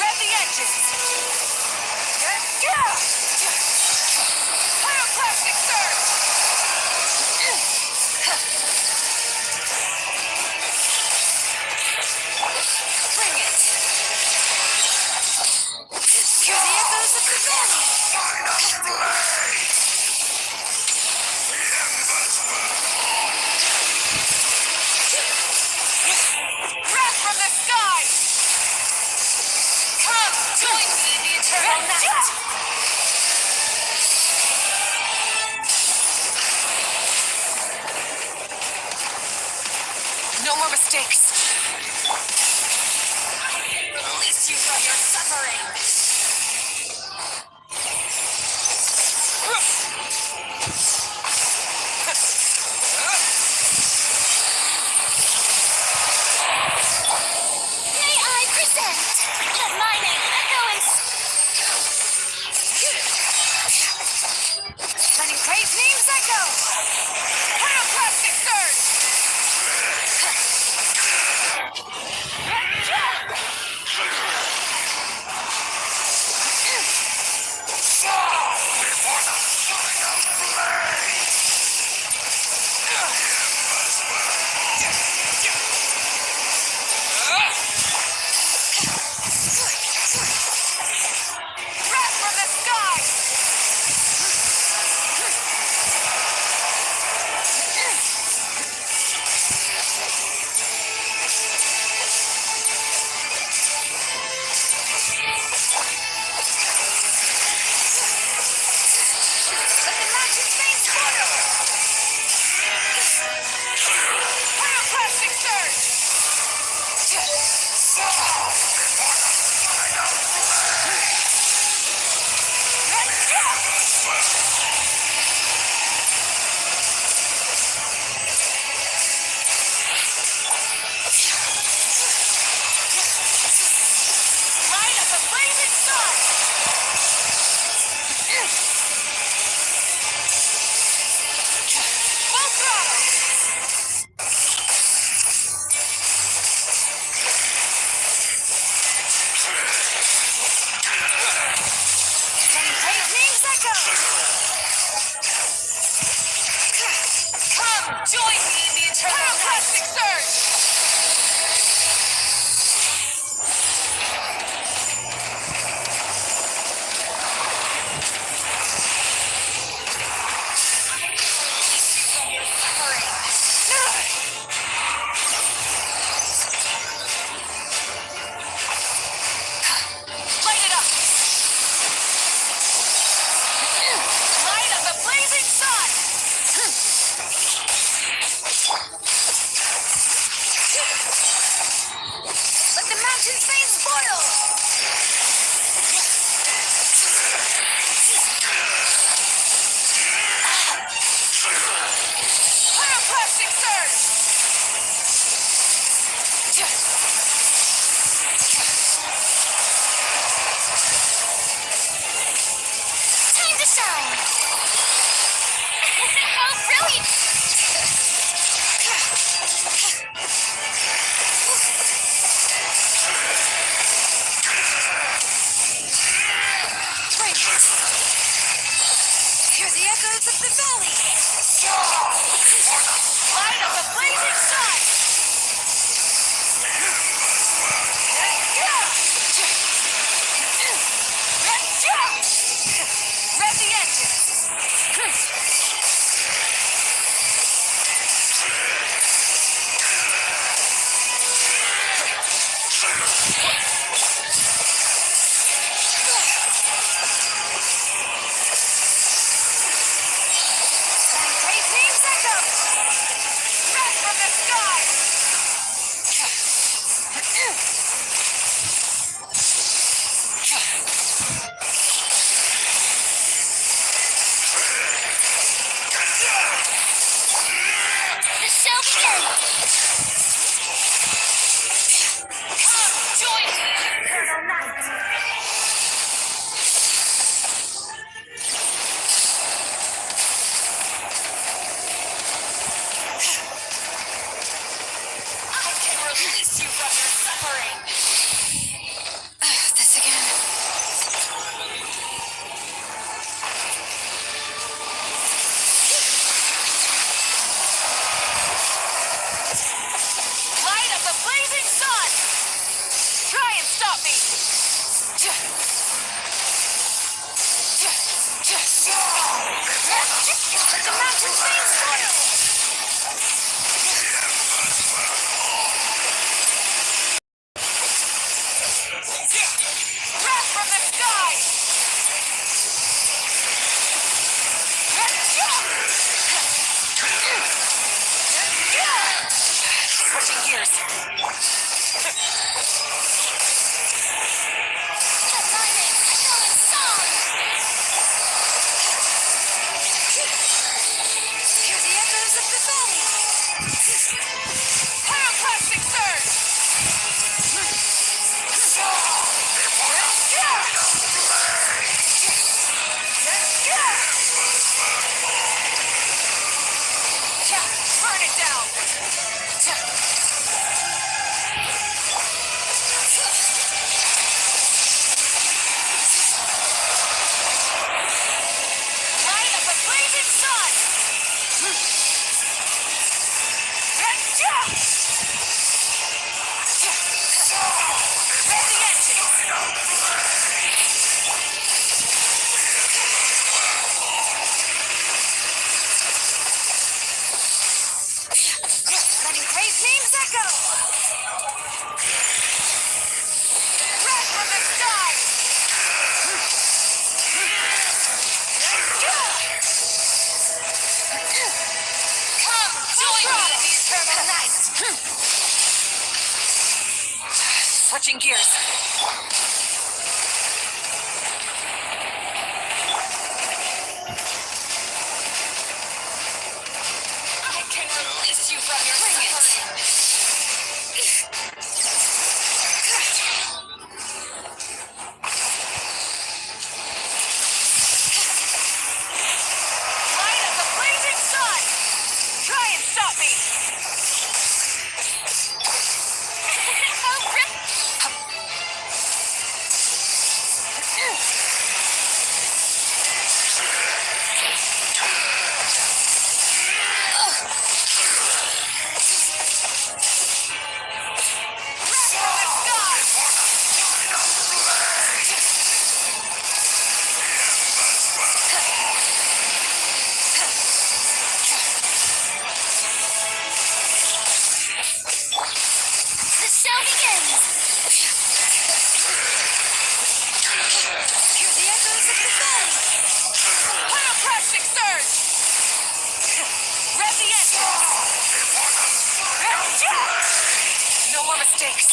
Rev the engines! Pyroclastic surge! Bring it! Hear the echoes of the valley! Wrath from the sky! Come, join me in the eternal night! No more mistakes! Release you from your suffering! May I present? Let my name echo in... Letting great names echo! Pyroclastic surge! Wrath from the sky! Let the mountains face boil! Pyroclastic surge! Light up the blazing sun! Full throttle! Letting great names echo! Come, join me in the eternal pyroclastic surge! Light it up! Light of the blazing sun! Let the mountains veins boil! Pyroclastic surge! Time to shine! Oh, brilliant! Bring it! Hear the echoes of the valley! Light of the blazing sun! Rev the engines! Great names echo! Wrath from the sky! The mountain flame soil! Wrath from the sky! Switching gears. Hear the echoes of the valley. Pyroclastic surge! Burn it down! Light of the blazing sun! Rev the engine! Letting grave names echo! Wrath from the sky! Come, join me in the eternal night! Switching gears. I can release you from your suffering. Light of the blazing sun! Try and stop me! Oh, rip! The show begins! Hear the echoes of the valley! Pyroclastic surge! Rev the engine! No more mistakes!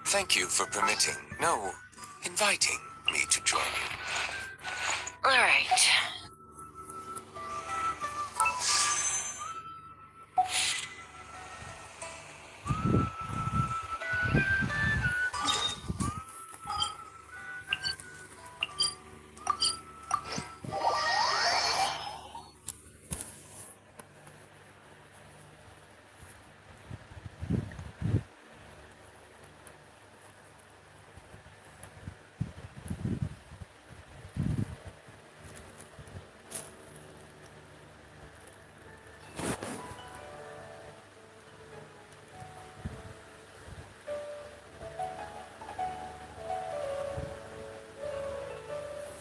Thank you for permitting, no, inviting me to join you. All right.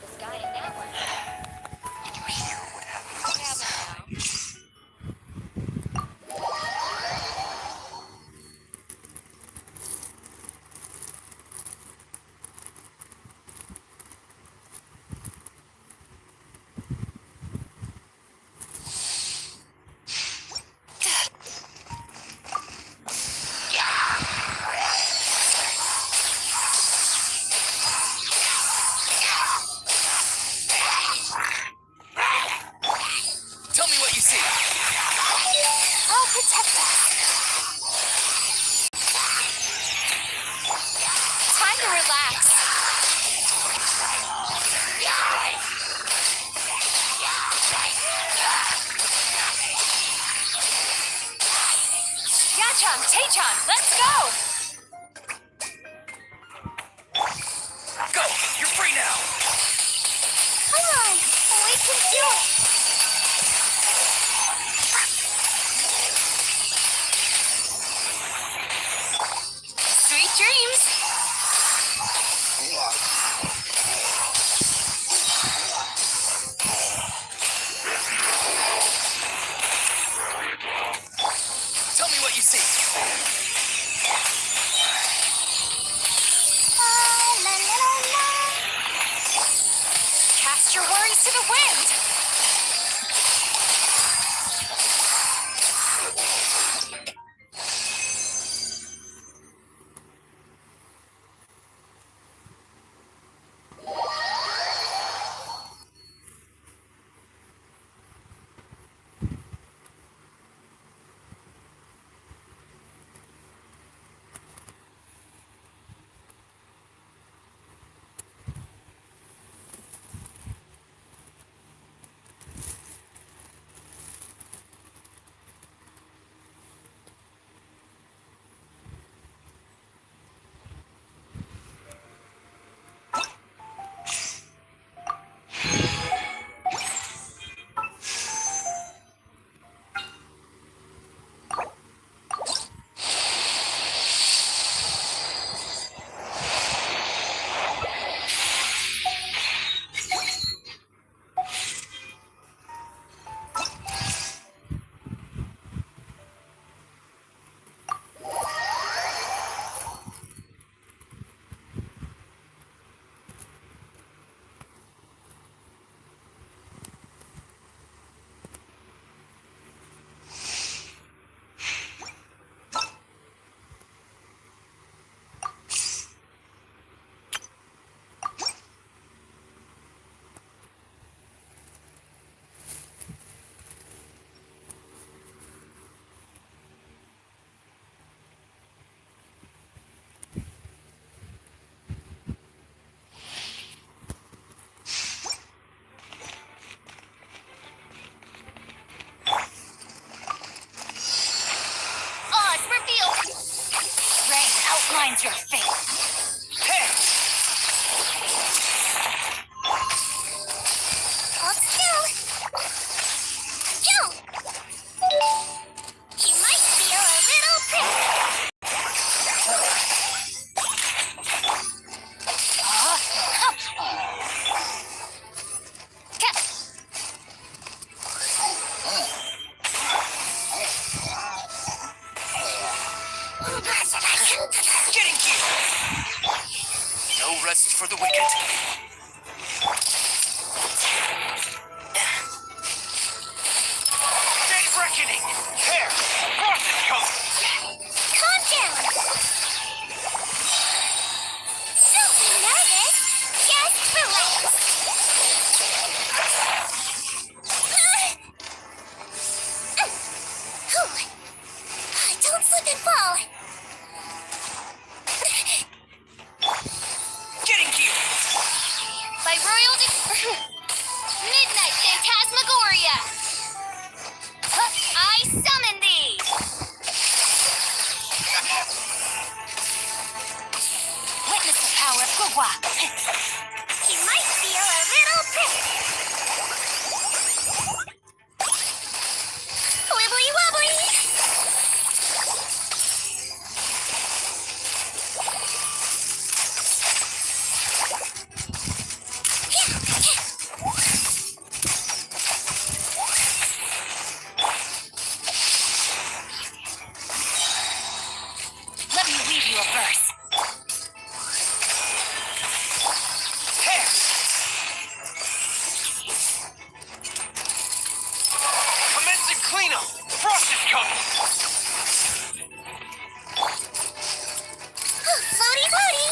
This guy in that one. Did you hear what happened? Tell me what you see. I'll protect us. Time to relax. Yacham, Taechon, let's go! Go! You're free now! Come on, we can do it. Sweet dreams! Tell me what you see. La, la, la, la. Cast your worries to the wind! outlines your fate. Hold still. Don't. You might feel a little prick. Getting gear! No rest for the wicked. Day's reckoning! Here! Cross it, coat! Calm down. all. Getting here! By royal Midnight Phantasmagoria! I summon thee! Witness the power of Gugwa! He might feel a little wibbly wobbly! Let me read you a verse. Hair! Commencing cleanup! Frost is coming! Floaty, floaty!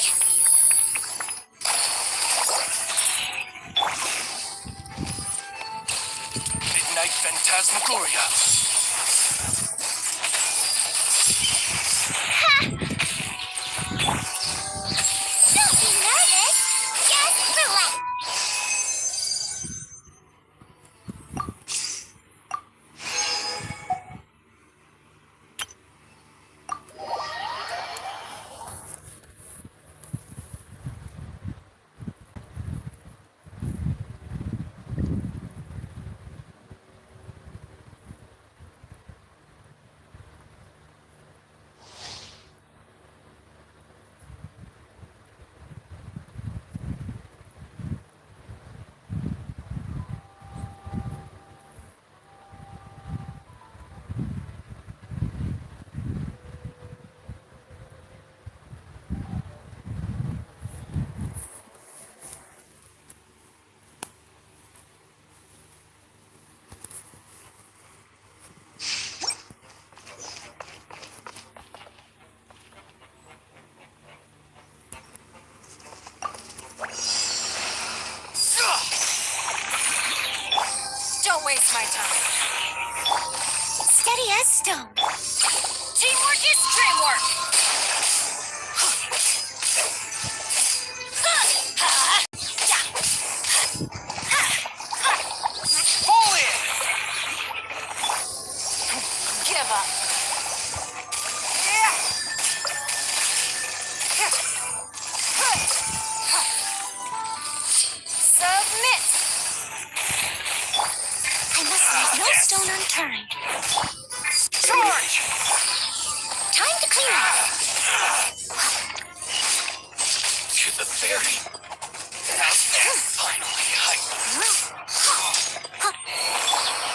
Midnight Phantasmagoria! Don't be nervous. Just relax. Don't waste my time. Steady as stone. Teamwork is dreamwork! Fall in! Give up. Submit. I must leave no stone unturned. Charge! Time to clean up. To the fairy. Now's finally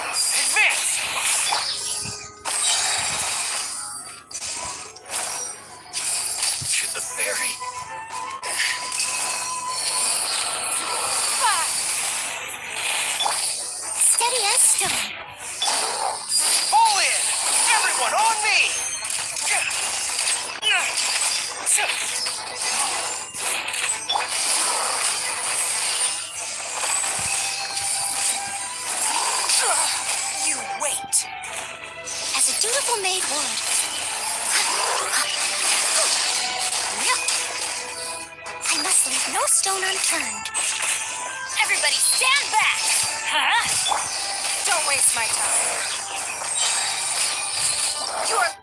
Advance! To the fairy. Steady as stone. Fall in! Everyone on me! You wait. As a dutiful maid would. I must leave no stone unturned. Everybody stand back. Huh? Don't waste my time. You're...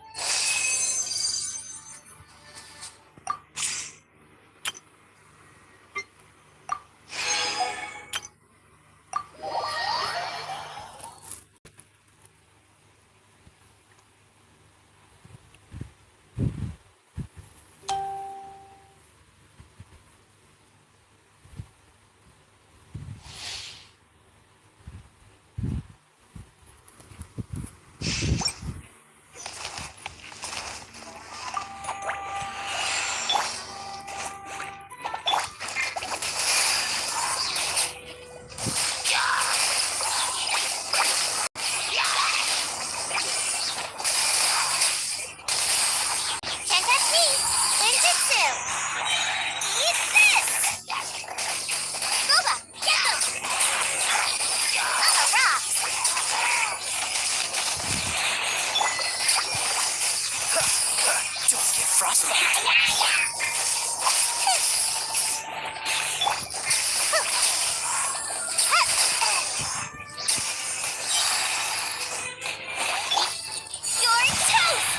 Frostbite. You're toast!